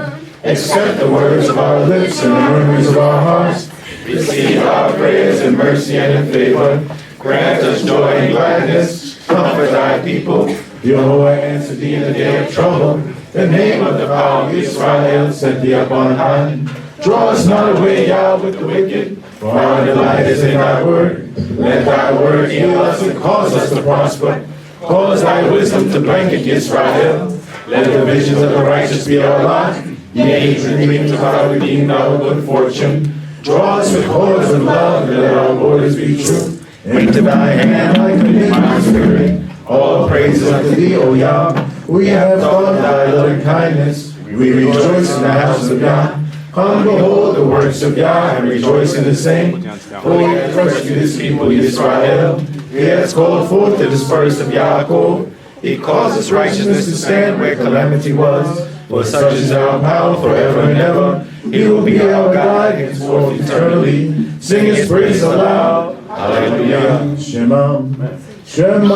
Accept the words of our lips and the murmurs of our hearts. Receive our prayers in mercy and in favor. Grant us joy and gladness. Comfort thy people. Jehovah answer thee in the day of trouble. The name of the power of Israel set thee up on high. Draw us not away, Yah, with the wicked, for our delight is in thy word. Let thy word heal us and cause us to prosper. Cause thy wisdom to blanket Israel. Let the visions of the righteous be our lot. Yea, the dreams of our redeemed our good fortune. Draw us with cords of love, and let our borders be true. Into thy hand I commit my spirit. All praises unto thee, O Yah. We have thought of thy loving kindness. We rejoice in the house of Yah. Come, behold the works of Yah, and rejoice in the same. For he has rescued his people Israel. He has called forth the dispersed of Yaakov. He caused his righteousness to stand where calamity was. For such is our power forever and ever. He will be our God henceforth eternally. Sing his praise aloud. Hallelujah. Shema. Shema.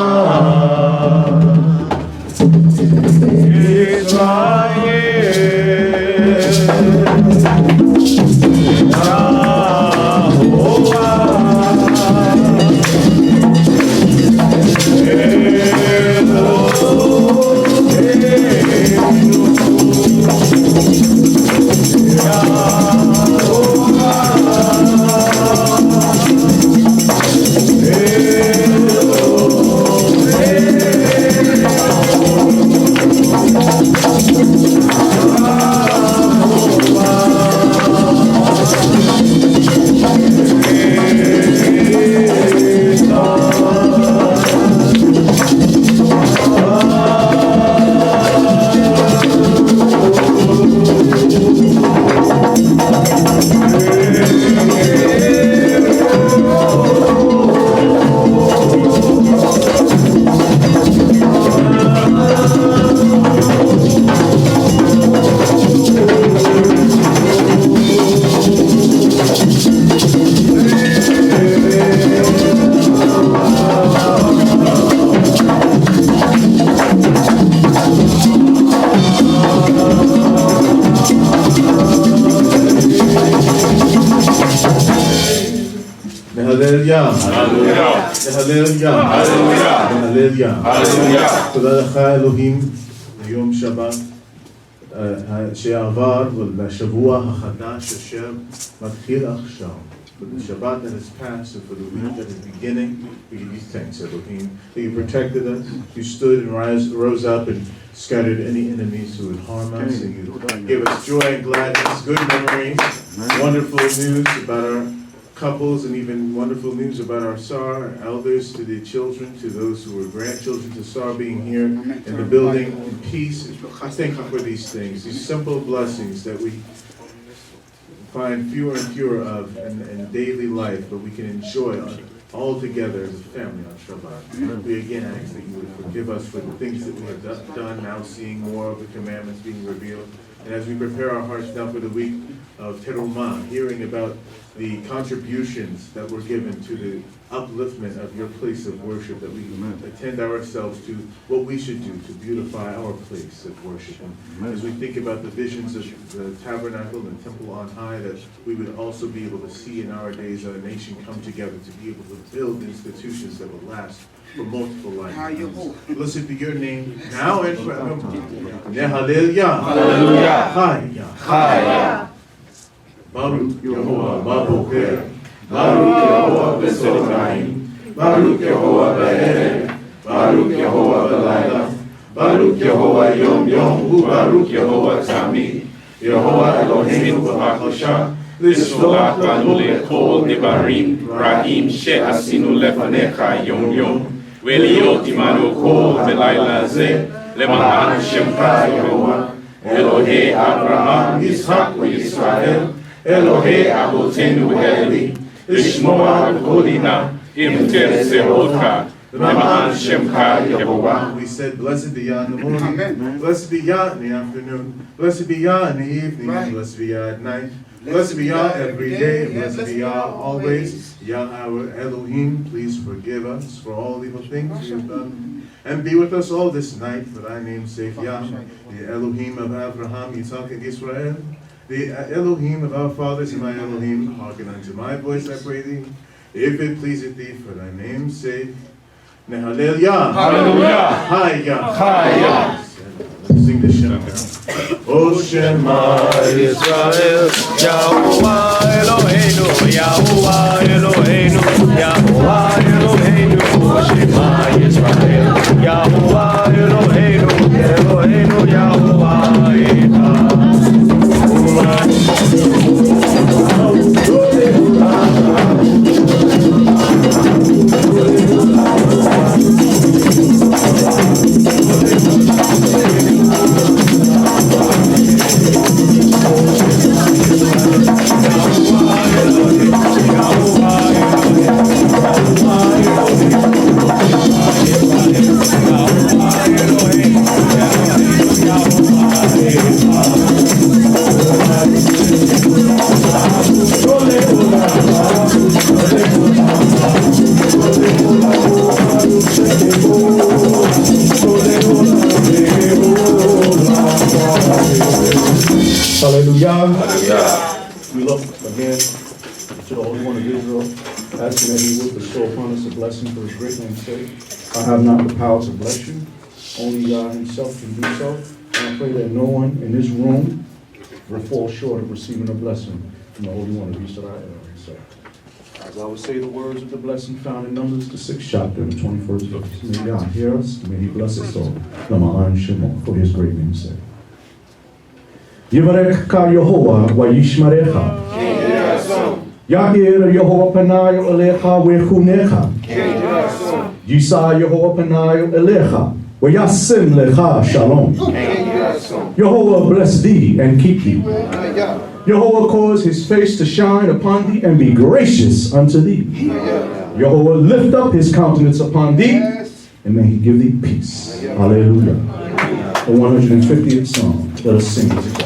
Hallelujah. Hallelujah. Hallelujah. Hallelujah. תודה לך אלוהים ליום שבת שעבר ולשבוע החדש אשר מתחיל עכשיו. For the Shabbat that has passed and for the week that is beginning, we give you thanks, Elohim, that you protected us, you stood and rose up and scattered any enemies who would harm us, and you gave us joy and gladness, good memories, wonderful news about our couples, and even wonderful news about our Sar, our elders, to the children, to those who were grandchildren to Sar being here in the building in peace. I thank you for these things, these simple blessings that we find fewer and fewer of in daily life, but we can enjoy all together as a family on Shabbat. We again ask that you would forgive us for the things that we have done, now seeing more of the commandments being revealed. And as we prepare our hearts now for the week of Terumah, hearing about the contributions that were given to the upliftment of your place of worship, that we attend ourselves to what we should do to beautify our place of worship. And as we think about the visions of the tabernacle and temple on high, that we would also be able to see in our days a nation come together to be able to build institutions that will last for multiple lifetimes. Blessed be your name now and forevermore. Hallelujah. Hallelujah. Hallelujah. Baruch Yehovah Baboker, Baruch Yehovah B'Sodayim, Baruch Yehovah B'Erev, Baruch Yehovah B'Layla, Baruch Yehovah Yom Yom, Baruch Yehovah Tzamid, Yehovah Eloheinu B'Hakosha, L'Sholach Lanu L'Kol Devarim Ra'im She'asinu Lefanecha Yom Yom, Ve'liot Imanu Kol B'Layla Zeh, למען שמך יהוה, אלוהי אברהם, יצחק וישראל, אלוהי אבותינו אלי, לשמוע בקולינה, אם תרצה אותך, למען שמך יהוה. We said, blessed be Yah in the morning, blessed be Yah in the afternoon, blessed be Yah in the evening, and blessed be Yah at night. Blessed be Yah every day, and blessed be Yah always. Yah our Elohim, please forgive us for all evil things we have done. And be with us all this night for thy name's sake, Yah, the Elohim of Abraham, Yitzhak, and Israel, the Elohim of our fathers, and my Elohim, hearken unto my voice, I pray thee, if it pleaseth thee for thy name's sake. Nehalel Yah. Hallelujah. Hi Yah. Hi Yah. Let's sing the Shema. O Shema Yisrael, Yahuwah Eloheinu, Yahuwah Eloheinu, Yahuwah Eloheinu, Shema Yisrael, Yahuwah Eloheinu, Eloheinu, Yahuwah Hallelujah. We look again to the Holy One of Israel, asking that He would bestow upon us a blessing for His great name's sake. I have not the power to bless you. Only God Himself can do so. And I pray that no one in this room will fall short of receiving a blessing from the Holy One of Israel. So, as I would say the words of the blessing found in Numbers, the 6th chapter, the 21st verse. May God hear us. May He bless us all. Lama'an Shemo, for His great name's sake. Yivarech Yehovah wa yishmarecha. Ya'ir Yehovah panayu elecha vechunecha. Yisa Yehovah panayu elecha wa yasim lecha shalom. Yehovah bless thee and keep thee. Yehovah cause His face to shine upon thee and be gracious unto thee. Yehovah lift up His countenance upon thee and may He give thee peace. Hallelujah. The 150th Psalm. Let us sing it together.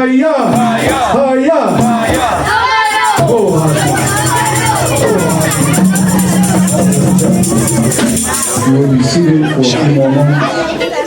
Haya! Haya! Oh, you will be seated for a few more moments.